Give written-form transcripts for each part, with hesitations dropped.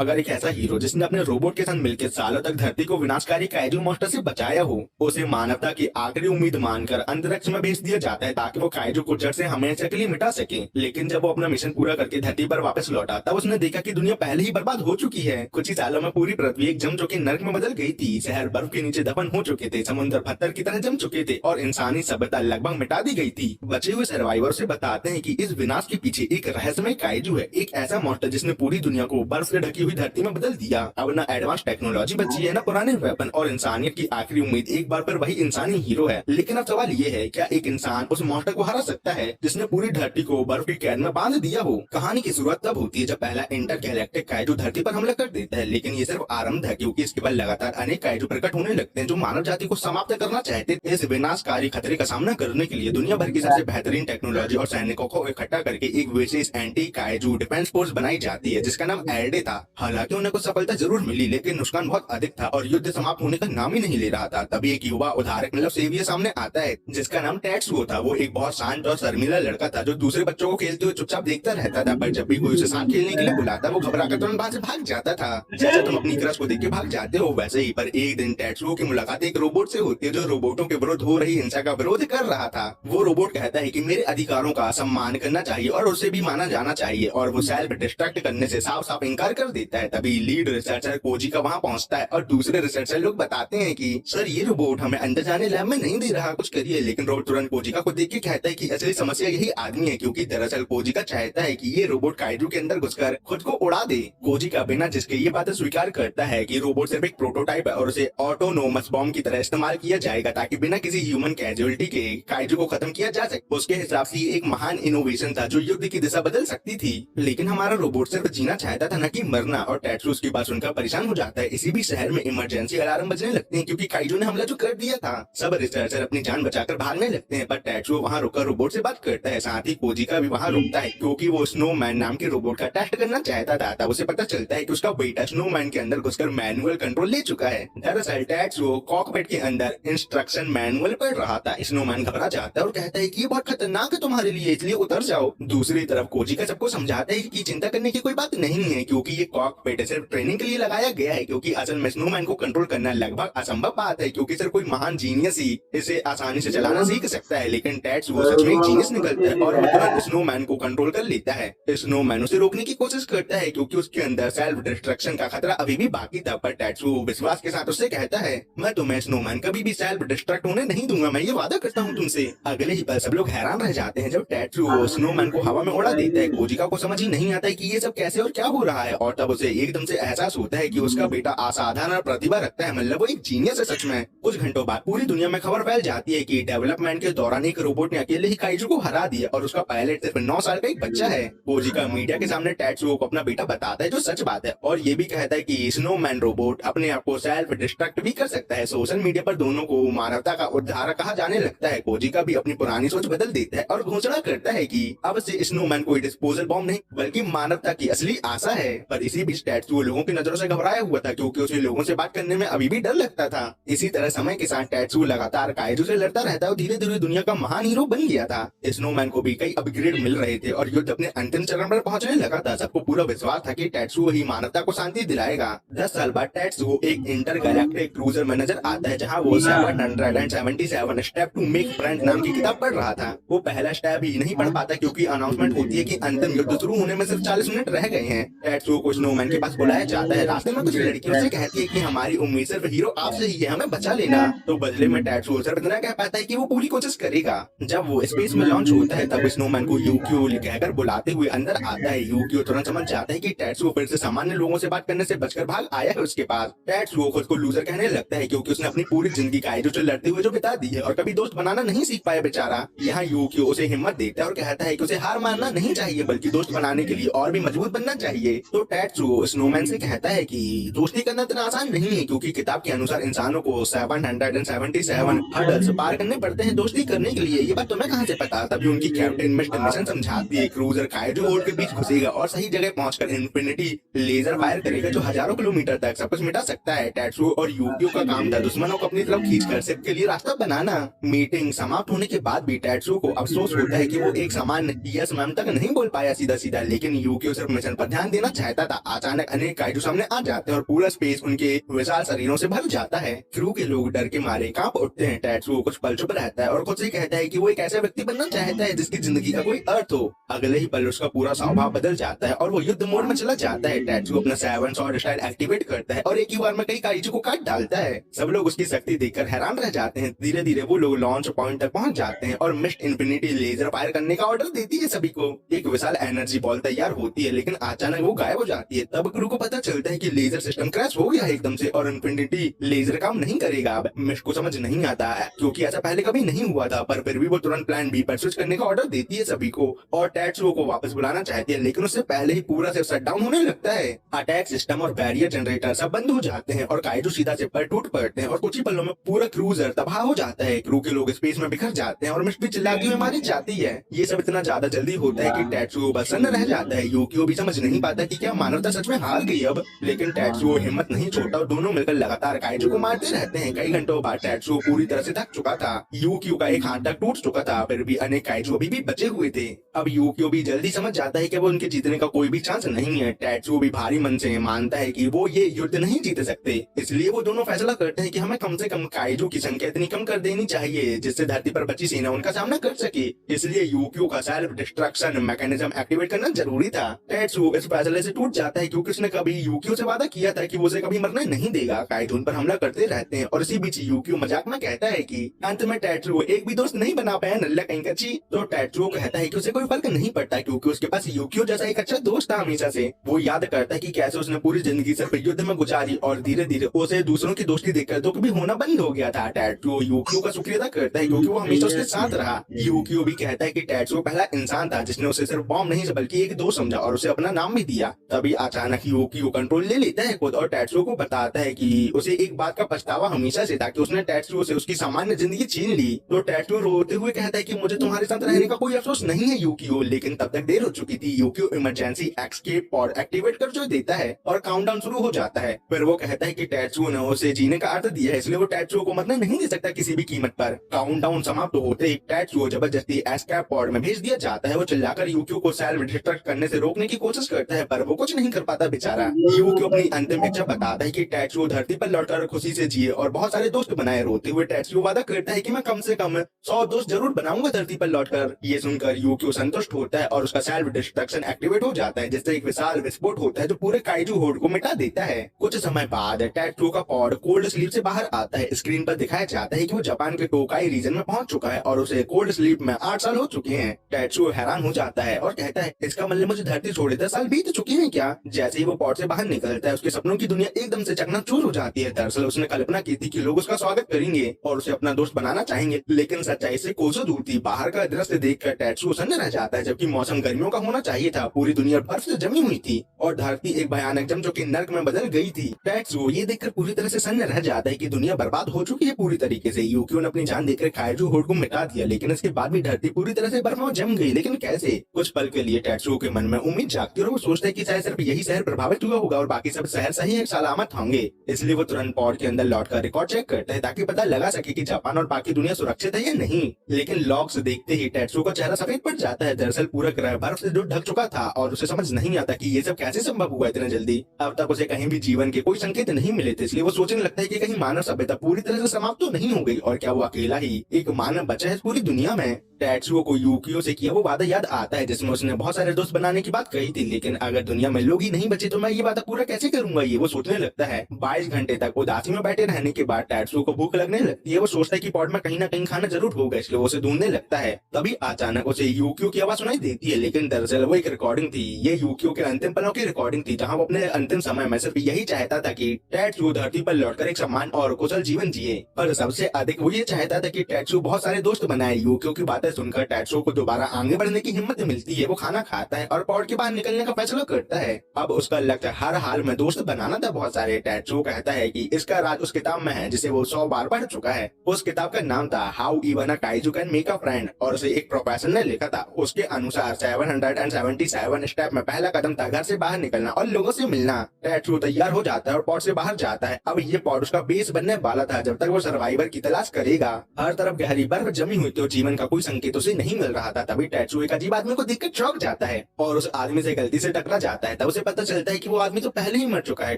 अगर एक ऐसा हीरो जिसने अपने रोबोट के साथ मिलकर सालों तक धरती को विनाशकारी काइजू मॉन्स्टर से बचाया हो, उसे मानवता की आखिरी उम्मीद मानकर अंतरिक्ष में भेज दिया जाता है ताकि वो काइजू को जड़ से हमेशा के लिए मिटा सके। लेकिन जब वो अपना मिशन पूरा करके धरती पर वापस लौटा तब उसने देखा कि दुनिया पहले ही बर्बाद हो चुकी है। कुछ ही सालों में पूरी पृथ्वी एक जम चुके नर्क में बदल गई थी। शहर बर्फ के नीचे दफन हो चुके थे, समुद्र पत्थर की तरह जम चुके थे और इंसानी सभ्यता लगभग मिटा दी गई थी। बचे हुए सर्वाइवर से बताते हैं कि इस विनाश के पीछे एक रहस्यमय काइजू है, एक ऐसा मॉन्स्टर जिसने पूरी दुनिया को बर्फ से ढकी हुई धरती में बदल दिया। अब ना एडवांस टेक्नोलॉजी बची है, ना पुराने वेपन, और इंसानियत की आखिरी उम्मीद एक बार फिर वही इंसानी हीरो है। लेकिन अब सवाल ये है, क्या एक इंसान उस मॉन्स्टर को हरा सकता है जिसने पूरी धरती को बर्फ की कैद में बांध दिया हो? कहानी की शुरुआत तब होती है जब पहला इंटरगैलेक्टिक काइजू धरती पर हमला कर देता है। लेकिन ये सिर्फ आरंभ है, क्योंकि इसके बाद लगातार अनेक काइजू प्रकट होने लगते हैं जो मानव जाति को समाप्त करना चाहते थे। इस विनाशकारी खतरे का सामना करने के लिए दुनिया भर की सबसे बेहतरीन टेक्नोलॉजी और सैनिकों को इकट्ठा करके एक विशेष एंटी काइजू डिफेंस फोर्स बनाई जाती है जिसका नाम एल्डे था। हालांकि उन्हें कुछ सफलता जरूर मिली, लेकिन नुकसान बहुत अधिक था और युद्ध समाप्त होने का नाम ही नहीं ले रहा था। तभी एक युवा उदाहरक मतलब सेवियर सामने आता है जिसका नाम टेट्सुओ था। वो एक बहुत शांत और शर्मीला लड़का था जो दूसरे बच्चों को खेलते हुए चुपचाप देखता रहता था, पर जब भी कोई उसे साथ खेलने के लिए बुलाता वो घबराकर तुरंत वहां से भाग जाता था। जैसे तुम अपनी क्रश को देख के भाग जाते हो वैसे ही। पर एक दिन टेट्सुओ की मुलाकात एक रोबोट से होती है जो रोबोटों के विरुद्ध हो रही हिंसा का विरोध कर रहा था। वो रोबोट कहता है कि मेरे अधिकारों का सम्मान करना चाहिए और उसे भी माना जाना चाहिए, और वो सेल्फ डिस्ट्रक्ट करने से साफ साफ इनकार कर देता है। तभी लीड रिसर्चर कोजी का वहाँ पहुँचता है और दूसरे रिसर्चर लोग बताते हैं कि सर ये रोबोट हमें अंदर जाने लैब में नहीं दे रहा, कुछ करिए। लेकिन रोबोट तुरंत कोजिका को देख के कहता है कि असली समस्या यही आदमी है, क्योंकि दरअसल कोजिका चाहता है कि ये रोबोट काइजू के अंदर घुसकर खुद को उड़ा दे। कोजिका बिना जिसके ये बातें स्वीकार करता है कि रोबोट सिर्फ एक प्रोटोटाइप है और उसे ऑटोनोमस बॉम्ब की तरह इस्तेमाल किया जाएगा ताकि बिना किसी ह्यूमन कैजुअलिटी के काइजू को खत्म किया जा सके। उसके हिसाब से ये एक महान इनोवेशन था जो युद्ध की दिशा बदल सकती थी। लेकिन हमारा रोबोट सिर्फ जीना चाहता था, न कि मरना। और टेट्सुओ उसकी बात सुनकर परेशान हो जाता है। इसी भी शहर में इमरजेंसी अलार्म बजने लगते हैं क्योंकि काइजू ने हमला जो कर दिया था। सब रिसर्चर अपनी जान बचाकर भागने लगते हैं, पर टेट्सुओ वहाँ रुककर रोबोट से बात करता है। साथ ही कोजिका भी वहाँ रुकता है क्योंकि वो स्नोमैन नाम के रोबोट का टेस्ट करना चाहता था। तब उसे पता चलता है कि उसका बेटा स्नोमैन के अंदर घुसकर मैनुअल कंट्रोल ले चुका है। दरअसल टेट्सुओ कॉकपिट के अंदर इंस्ट्रक्शन मैनुअल पढ़ रहा था। स्नोमैन घबरा जाता है और कहता है कि ये बहुत खतरनाक है तुम्हारे लिए, इसलिए उतर जाओ। दूसरी तरफ कोजिका सबको समझाता है कि चिंता करने की कोई बात नहीं है, क्योंकि ये कॉकपिट सिर्फ ट्रेनिंग के लिए लगाया गया है, क्योंकि असल में स्नोमैन को कंट्रोल करना लगभग असंभव बात है, क्योंकि सिर्फ कोई महान जीनियस ही इसे आसानी से चलाना सीख सकता है। लेकिन टेट्सुओ सच में एक जीनियस निकलता है और वो तुरंत स्नोमैन को कंट्रोल कर लेता है। स्नोमैन उसे रोकने की कोशिश करता है क्योंकि उसके अंदर सेल्फ डिस्ट्रक्शन का खतरा अभी भी बाकी था, पर टेट्सुओ विश्वास के साथ उससे कहता है मैं तुम्हें स्नोमैन कभी भी सेल्फ डिस्ट्रक्ट होने नहीं दूंगा, मैं ये वादा करता हूँ तुमसे। अगले ही पल सब लोग हैरान रह जाते हैं जब टेट्सुओ स्नोमैन को हवा में उड़ा देता है। कोजिका को समझ ही नहीं आता है कि ये सब कैसे और क्या हो रहा है, और तब उसे एकदम से एहसास होता है कि उसका बेटा असाधारण प्रतिभा रखता है, मतलब वो एक जीनियस है सच में। कुछ घंटों बाद पूरी दुनिया में खबर फैल जाती है कि डेवलपमेंट के दौरान एक रोबोट ने अकेले ही काइजू को हरा दिया और उसका पायलट सिर्फ 9 साल का एक बच्चा है। कोजिका मीडिया के सामने टेट्सुओ को अपना बेटा बताता है जो सच बात है, और ये भी कहता है कि स्नोमैन रोबोट अपने आप को सेल्फ डिस्ट्रक्ट भी कर सकता है। सोशल मीडिया पर दोनों को मानवता का उद्धारक कहा जाने लगता है। कोजिका भी अपनी पुरानी सोच बदल देता है और घोषणा करता है कि अब से स्नोमैन कोई डिस्पोजल बॉम्ब नहीं बल्कि मानवता की असली आशा है। पर इसी बीच टेट्सुओ लोगों की नजरों से घबराया हुआ था क्योंकि उसे लोगों से बात करने में अभी भी डर लगता था। इसी तरह समय के साथ टेट्सुओ लगातार काइजू से लड़ता रहता और धीरे धीरे दुनिया का महान हीरो बन गया था। स्नोमैन को भी कई अपग्रेड मिल रहे थे और युद्ध अपने अंतिम चरण पर पहुंचने लगा था। सबको पूरा विश्वास था कि टेट्सुओ ही मानवता को शांति दिलाएगा। 10 साल बाद टेट्सुओ एक इंटरगैलेक्टिक क्रूजर में नजर आता है जहां वो 777 स्टेप टू मेक फ्रेंड नाम की किताब पढ़ रहा था। वो पहला स्टेप ही नहीं पढ़ पाता क्योंकि अनाउंसमेंट होती है कि अंतिम युद्ध शुरू होने में सिर्फ 40 मिनट रह गए हैं। टेट्सुओ को स्नोमैन के पास बुलाया जाता है। रास्ते में कुछ लड़कियों से कहती है कि हमारी उम्मीद सिर्फ हीरो आपसे ही है, हमें बचा लेना। तो बदले में टेट्सुओ सिर्फ इतना कह पाता है कि वो पूरी कोशिश करेगा। जब वो स्पेस में लॉन्च होता है तब स्नोमैन को यूक्यो कहकर बुलाते हुए अंदर आता है। यूक्यो तुरंत समझ जाता है कि टेट्सुओ फिर से सामान्य लोगों से बात करने से बचकर भाग आया है उसके पास। टेट्सुओ खुद को लूजर कहने लगता है क्योंकि उसने अपनी पूरी जिंदगी काइजू से लड़ते हुए जो बिता दी है और कभी दोस्त बनाना नहीं सीख पाया बेचारा। यहाँ यूक्यो उसे हिम्मत देता है और कहता है कि उसे हार मानना नहीं चाहिए बल्कि दोस्त बनाने के लिए और भी मजबूत बनना चाहिए। तो टेट्सुओ स्नोमैन से कहता है कि दोस्ती करना इतना आसान नहीं है क्योंकि किताब के अनुसार इंसानों को 777 हर्डल्स पार करने पड़ते हैं दोस्ती करने के लिए। ये बात तुम्हें कहाँ से पता? तभी उनकी कैप्टन मिशन समझाती है। क्रूजर काइजू होड़ के बीच घुसेगा और सही जगह पहुंचकर इन्फिनिटी लेजर फायर करेगा जो हजारों किलोमीटर तक सब कुछ मिटा सकता है। टेट्सुओ और यूक्यो का काम था दुश्मनों को अपनी तरफ खींचकर सिर्फ के लिए रास्ता बनाना। मीटिंग समाप्त होने के बाद भी टेट्सुओ को अफसोस होता है कि वो एक सामान्य यस मैम तक नहीं बोल पाया सीधा सीधा, लेकिन यूक्यो सिर्फ मिशन पर ध्यान देना चाहता था। अचानक अनेक काइजू सामने आ जाते हैं और पूरा स्पेस उनके विशाल शरीरों से भर जाता है। क्रू के लोग डर के मारे कांप उठते हैं। टेट्सुओ कुछ पल चुप रहता है और खुद से कहता है कि वो एक ऐसा व्यक्ति बनना चाहता है जिसकी जिंदगी का कोई अर्थ हो। अगले ही पल उसका पूरा स्वभाव बदल जाता है और वो युद्ध मोड में चला जाता है। टेट्सुओ अपना 7 स्वॉर्ड स्टाइल एक्टिवेट करता है और एक ही बार में कई काइजू को काट डालता है। सब लोग उसकी शक्ति देखकर हैरान रह जाते हैं। धीरे धीरे वो लोग लॉन्च पॉइंट तक पहुंच जाते हैं और मिस्ट इंफिनिटी लेजर फायर करने का ऑर्डर देती है सभी को। एक विशाल एनर्जी बॉल तैयार होती है लेकिन अचानक वो गायब हो जाती है। तब क्रू को पता चलता है कि लेजर सिस्टम क्रैश हो गया है एकदम से और इंफिनिटी लेजर काम नहीं करेगा। अब मिस्ट को समझ नहीं आता है क्योंकि ऐसा पहले कभी नहीं हुआ था, पर फिर भी वो तुरंत प्लान बी पर स्विच करने का ऑर्डर देती है सभी को और टेट्सुओ को वापस बुलाना चाहती है, लेकिन उससे पहले ही पूरा से शट डाउन होने लगता है। अटैक सिस्टम और बैरियर जनरेटर सब बंद हो जाते हैं और काइजू सीधा से पर टूट पड़ते हैं और कुछ ही पलों में पूरा क्रूजर तबाह हो जाता है। क्रू के लोग स्पेस में बिखर जाते हैं और मिस्ट भी चिल्लाती हुई मारी जाती है। ये सब इतना ज्यादा जल्दी होता है कि टेट्सुओ बस सन्न रह जाता है। यूकियो भी समझ नहीं पाता कि क्या मानवता सच में हार गई अब, लेकिन टेट्सुओ हिम्मत नहीं छोड़ता और दोनों मिलकर लगातार काइजू को मारते रहते हैं। कई घंटों बाद टेट्सुओ पूरी तरह से थक चुका था। यूकियो का एक हाथ तक टूट चुका था, फिर भी अनेक काइजू अभी भी बचे हुए थे। अब यूकियो भी जल्दी समझ जाता है कि वो उनके जीतने का कोई भी चांस नहीं है। टेट्सुओ भी भारी मन से मानता है कि वो ये युद्ध नहीं जीत सकते, इसलिए वो दोनों फैसला करते हैं कि हमें कम से कम काइजू की संख्या इतनी कम कर देनी चाहिए जिससे धरती पर बची सेना उनका सामना कर सके। इसलिए यूकियो का सेल्फ डिस्ट्रक्शन मैकेनिज्म एक्टिवेट करना जरूरी था। टेट्सुओ इस फैसले से टूट जाता है क्योंकि उसने कभी यूकियो से वादा किया था कि वो उसे कभी मरने नहीं देगा। काइजू उन पर हमला करते रहते हैं और इसी बीच यूकियो मजाक में कहता है कि अंत में टेट्सुओ एक भी दोस्त नहीं बना पाया नल्ला कहीं कच्ची। तो टेट्सुओ कहता है कि उसे कोई फर्क नहीं पड़ता क्योंकि उसके पास यूकियो जैसा एक अच्छा दोस्त था हमेशा से। वो याद करता है कि कैसे उसने पूरी जिंदगी सिर्फ युद्ध में गुजारी और धीरे धीरे उसे दूसरों की दोस्ती देखकर दुख भी होना बंद हो गया था। टेट्सुओ यूकियो का शुक्रिया अदा करता है क्योंकि वो हमेशा उसके साथ रहा। यूकियो भी कहता है कि टेट्सुओ पहला इंसान था जिसने उसे सिर्फ बॉम्ब नहीं बल्कि एक दोस्त समझा और उसे अपना नाम भी दिया। तभी अचानक यूकियो कंट्रोल ले लेता है खुद और टेट्सुओ को बताता है कि उसे एक बात का पछतावा हमेशा से था कि उसने टेट्सुओ से उसकी सामान्य जिंदगी छीन ली। तो टेट्सुओ रोते हुए कहता है कि मुझे तुम्हारे साथ रहने का कोई अफसोस नहीं है यूकियो, लेकिन तब तक देर हो चुकी थी। Yukio emergency escape pod activate कर जो देता है और काउंटडाउन शुरू हो जाता है। फिर वो कहता है कि टेट्सुओ ने उसे जीने का अर्थ दिया है, इसलिए वो टेट्सुओ को मरने नहीं दे सकता किसी भी कीमत पर। काउंटडाउन समाप्त होते ही टेट्सुओ जबरदस्ती एस्केप पॉड में भेज दिया जाता है। वो चिल्लाकर यूकियो को सेल्फ डिस्ट्रक्ट करने से रोकने की कोशिश करता है, पर वो कुछ नहीं कर पाता बेचारा। यूकियो अपनी अंतिम इच्छा बताता है कि टेट्सुओ धरती पर लौटकर खुशी से जिए और बहुत सारे दोस्त बनाए। रोते हुए टेट्सुओ वादा करता है कि मैं कम से कम 100 दोस्त जरूर बनाऊंगा धरती पर लौटकर। ये सुनकर यूकियो संतुष्ट होता है और उसका सेल्फ डिस्ट्रक्शन एक्टिवेट हो जाता है, जिससे एक विशाल विस्फोट होता है जो पूरे काइजू होड को मिटा देता है। कुछ समय बाद टेट्सुओ का पॉड कोल्ड स्लीप से बाहर आता है। स्क्रीन पर दिखाया जाता है कि वो जापान के टोकाई रीजन में पहुंच चुका है और उसे कोल्ड स्लीप में 8 साल हो चुके हैं। टेट्सुओ हैरान हो जाता है और कहता है इसका मतलब मुझे धरती छोड़े 10 साल बीत चुके हैं क्या। जैसे ही वो पॉड से बाहर निकलता है उसके सपनों की दुनिया एकदम से चकनाचूर हो जाती है। दरअसल उसने कल्पना की थी कि लोग उसका स्वागत करेंगे और उसे अपना दोस्त बनाना चाहेंगे, लेकिन सच्चाई से कोसों दूर थी। बाहर का दृश्य देखकर टेट्सुओ सन्न रह जाता है। जबकि मौसम गर्मियों का होना चाहिए था, पूरी दुनिया बर्फ से जमी हुई थी और धरती एक भयानक जम जो कि नर्क में बदल गई थी। टेट्सुओ ये देखकर पूरी तरह से सन्न रह जाता है कि दुनिया बर्बाद हो चुकी है पूरी तरीके से। यूकियो ने अपनी जान देकर काइजू होड को मिटा दिया, लेकिन इसके बाद भी धरती पूरी तरह से बर्फ में जम गई। लेकिन कैसे? कुछ पल के लिए टेट्सुओ के मन में उम्मीद जागती है और वो सोचता है कि शायद सिर्फ यही शहर प्रभावित हुआ होगा और बाकी सब शहर सही है सलामत होंगे। इसलिए वो तुरंत पॉड के अंदर लौटकर रिकॉर्ड चेक करता है ताकि पता लगा सके कि जापान और बाकी दुनिया सुरक्षित है या नहीं। लेकिन लॉग्स देखते ही टेट्सुओ का चेहरा सफेद पड़ जाता है। दरअसल पूरा ग्रह बर्फ से ढक चुका था और उसे समझ नहीं आता कि ये सब कैसे संभव हुआ इतने जल्दी। अब तक उसे कहीं भी जीवन के कोई संकेत नहीं मिले थे, इसलिए वो सोचने लगता है कि कहीं मानव सभ्यता पूरी तरह से समाप्त तो नहीं हो गई और क्या वो अकेला ही एक मानव बचा है पूरी दुनिया में। टेट्सुओ को यूकियो से किया वो वादा याद आता है जिसमें उसने बहुत सारे दोस्त बनाने की बात कही थी, लेकिन अगर दुनिया में लोग ही नहीं बचे तो मैं ये वादा पूरा कैसे करूंगा, ये वो सोचने लगता है। 22 घंटे तक उदासी में बैठे रहने के बाद टेट्सुओ को भूख लगने लगती है। वो सोचता है कि पॉड में कहीं ना कहीं खाना जरूर होगा, इसलिए वो उसे ढूंढने लगता है। तभी अचानक उसे यूकियो की आवाज सुनाई देती है, लेकिन दरअसल वो एक रिकॉर्डिंग थी। ये यूकियो के अंतिम पलों की रिकॉर्डिंग थी जहाँ वो अपने अंतिम समय में सिर्फ यही चाहता था कि टेट्सुओ धरती पर लौटकर एक सम्मान और कुशल जीवन जिए, पर सबसे अधिक वो ये चाहता था कि टेट्सुओ बहुत सारे दोस्त बनाए। यूकियो की बातें सुनकर टेट्सुओ दोबारा आगे बढ़ने की हिम्मत मिलती है। वो खाना खाता है और पॉड के बाहर निकलने का फैसला करता है। अब उसका लक्ष्य हर हाल में दोस्त बनाना था बहुत सारे। टेट्सुओ कहता है कि इसका राज उस किताब में है जिसे वो 100 बार पढ़ चुका है। उस किताब का नाम था how even a kaiju can make a friend और उसे एक प्रोफेसर ने लिखा था। उसके अनुसार 777 स्टेप में पहला कदम था घर से बाहर निकलना और लोगों से मिलना। टेट्सुओ तैयार हो जाता है और पॉड से बाहर जाता है। अब ये पॉड उसका बेस बनने वाला था जब तक वो सर्वाइवर की तलाश करेगा। हर तरफ गहरी बर्फ जमी हुई थी और जीवन का कोई संकेत उसे नहीं मिल रहा था। तभी टेट्सुओ एक अजीब आदमी को देखकर चौंक जाता है और उस आदमी से गलती से टकरा जाता है। तब उसे पता चलता है कि वो आदमी तो पहले ही मर चुका है।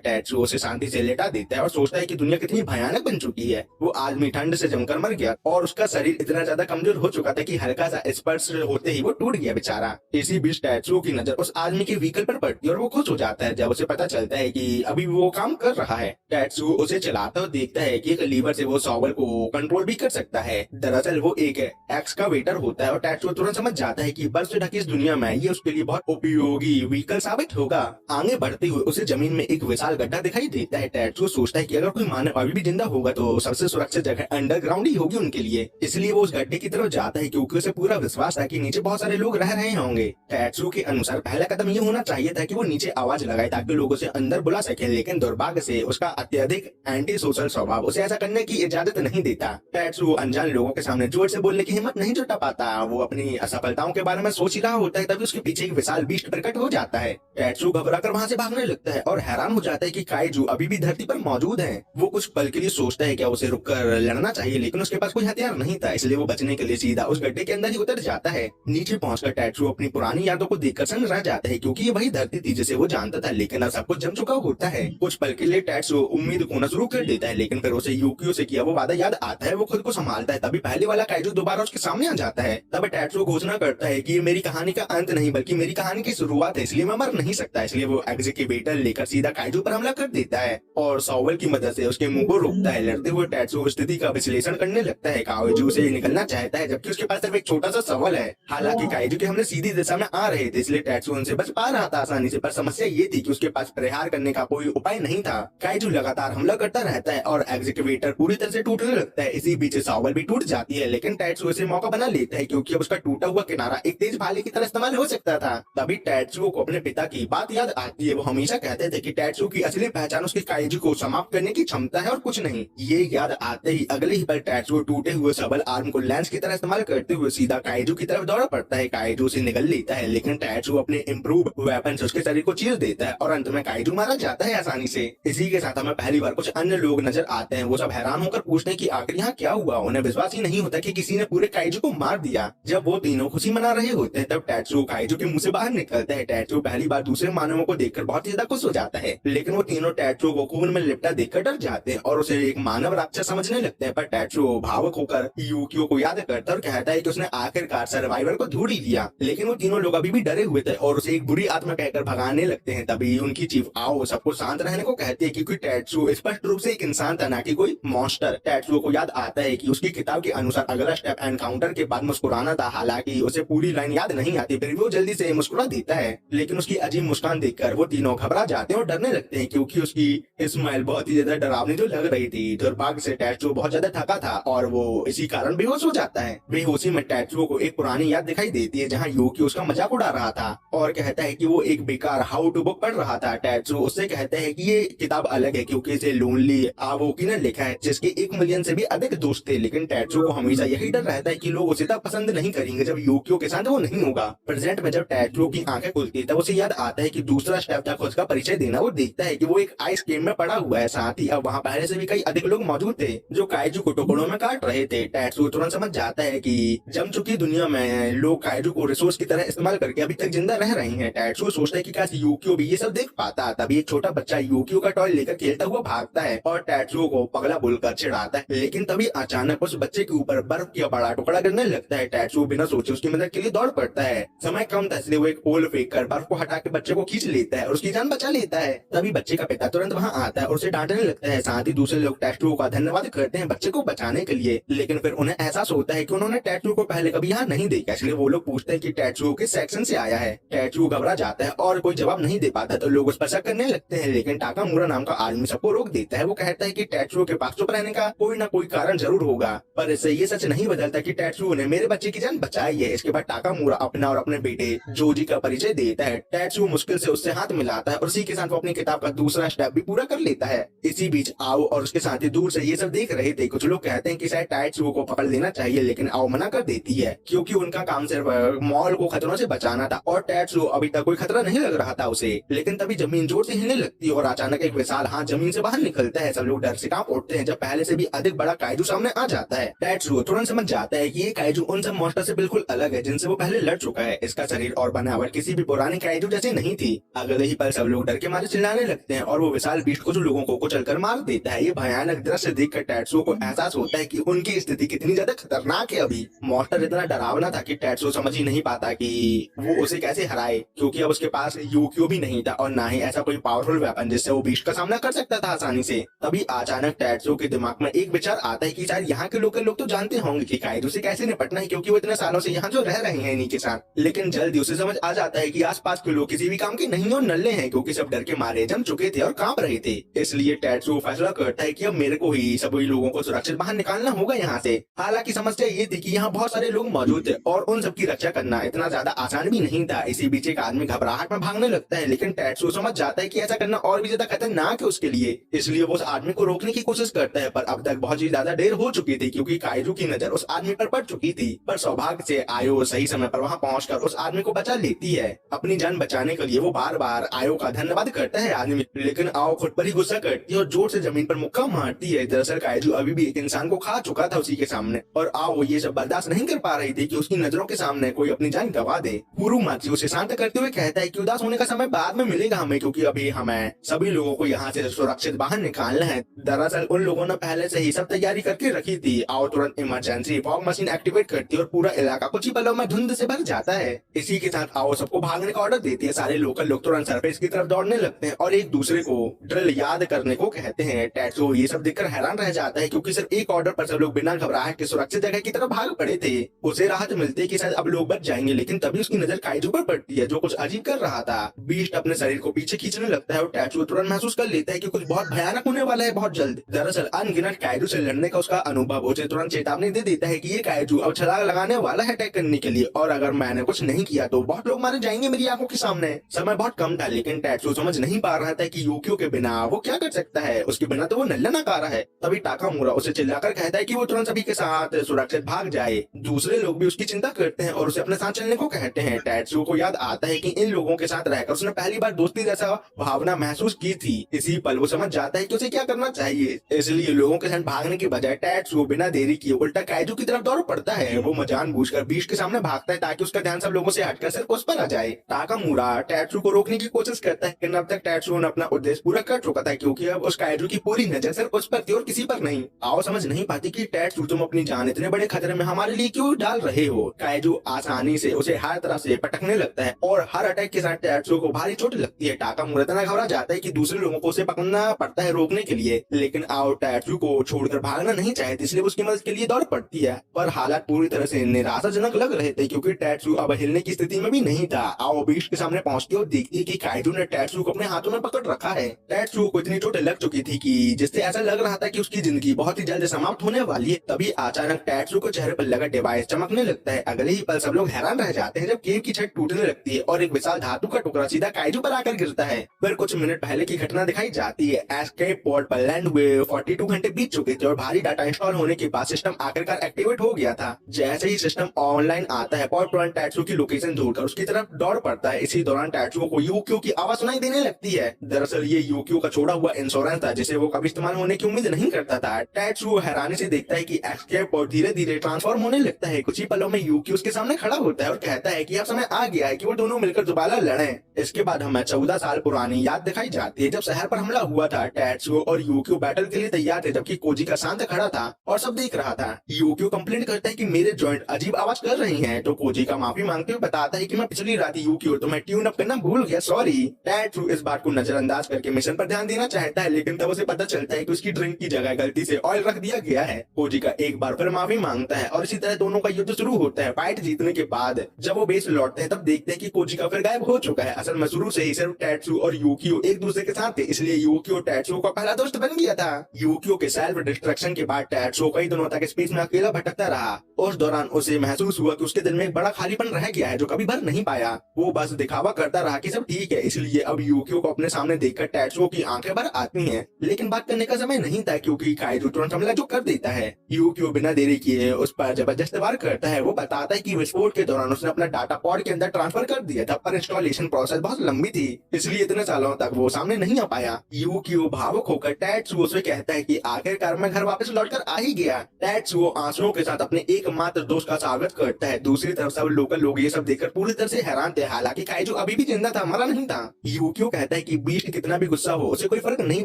टैट्सू उसे शांति से लेटा देता है और सोचता है कि दुनिया कितनी भयानक बन चुकी है। वो आदमी ठंड से जमकर मर गया और उसका शरीर इतना ज्यादा कमजोर हो चुका था कि हल्का सा स्पर्श होते ही वो टूट गया बेचारा। इसी बीच टैट्सू की नजर उस आदमी के व्हीकल पर पड़ती है और वो खुश हो जाता है जब उसे पता चलता है कि अभी वो काम कर रहा है। टैट्सू उसे चलाता और देखता है कि एक लीवर से वो शॉवल को कंट्रोल भी कर सकता है। दरअसल वो एक एक्सकावेटर होता है और टैट्सू तुरंत समझ जाता है कि बर्फ से ढकी इस दुनिया में ये उसके लिए बहुत उपयोगी व्हीकल साबित होगा। आगे बढ़ते हुए उसे जमीन में एक विशाल गड्ढा दिखाई देता है। टैट्सू सोचता है कि अगर कोई मानव अभी भी जिंदा होगा तो सबसे सुरक्षित जगह अंडरग्राउंड ही होगी उनके लिए, इसलिए वो उस गड्ढे की तरफ जाता है क्योंकि उसे पूरा विश्वास था कि नीचे बहुत सारे लोग रह रहे होंगे। टैट्सू के अनुसार पहला कदम ये होना चाहिए था कि वो नीचे आवाज लगाए ताकि लोग उसे अंदर बुला सके, लेकिन दुर्भाग्य से उसका अत्यधिक एंटी सोशल स्वभाव उसे ऐसा करने की इजाजत नहीं देता। टैट्सू अनजान लोगों के सामने जोर से बोलने की हिम्मत नहीं जुटा पाता। वो अपनी असफलताओं के बारे में सोच ही रहा होता है तभी उसके पीछे एक विशाल बीस्ट प्रकट हो जाता है। टैट्सू घबराकर वहाँ से भागने लगता है और हैरान हो जाता है कि काइजू अभी भी धरती पर मौजूद है। वो कुछ पल के लिए सोचता है कि उसे रुककर लड़ना चाहिए, लेकिन उसके पास कोई हथियार नहीं था, इसलिए वो बचने के लिए सीधा उस गड्ढे के अंदर ही उतर जाता है। नीचे पहुंचकर टैट्सू अपनी पुरानी यादों को देखकर सन्न रह जाता है क्योंकि ये वही धरती थी जिसे वो जानता था, लेकिन अब सब कुछ जम चुका होता है। कुछ पल के लिए टैट्सू उम्मीद खोना शुरू कर देता है, लेकिन फिर उसे यूकियो से किया वो वादा याद आता है। वो खुद को संभालता है तभी पहले वाला काइजू दोबारा उसके सामने आ जाता है। तब टैट्सू घोषणा करता है कि ये मेरी कहानी का अंत नहीं बल्कि मेरी कहानी की शुरुआत है, इसलिए मैं मर नहीं सकता। इसलिए वो एग्जीक्यूटिव लेकर सीधा काइजू पर हमला कर देता है और शॉवल की मदद से उसके मुंह को रोकता है। लड़ते हुए टैट्सू स्थिति का विश्लेषण करने लगता है। काइजू से निकलना चाहता है जबकि उसके पास सिर्फ एक छोटा सा शॉवल है। हालांकि काइजू के हमले सीधी दिशा में आ रहे थे, इसलिए टैट्सू उनसे बच पा रहा था आसानी से, पर समस्या ये थी कि उसके पास प्रहार करने का कोई उपाय नहीं था। काइजू लगातार हमला करता रहता है और एग्जीक्यूटिव पूरी तरह से टूटने लगता है। इसी बीच शॉवल भी टूट जाती है, लेकिन टैट्सू इसे मौका बना लेता है क्योंकि अब उसका टूटा हुआ किनारा एक तेज भाले की तरह इस्तेमाल हो सकता था। तभी टैट्सू को अपने पिता की बात याद आती है। वो हमेशा कहते थे कि टैट्सू की असली पहचान उसके काइजू को समाप्त करने की क्षमता है और कुछ नहीं। ये याद आते ही अगले ही पल टैट्सू टूटे हुए सबल आर्म को लेंस की तरह इस्तेमाल करते हुए सीधा काइजू की तरफ दौड़ पड़ता है। काइजू उसे निगल लेता है, लेकिन टैट्सू अपने इम्प्रूव वेपन से उसके शरीर को चीर देता है और अंत में काइजू मारा जाता है आसानी से। इसी के साथ हमें पहली बार कुछ अन्य लोग नजर आते हैं। वो सब हैरान होकर पूछते हैं कि आखिर यहाँ क्या हुआ। उन्हें विश्वास ही नहीं होता कि किसी ने पूरे काइजू को मार दिया। जब वो तीनों खुशी मना रहे होते हैं तब टैट्सू काइजू के मुंह से बाहर निकलता है। टैट्सू पहली बार दूसरे मानवों को देखकर बहुत ज्यादा खुश हो जाता है, लेकिन वो तीनों टैट्सू को खून में लिपटा देखकर डर जाते हैं और उसे एक मानव राक्षस समझने लगते हैं। पर टैट्सू भावुक होकर यूकियो को याद करता है और कहता है कि उसने आखिरकार सर्वाइवर को ढूंढ ही लिया। लेकिन वो तीनों लोग अभी भी डरे हुए थे और उसे एक बुरी आत्मा कहकर भगाने लगते हैं। तभी उनकी चीफ आओ सबको शांत रहने को कहती है क्योंकि टैट्सू स्पष्ट रूप से एक इंसान था, ना कि कोई मॉन्स्टर। टैट्सू को याद आता है कि उसकी किताब के अनुसार अगला स्टेप एनकाउंटर के बाद मुस्कुराना था। हालांकि उसे पूरी लाइन याद नहीं आती, फिर वो जल्दी से मुस्कुरा देता है, लेकिन उसकी अजीब मुस्कान देखकर वो तीनों घबरा जाते हैं और डरने लगते हैं क्योंकि उसकी स्माइल बहुत ही ज्यादा डरावनी जो लग रही थी। दुर्भाग्य से टैट्सू बहुत ज्यादा थका था और वो इसी कारण बेहोश हो जाता है। बेहोशी में टैट्सू को एक पुरानी याद दिखाई देती है जहाँ यूकी उसका मजाक उड़ा रहा था और कहता है कि वो एक बेकार हाउ टू बुक पढ़ रहा था। टैट्सू उससे कहता है कि ये किताब अलग है क्योंकि इसे लोनली आवोकी ने लिखा है जिसके 1 मिलियन से भी अधिक दोस्त थे, लेकिन टैट्सू को हमेशा यही डर रहता है कि लोग उसे तब पसंद नहीं करेंगे जब यूकियो के साथ वो नहीं होगा। प्रेजेंट में जब टैट्सू की आंखें खुलती है तब उसे याद आता है कि दूसरा स्टेप था खुद का परिचय देना। वो देखता है कि वो एक आइस क्रीम में पड़ा हुआ है, साथ ही अब वहाँ पहले से भी कई अधिक लोग मौजूद थे जो काइजू को टुकड़ों में काट रहे थे। टैट्सू तुरंत समझ जाता है कि जम चुकी दुनिया में लोग काइजू को रिसोर्स की तरह इस्तेमाल करके अभी तक जिंदा रह रहे हैं। टैट्सू सोचता है कि काश यूकियो भी ये सब देख पाता। तभी एक छोटा बच्चा यूकियो का टॉय लेकर खेलता हुआ भागता है और टैट्सू को पगला बोलकर चिढ़ाता है, लेकिन तभी अचानक उस बच्चे के ऊपर बर्फ का बड़ा टुकड़ा गिरने लगता है। टैट्सू बिना सोचे उसकी मदद के लिए दौड़ पड़ता है। समय कम था इसलिए वो एक पोल फेंक कर बर्फ को हटा के बच्चे को खींच लेता है और उसकी जान बचा लेता है। तभी बच्चे का पिता तुरंत वहाँ आता है और उसे डांटने लगता है। साथ ही दूसरे लोग टैट्सू का धन्यवाद करते हैं बच्चे को बचाने के लिए, लेकिन फिर उन्हें एहसास होता है कि उन्होंने टैट्सू को पहले कभी यहाँ नहीं देखा, इसलिए वो लोग पूछते हैं कि टैट्सू किस सेक्शन से आया है। टैट्सू घबरा जाता है और कोई जवाब नहीं दे पाता तो लोग उस पर शक करने लगते हैं, लेकिन टाकामुरा नाम का आदमी सबको रोक देता है। वो कहता है कि टैट्सू के पास चुप रहने का कोई ना कोई कारण जरूर होगा, पर इससे ये सच नहीं बदलता कि टैट्सू ने मेरे बच्चे की जान बचाई है। इसके बाद टाकामुरा अपना और अपने बेटे जोजी का परिचय देता है। टैट्सू मुश्किल से उससे हाथ मिलाता है और उसी के साथ वो अपनी किताब का दूसरा स्टेप भी पूरा कर लेता है। इसी बीच आओ और उसके साथी दूर से ये सब देख रहे थे। कुछ लोग कहते हैं कि शायद टैट्सू को पकड़ लेना चाहिए, लेकिन आओ मना कर देती है क्योंकि उनका काम सिर्फ मॉल को खतरों से बचाना था और टैट्सू अभी तक कोई खतरा नहीं लग रहा था उसे। लेकिन तभी जमीन जोर से हिलने लगती है और अचानक एक विशाल हाथ जमीन से बाहर निकलता है। सब लोग डर से कांप उठते हैं जब पहले से भी अधिक बड़ा काइजू सामने आ जाता है। टैट्सू तुरंत समझ जाता है कि ये काइजू उन सब मॉन्स्टर से बिल्कुल अलग है जिनसे वो पहले लड़ चुका है। इसका शरीर और बनावट किसी भी पुराने काइजू जैसे नहीं थी। अगले ही पल सब लोग डर के मारे चिल्लाने लगते हैं और वो विशाल बीस्ट कुछ लोगों को कुचलकर मार देता है। ये भयानक दृश्य देखकर टैट्सुओ को एहसास होता है कि उनकी स्थिति कितनी ज्यादा खतरनाक है। अभी मॉन्स्टर इतना डरावना था कि टैट्सुओ समझ ही नहीं पाता कि वो उसे कैसे हराए, क्योंकि अब उसके पास यूक्यो भी नहीं था और ना ही ऐसा कोई पावरफुल वेपन जिससे वो बीस्ट का सामना कर सकता था आसानी से। तभी अचानक टैट्सुओ के दिमाग में एक विचार आता है कि शायद यहाँ के लोग तो जानते होंगे कि काइजू से कैसे निपटना है, क्योंकि वो इतने सालों से यहाँ जो रह रहे हैं इन्हीं के साथ। लेकिन जल्दी उसे समझ आ जाता है कि आसपास के लोग किसी भी काम के नहीं और नल्ले हैं, क्योंकि सब डर के मारे जम चुके थे और कांप रहे थे। इसलिए टैट्सुओ फैसला करता है कि अब मेरे को ही सभी लोगों को सुरक्षित बाहर निकालना होगा यहाँ से। हालांकि समस्या ये थी कि यहाँ बहुत सारे लोग मौजूद थे और उन सबकी रक्षा करना इतना ज्यादा आसान भी नहीं था। इसी बीच एक आदमी घबराहट में भागने लगता है, लेकिन टैट्सुओ समझ जाता है कि ऐसा करना और भी ज्यादा खतरनाक है उसके लिए। इसलिए वो उस आदमी को रोकने की कोशिश करता है, पर अब तक बहुत ही ज्यादा देर हो चुकी थी, क्योंकि काइजू की नजर उस आदमी पर पड़ चुकी थी। पर सौभाग्य से आयो सही समय पर वहाँ पहुंचकर उस आदमी को बचा लेती है। अपनी जान बचाने के लिए वो बार बार आयो का धन्यवाद करता है आदमी, लेकिन आओ खुद पर ही गुस्सा करती है और जोर से जमीन पर मुक्का मारती है। दरअसल काइजू अभी भी एक इंसान को खा चुका था उसी के सामने, और आओ ये सब बर्दाश्त नहीं कर पा रही थी कि उसकी नजरों के सामने कोई अपनी जान गवा दे। फुरुमाची उसे शांत करते हुए कहता है कि उदास होने का समय बाद में मिलेगा हमें, क्योंकि अभी हमें सभी लोगों को यहाँ से सुरक्षित बाहर निकालना है। दरअसल उन लोगों ने पहले से ही सब तैयारी करके रखी थी। आओ तुरंत इमरजेंसी फॉग मशीन एक्टिवेट करती है और पूरा इलाका कुछ ही पलों में धुंध से भर जाता है। इसी के साथ आओ सबको भागने का ऑर्डर देती है। सारे लोकल लोग तुरंत सरफेस की तरफ दौड़ने लगते हैं और एक दूसरे को ड्रिल याद करने को कहते हैं। टैट्सुओ ये सब देखकर हैरान रह जाता है, क्योंकि सिर्फ एक ऑर्डर पर सब लोग बिना घबराहट के सुरक्षित जगह की तरफ भाग पड़े थे। उसे राहत मिलती है कि शायद अब लोग बच जाएंगे, लेकिन तभी उसकी नजर काइजू पर पड़ती है जो कुछ अजीब कर रहा था। बीस्ट अपने शरीर को पीछे खींचने लगता है और टैट्सुओ तुरंत महसूस कर लेता है कि कुछ बहुत भयानक होने वाला है बहुत जल्द। दरअसल अनगिनत काइजू से लड़ने का उसका अनुभव उसे तुरंत चेतावनी दे देता है कि ये काइजू अब छलांग लगाने वाला है अटैक करने के लिए, और अगर मैंने कुछ नहीं किया तो बहुत लोग मारे जाएंगे मेरी आंखों के सामने। समय बहुत कम था, लेकिन टैट्सुओ समझ नहीं पा रहा था कि यूक्यो के बिना वो क्या कर सकता है। उसके बिना तो वो नल्ला नकारा है। तभी टाकामुरा उसे चिल्लाकर कहता है कि वो तुरंत सभी के साथ सुरक्षित भाग जाए। दूसरे लोग भी उसकी चिंता करते हैं और उसे अपने साथ चलने को कहते हैं। टैट्सुओ को याद आता है कि इन लोगों के साथ रहकर उसने पहली बार दोस्ती जैसा भावना महसूस की थी। इसी पल वो समझ जाता है कि उसे क्या करना चाहिए। इसलिए लोगों के साथ भागने के बजाय टैट्सुओ बिना देरी किए उल्टा काइजू की तरफ दौड़ पड़ता है। वो जानबूझकर बीस्ट के सामने भागता है ताकि उसका ध्यान सब लोगों से हटकर सिर्फ उस पर आ जाए। टाकामुरा टैट्सुओ को रोकने की कोशिश करता है, लेकिन अब तक टैट्सुओ ने अपना उद्देश्य पूरा कर चुका था, क्योंकि अब उस काइजू की पूरी नजर सिर्फ उस पर थी और किसी पर नहीं। आओ समझ नहीं पाती कि टैट्सुओ तुम अपनी जान इतने बड़े खतरे में हमारे लिए क्यों डाल रहे हो। काइजू आसानी से उसे हर तरफ से पटकने लगता है और हर अटैक के साथ टैट्सुओ को भारी चोट लगती है। टाकामुरा इतना घबरा जाता है कि दूसरे लोगों को उसे पकड़ना पड़ता है रोकने के लिए, लेकिन आओ टैट्सुओ को छोड़कर भागना नहीं चाहती, इसलिए उसकी मदद के लिए दौड़ पड़ती है। पर हालात पूरी तरह से निराशाजनक लग रहे थे, क्योंकि टैट्सुओ अब हिलने की स्थिति में भी नहीं था। आओ बीस्ट के सामने पहुंचती और देखती है कि काइजू ने टैट्सुओ को अपने हाथों में पकड़ रखा है। टैट्सुओ को इतनी चोट लग चुकी थी कि जिससे ऐसा लग रहा था कि उसकी जिंदगी बहुत ही जल्द समाप्त होने वाली है। तभी अचानक टैट्सुओ को चेहरे पर लगा डिवाइस चमकने लगता है। अगले ही पल सब लोग हैरान रह जाते हैं जब केव की छत टूटने लगती है और एक विशाल धातु का टुकड़ा सीधा काइजू पर आकर गिरता है। फिर कुछ मिनट पहले की घटना दिखाई जाती है। एस्केप पोर्ट पर लैंड हुए 42 घंटे बीत चुके थे और भारी डाटा इंस्टॉल होने के बाद सिस्टम आखिरकार एक्टिवेट हो गया था। जैसे ही सिस्टम ऑनलाइन आता है, पॉल तुरंत टैट्सुओ की लोकेशन ढूंढकर उसकी तरफ दौड़ पड़ता है। इसी दौरान टैट्सुओ को यूक्यो की आवाज सुनाई देने लगती है। दरअसल ये यूक्यो का छोड़ा हुआ इंश्योरेंस था, जिसे वो कभी इस्तेमाल होने की उम्मीद नहीं करता था। टैट्सुओ हैरानी से देखता है कि एस्केप पोर्ट धीरे धीरे ट्रांसफॉर्म होने लगता है। कुछ ही पलों में यूक्यो उसके सामने खड़ा होता है और कहता है कि अब समय आ गया है कि वो दोनों मिलकर दोबारा लड़ें। इसके बाद हमें 14 साल पुरानी याद दिखाई जाती है जब शहर पर हमला हुआ था। टैट्सुओ और यूक्यो बैटल के लिए तैयार थे, जबकि कोजी का शांत खड़ा था और सब देख रहा था। यूक्यो कंप्लेंट करता है कि मेरे जॉइंट अजीब आवाज कर रही हैं, तो कोजी का माफी मांगते हुए बताता है कि मैं पिछली रात यूक्यो तुम्हें ट्यून अप करना भूल गया, सॉरी। टैट्सुओ इस बात को नजरअंदाज करके मिशन पर ध्यान देना चाहता है, लेकिन तब उसे पता चलता है कि उसकी ड्रिंक की जगह गलती से ऑयल रख दिया गया है। कोजी का एक बार फिर माफी मांगता है और इसी तरह दोनों का युद्ध शुरू होता है। फाइट जीतने के बाद जब वो बेस लौटते हैं तब देखते हैं कि कोजी का फिर गायब हो चुका है। असल में शुरू से ही सिर्फ टैट्सुओ और यूक्यो एक दूसरे के साथ थे, इसलिए यूक्यो टैट्सुओ का पहला दोस्त बन गया था। यूक्यो के सेल्फ डिस्ट्रक्शन के बाद टैट्सुओ कई दिनों तक स्पेस में अकेला भटकता रहा। उस दौरान उसे महसूस हुआ कि उसके दिल में एक बड़ा खालीपन रह गया है जो कभी भर नहीं पाया। वो बस दिखावा करता रहा कि सब ठीक है, इसलिए अब यूक्यो को अपने सामने देखकर टैट्सुओ की आंखें भर आती हैं। लेकिन बात करने का समय नहीं था, क्योंकि काइजू तुरंत हमला जो कर देता है। यूक्यो बिना देरी किए उस पर जबरदस्त वार करता है। वो बताता है कि विस्फोट के दौरान उसने अपना डाटा पॉड के अंदर ट्रांसफर कर दिया था, पर इंस्टॉलेशन प्रोसेस बहुत लंबी थी, इसलिए इतने सालों तक वो सामने नहीं आ पाया। यूक्यो भावुक होकर टैट्सुओ से कहता है कि आखिरकार मैं घर वापस लौटकर आ ही गया। टैट्सुओ आंसुओं के साथ अपने एकमात्र दोस्त का स्वागत करता है। दूसरी तरफ सब लोकल लोग ये सब देखकर पूरी तरह से हैरान थे। हालांकि काइजू अभी भी जिंदा था, मरा नहीं था। यूकियो कहता है कि बीस्ट कितना भी गुस्सा हो उसे कोई फर्क नहीं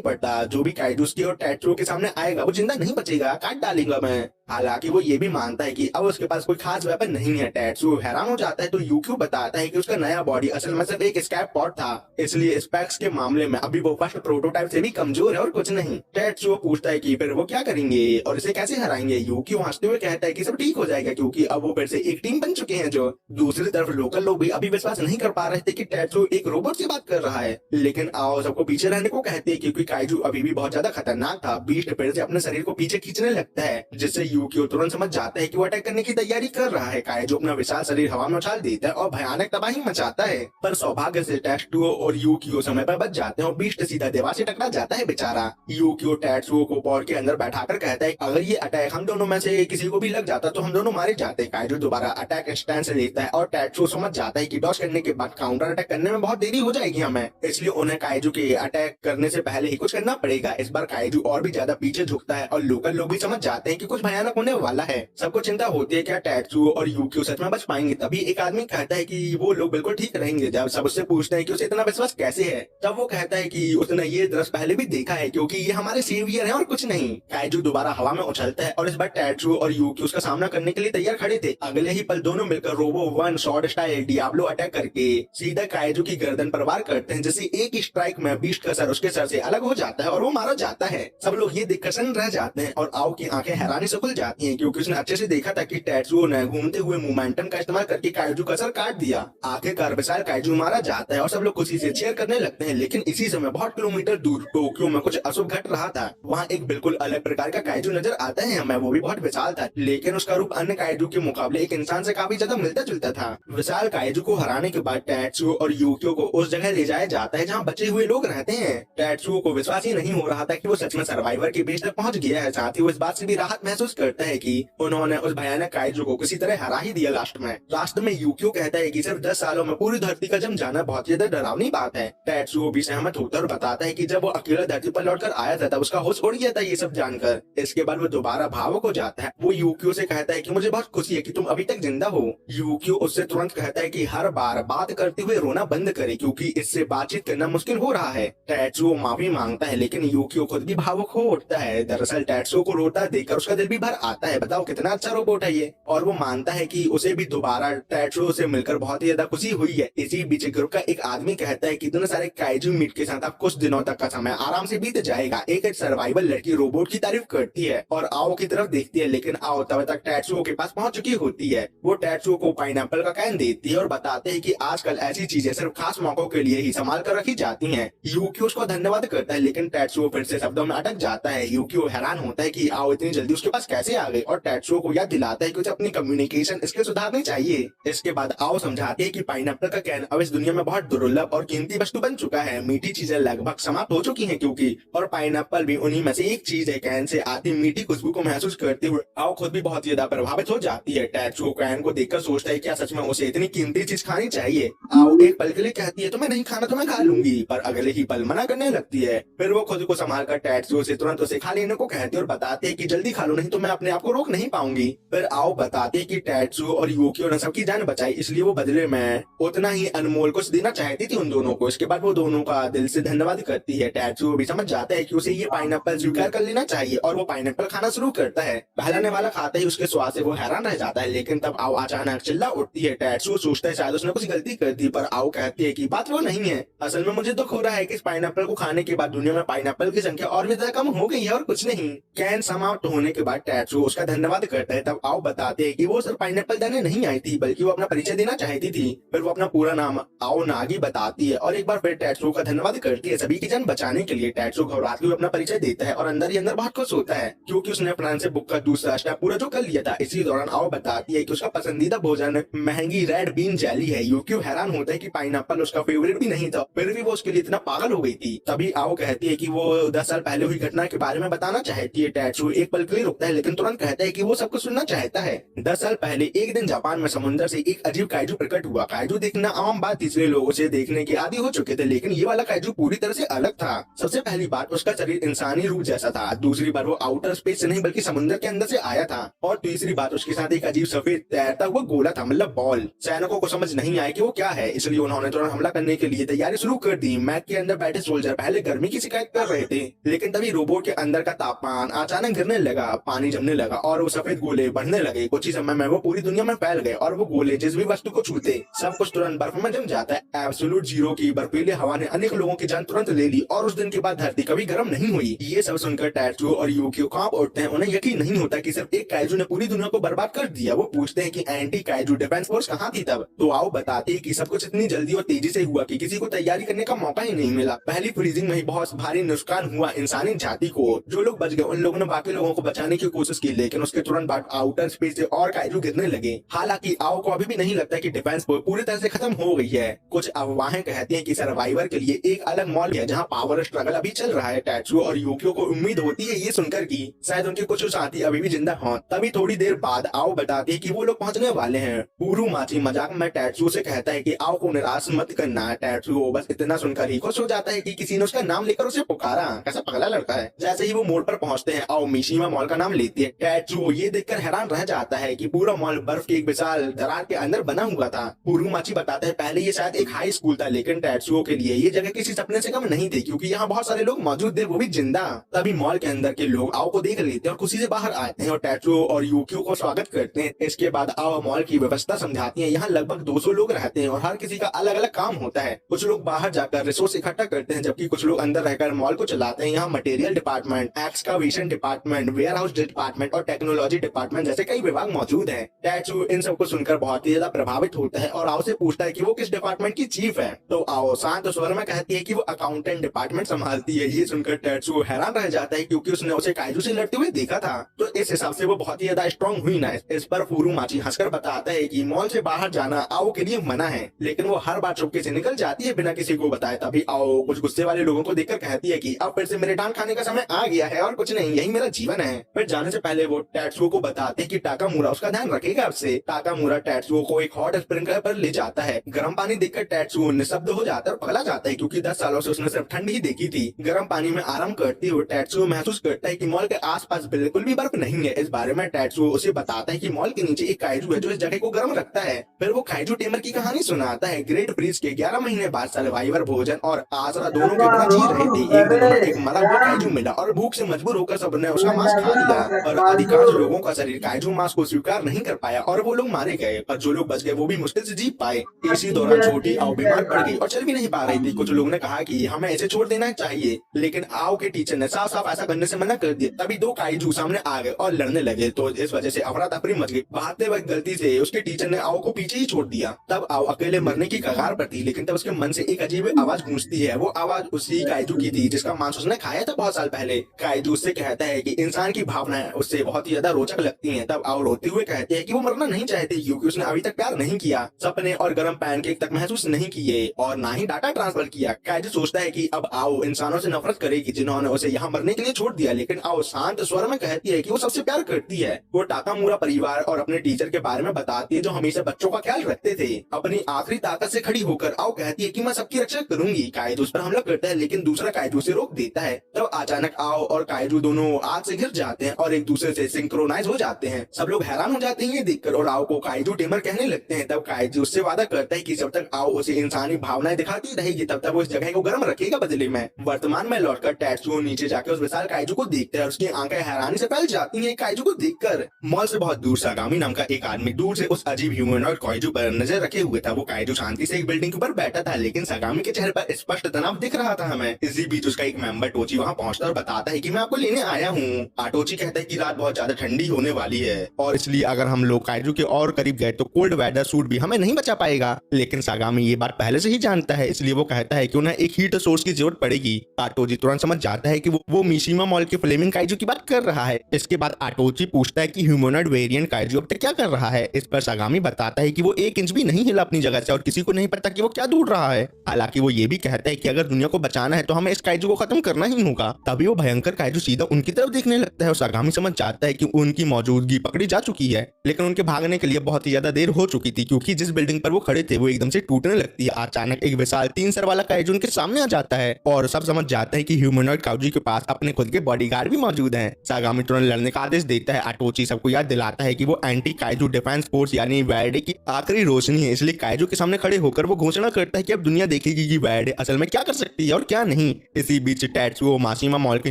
पड़ता, जो भी काइजूस्की और टैट्सुओ के सामने आएगा वो जिंदा नहीं बचेगा, काट डालेगा मैं। हालांकि वो ये भी मानता है कि अब उसके पास कोई खास वेपन नहीं है। टैट्सुओ हैरान हो जाता है तो यूक्यू बताता है कि उसका नया बॉडी असल में सिर्फ एक स्कैप पॉट था, इसलिए स्पेक्स के मामले में अभी वो फर्स्ट प्रोटोटाइप से भी कमजोर है और कुछ नहीं। टैट्सुओ पूछता है कि फिर वो क्या करेंगे और इसे कैसे हराएंगे। यूक्यू हंसते हुए कहता है कि सब ठीक हो जाएगा क्योंकि अब वो फिर से एक टीम बन चुके हैं। जो दूसरी तरफ लोकल लोग भी अभी विश्वास नहीं कर पा रहे थे कि टैट्सुओ एक रोबोट से बात कर रहा है, लेकिन आओ सबको पीछे रहने को कहते हैं क्योंकि काइजू अभी भी बहुत ज्यादा खतरनाक था। बीस्ट फिर से अपने शरीर को पीछे खींचने लगता है, जिससे यूक्यू तुरंत समझ जाता है कि वो अटैक करने की तैयारी कर रहा है। काइजू अपना विशाल शरीर हवा में उछाल देता है और भयानक तबाही मचाता है, पर सौभाग्य से टैट्सुओ और यूकियो समय पर बच जाते हैं और बीस्ट सीधा दीवार से टकरा जाता है बेचारा। यूकियो टैट्सुओ को पॉड के अंदर बैठाकर कहता है अगर ये अटैक हम दोनों में से किसी को भी लग जाता तो हम दोनों मारे जाते। काइजू दोबारा अटैक स्टैंड लेता है और टैट्सुओ समझ जाता है कि डॉज करने के बाद काउंटर अटैक करने में बहुत देरी हो जाएगी हमें, इसलिए उन्हें काइजू के अटैक करने से पहले ही कुछ करना पड़ेगा। इस बार काइजू और भी ज्यादा पीछे झुकता है और लोकल लोग भी समझ जाते हैं कि कुछ भयानक होने वाला है। सबको चिंता होती है क्या टैट्सुओ और यूकियो सच में बच पाएंगे। तभी एक आदमी कहता है कि वो लोग बिल्कुल ठीक रहेंगे। जब सब उससे पूछते हैं कि उसे इतना विश्वास कैसे है, तब वो कहता है कि उसने ये दृश्य पहले भी देखा है क्योंकि ये हमारे सेवियर हैं और कुछ नहीं। काइजू दोबारा हवा में उछलता है और इस बार टैट्सुओ और यूकियो उसका सामना करने के लिए तैयार खड़े थे। अगले ही पल दोनों मिलकर robo one shot style Diablo attack करके सीधा काइजू की गर्दन पर वार करते हैं, जिससे एक ही स्ट्राइक में बीस्ट का सर उसके सर से अलग हो जाता है और वो मारा जाता है। सब लोग ये देखकर सन्न रह जाते हैं और आओ की आंखें हैरानी से खुल जाती हैं क्योंकि उसने अच्छे से देखा था कि टैट्सुओ ने घूमते हुए मोमेंटम का इस्तेमाल करके काइजू का सर काट दिया। आखिरकार विशाल काइजू मारा जाता है और सब लोग खुशी से चीयर करने लगते हैं, लेकिन इसी समय बहुत किलोमीटर दूर टोक्यो में कुछ अशुभ घट रहा था। वहाँ एक बिल्कुल अलग प्रकार का काइजू नजर आता है हमें, वो भी बहुत विशाल था, लेकिन उसका रूप अन्य काइजू के मुकाबले एक इंसान से काफी ज्यादा मिलता जुलता था। विशाल काइजू को हराने के बाद टैट्सुओ और यूकियो को उस जगह ले जाया जाता है जहाँ बचे हुए लोग रहते हैं। टैट्सुओ को विश्वास ही नहीं हो रहा था कि वो सच में सर्वाइवर के बेस तक पहुँच गया है। साथ ही वो इस बात से भी राहत महसूस करता है कि उन्होंने उस भयानक काइजू को किसी तरह हरा ही दिया। लास्ट में यूकियो कहता है कि सिर्फ 10 सालों में पूरी धरती का जम जाना बहुत ज्यादा डरावनी बात है। टैट्सुओ भी सहमत होता है और बताता है कि जब वो अकेला धरती पर लौटकर आया था तब उसका होश उड़ गया था ये सब जानकर। इसके बाद वो दोबारा भावुक हो जाता है। वो यूकियो से कहता है कि मुझे बहुत खुशी है कि तुम अभी तक जिंदा हो। यूकियो उससे तुरंत कहता है कि हर बार बात करते हुए रोना बंद करे क्योंकि इससे बातचीत करना मुश्किल हो रहा है। टैट्सुओ माफी मांगता है लेकिन यूकियो खुद भी भावुक हो उठता है। दरअसल टैट्सुओ को रोता देखकर उसका दिल भी भर आता है। बताओ कितना अच्छा रोबोट है ये। और वो मानता है कि उसे भी दोबारा टैट्सुओ से मिलकर बहुत ही ज्यादा खुशी हुई है। इसी बीच ग्रुप का एक आदमी कहता है कि इतने सारे काइजू मीट के साथ अब कुछ दिनों तक का समय आराम से बीत जाएगा। एक सर्वाइवल लड़की रोबोट की तारीफ करती है और आओ की तरफ देखती है, लेकिन आओ तब तक टैट्सुओ के पास पहुंच चुकी होती है। वो टैट्सुओ को पाइनएप्पल का कैन देती है और बताते हैं कि आजकल ऐसी चीजें सिर्फ खास मौकों के लिए ही संभाल कर रखी जाती हैं। यूकियो उसको धन्यवाद करता है लेकिन टैट्सुओ फिर से शब्दों में अटक जाता है। यूकियो हैरान होता है कि आओ इतनी जल्दी उसके पास कैसे आ गई और टैट्सुओ को याद दिलाता है कि उसे अपनी कम्युनिकेशन स्किल सुधारनी चाहिए। इसके बाद आओ समझाते हैं कि पाइनएप्पल का कैन अब इस दुनिया में बहुत दुर्लभ और कीमती वस्तु बन चुका है। मीठी चीजें लगभग समाप्त हो चुकी हैं क्योंकि और पाइनएप्पल भी उन्हीं में से एक चीज है। कैन से आती मीठी खुशबू को महसूस करते हुए आओ खुद भी बहुत ज्यादा प्रभावित हो जाती है। टैट्सुओ कैन को देखकर सोचता है क्या सच में उसे इतनी कीमती चीज खानी चाहिए। आओ एक पल के लिए कहती है तुम्हें नहीं खाना तो मैं खा लूंगी, पर अगले ही पल मना करने लगती है। फिर वो खुद को संभाल कर टैट्सुओ से तुरंत उसे खा लेने को कहती है और बताते हैं कि जल्दी खा लो नहीं तो मैं अपने आप को रोक नहीं पाऊंगी। फिर आओ बताते हैं कि टैट्सुओ और यूकियो ने सबकी जान बचाई, इसलिए वो बदले में उतना ही अनमोल कुछ देना चाहती थी उन दोनों को। इसके बाद वो दोनों का दिल से धन्यवाद करती है। टैट्सुओ भी समझ जाता है कि उसे ये पाइनएप्पल स्वीकार कर लेना चाहिए और वो पाइनएप्पल खाना शुरू करता है। पहलाने वाला खाते ही उसके स्वाद से वो हैरान रह जाता है, लेकिन तब आओ अचानक चिल्ला उठती है। टैट्सुओ सोचता है शायद उसने कुछ गलती कर दी, पर आओ कहती है कि बात वो नहीं है। असल में मुझे दुख हो रहा है कि इस पाइनएप्पल को खाने के बाद दुनिया में पाइनएप्पल की संख्या और भी ज्यादा कम हो गई है और कुछ नहीं। कैन समाप्त होने के बाद टैट्सुओ उसका धन्यवाद करता है। तब आओ बताते हैं कि वो सिर्फ पाइनएप्पल देने नहीं आई थी बल्कि वो अपना परिचय देना चाहती थी। फिर वो अपना पूरा नाम आओ नागी बताती है और एक बार फिर टैट्सुओ का धन्यवाद करती है सभी की जान बचाने के लिए। टैट्सुओ घबराते हुए अपना परिचय देता है और अंदर ही अंदर बहुत खुश होता है क्योंकि उसने फ्रांस से बुक का दूसरा स्टेप पूरा जो कर लिया था। इसी दौरान आओ बताती है कि उसका पसंदीदा भोजन महंगी रेड बीन जेली है। यूकियो हैरान होता है कि पाइनएप्पल उसका फेवरेट भी नहीं था, फिर भी वो उसके लिए इतना पागल हो गई थी। तभी आओ कहती है कि वो 10 साल पहले हुई घटना के बारे में बताना चाहती है। टैट्सुओ एक पल के लिए रुकता है लेकिन लेकिन तुरंत कहता है कि वो सब कुछ सुनना चाहता है। 10 साल पहले एक दिन जापान में समुद्र से एक अजीब काइजू प्रकट हुआ। काइजू देखना आम बात, तीसरे लोग उसे देखने के आदी हो चुके थे, लेकिन ये वाला काइजू पूरी तरह से अलग था। सबसे पहली बात, उसका शरीर इंसानी रूप जैसा था। दूसरी बात, वो आउटर स्पेस से नहीं बल्कि समुद्र के अंदर से आया था। और तीसरी बात, उसके साथ एक अजीब सफेद तैरता हुआ गोला था, मतलब बॉल। सैनिकों को समझ नहीं आया कि वो क्या है, इसलिए उन्होंने तुरंत हमला करने के लिए तैयारी शुरू कर दी। मैक के अंदर बैठे सोल्जर पहले गर्मी की शिकायत कर रहे थे, लेकिन तभी रोबोट के अंदर का तापमान अचानक गिरने लगा, पानी जमने लगा और वो सफेद गोले बढ़ने लगे। कुछ ही समय में वो पूरी दुनिया में फैल गए और वो गोले जिस भी वस्तु को छूते सब कुछ तुरंत बर्फ में जम जाता है। एब्सोल्यूट जीरो की बर्फीली हवा ने अनेक लोगों की जान तुरंत ले ली और उस दिन के बाद धरती कभी गर्म नहीं हुई। ये सब सुनकर टैट्सू और यूकियो कांप उठते हैं। उन्हें यकीन नहीं होता कि सिर्फ एक काइजू ने पूरी दुनिया को बर्बाद कर दिया। वो पूछते हैं कि एंटी काइजू डिफेंस फोर्स कहाँ थी तब। तो आओ बताते हैं कि सब कुछ इतनी जल्दी और तेजी से हुआ कि किसी को तैयारी करने का मौका ही नहीं मिला। पहली फ्रीजिंग में ही बहुत भारी नुकसान हुआ इंसानी जाति को। जो लोग बच गए उन लोगों ने बाकी लोगों को बचाने की कोशिश की, लेकिन उसके तुरंत बाद आउटर स्पेस से और काइजू गिरने लगे। हालांकि आओ को अभी भी नहीं लगता कि डिफेंस पूरी तरह से खत्म हो गई है। कुछ अफवाहें कहती हैं कि सर्वाइवर के लिए एक अलग मॉल है जहां पावर स्ट्रगल अभी चल रहा है। टैट्सू और यूकियो को उम्मीद होती है ये सुनकर कि शायद उनके कुछ साथी अभी भी जिंदा हों। तभी थोड़ी देर बाद आओ बताती है कि वो लोग पहुंचने वाले हैं। उरुमाची मजाक में टैट्सू से कहता है कि आओ को निराश मत करना। टैट्सू बस इतना सुनकर ही खुश हो जाता है कि किसी ने उसका नाम लेकर उसे पुकारा। कैसा पगला लड़का है। जैसे ही वो मोड़ पर पहुंचते हैं, आओ मिशीमा मॉल का नाम लेती है। टैट्सू ये देखकर हैरान रह जाता है कि पूरा मॉल बर्फ की एक विशाल दरार के अंदर बना हुआ था। उरुमाची बताता है पहले ये शायद एक हाई स्कूल था, लेकिन टैट्सुओ के लिए ये जगह किसी सपने से कम नहीं थी, क्योंकि यहाँ बहुत सारे लोग मौजूद थे, वो भी जिंदा। तभी मॉल के अंदर के लोग आओ को देख लेते हैं और खुशी से बाहर आते हैं और टैट्सुओ और यूकियो को स्वागत करते हैं। इसके बाद आओ मॉल की व्यवस्था समझाती है। यहाँ लगभग 200 लोग रहते हैं और हर किसी का अलग अलग काम होता है। कुछ लोग बाहर जाकर रिसोर्स इकट्ठा करते हैं, जबकि कुछ लोग अंदर रहकर मॉल को चलाते हैं। यहाँ material department, excavation department, warehouse department और टेक्नोलॉजी डिपार्टमेंट जैसे कई विभाग मौजूद है। टैट्सुओ इन सबको सुनकर बहुत ही ज्यादा प्रभावित होता है और आओ से पूछता है कि वो किस डिपार्टमेंट की चीफ है। तो आओ शांत स्वर में कहती है कि वो अकाउंटेंट डिपार्टमेंट संभालती है। ये सुनकर टैट्सुओ हैरान रह जाता है, क्योंकि उसने उसे काइजू से लड़ते हुए देखा था। तो इस हिसाब से वो बहुत ही ज्यादा स्ट्रॉन्ग हुई ना। इस पर उरुमाची हंसकर बताता है कि मॉल से बाहर जाना आओ के लिए मना है, लेकिन वो हर बार चुपके से निकल जाती है बिना किसी को बताए। तभी आओ कुछ गुस्से वाले लोगों को देखकर कहती है कि अब फिर से मेरे डांट खाने का समय आ गया है और कुछ नहीं, यही मेरा जीवन है। फिर जाने से पहले वो टैट्सुओ को बताते हैं कि टाकामुरा उसका ध्यान रखेगा। अब से टाकामुरा टैट्सुओ को एक हॉट स्प्रिंकलर पर ले जाता है। गर्म पानी देखकर टैट्सुओ निशब्द हो जाता है और पगला जाता है, क्योंकि 10 सालों से उसने सिर्फ ठंड ही देखी थी। गर्म पानी में आराम करते हुए टैट्सुओ महसूस करता है कि मॉल के आसपास बिल्कुल भी बर्फ नहीं है। इस बारे में टैट्सुओ उसे बताता है कि मॉल के नीचे एक काइजू है जो इस जगह को गर्म रखता है। फिर वो काइजू टेमर की कहानी सुनाता है। ग्रेट फ्रीज के 11 महीने बाद सर्वाइवर भोजन और आसरा दोनों के बिना जी रहे थे। एक दिन उन्हें एक मरा हुआ काइजू मिला और भूख से मजबूर होकर सबने उसका मांस खा लिया, और अधिकांश लोगों का शरीर काइजू मांस को स्वीकार नहीं कर पाया और वो लोग मारे गए, और जो लोग बच गए वो भी मुश्किल से जी पाए। इसी दौरान छोटी आओ बीमार पड़ गई और चल भी नहीं पा रही थी। कुछ लोगों ने कहा कि हमें ऐसे छोड़ देना चाहिए, लेकिन आओ के टीचर ने साफ साफ ऐसा करने से मना कर दिया। तभी 2 काइजू सामने आ गए और लड़ने लगे, तो इस वजह से अफरा तफरी मच गई। भागते वक्त गलती से उसके टीचर ने आओ को पीछे ही छोड़ दिया। तब आओ अकेले मरने की कगार पर थी, लेकिन तब उसके मन से एक अजीब आवाज गूंजती है। वो आवाज उसी काइजू की थी जिसका मांस उसने खाया था बहुत साल पहले। काइजू उससे कहता है कि इंसान की भावनाएं उससे बहुत ही ज्यादा रोचक लगती हैं। तब आओ रोते हुए कहते हैं कि वो मरना नहीं चाहती, क्योंकि उसने अभी तक प्यार नहीं किया, सपने और गर्म पैनकेक तक महसूस नहीं किए और ना ही डाटा ट्रांसफर किया। काइजू सोचता है कि अब आओ इंसानों से नफरत करेगी जिन्होंने उसे यहाँ मरने के लिए छोड़ दिया, लेकिन आओ शांत स्वर में कहती है कि वो सबसे प्यार करती है। वो टाकामुरा परिवार और अपने टीचर के बारे में बताती है जो हमेशा बच्चों का ख्याल रखते थे। अपनी आखिरी ताकत से खड़ी होकर आओ कहती है कि मैं सबकी रक्षा करूंगी। काइजू उस पर हमला करता है, लेकिन दूसरा काइजू से रोक देता है। तब अचानक आओ और काइजू दोनों आग से घिर जाते हैं और एक दूसरे से सिंक्रोनाइज हो जाते हैं। सब लोग हैरान हो जाते हैं ये देखकर और आओ को काइजू टेमर कहने लगते हैं। तब काइजू उससे वादा करता है कि जब तक आओ उसे इंसानी भावनाएं दिखाती रहेगी तब तक वो इस जगह को गर्म रखेगा बदले में। वर्तमान में लौटकर टैट्सुओ नीचे जाकर उस विशाल काइजू को देखता है और उसकी आंखें हैरानी से फैल जाती हैं काइजू को देखकर। मॉल से बहुत दूर सागामी नाम का एक आदमी दूर से उस अजीब ह्यूमनॉइड काइजू पर नजर रखे हुए था। वो काइजू शांति से एक बिल्डिंग के ऊपर बैठा था, लेकिन सागामी के चेहरे पर स्पष्ट तनाव दिख रहा था हमें। इसी बीच उसका एक मेंबर टोची वहाँ पहुँचता और बताता है कि मैं आपको लेने आया हूँ। आटोची कहता है कि रात बहुत ज्यादा ठंडी होने वाली है और इसलिए अगर हम लोग काइजू के और करीब गए तो कोल्ड वेदर सूट भी हमें नहीं बचा पाएगा। लेकिन सागामी ये बात पहले से ही जानता है, इसलिए वो कहता है कि उन्हें एक हीट सोर्स की जरूरत पड़ेगी। आटोची तुरंत समझ जाता है कि वो मिशीमा मॉल के फ्लेमिंग काइजू की बात कर रहा है। इसके बाद आटोची पूछता है कि ह्यूमनॉइड वेरिएंट काइजू अब तक क्या कर रहा है। इस पर सागामी बताता है कि वो 1 इंच भी नहीं हिला अपनी जगह से और किसी को नहीं पता कि वो क्या ढूंढ रहा है। हालांकि वो ये भी कहता है कि अगर दुनिया को बचाना है तो हमें इस काइजू को खत्म करना ही होगा। तभी वो भयंकर काइजू सीधा उनकी तरफ देखने लगता है और सागामी समझ जाता है कि उनकी मौजूदगी पकड़ी जा चुकी है, लेकिन उनके भागने के लिए बहुत ही ज्यादा देर हो चुकी थी, क्योंकि जिस बिल्डिंग पर वो खड़े थे वो एकदम से टूटने लगती है। अचानक एक विशाल 3 सर वाला काइजू उनके सामने आ जाता है और सब समझ जाता है कि ह्यूमनॉइड काइजू के पास अपने खुद के बॉडीगार्ड भी मौजूद हैं। सागामी तुरंत लड़ने का आदेश देता है। आटोची सबको याद दिलाता है कि वो एंटी काइजू डिफेंस फोर्स यानी वैडे की आखिरी रोशनी है, इसलिए काइजू के सामने खड़े होकर वो घोषणा करता है कि अब दुनिया देखेगी कि वैडे असल में क्या कर सकती है और क्या नहीं। इसी बीच टैट्सुओ माशिमा मॉल के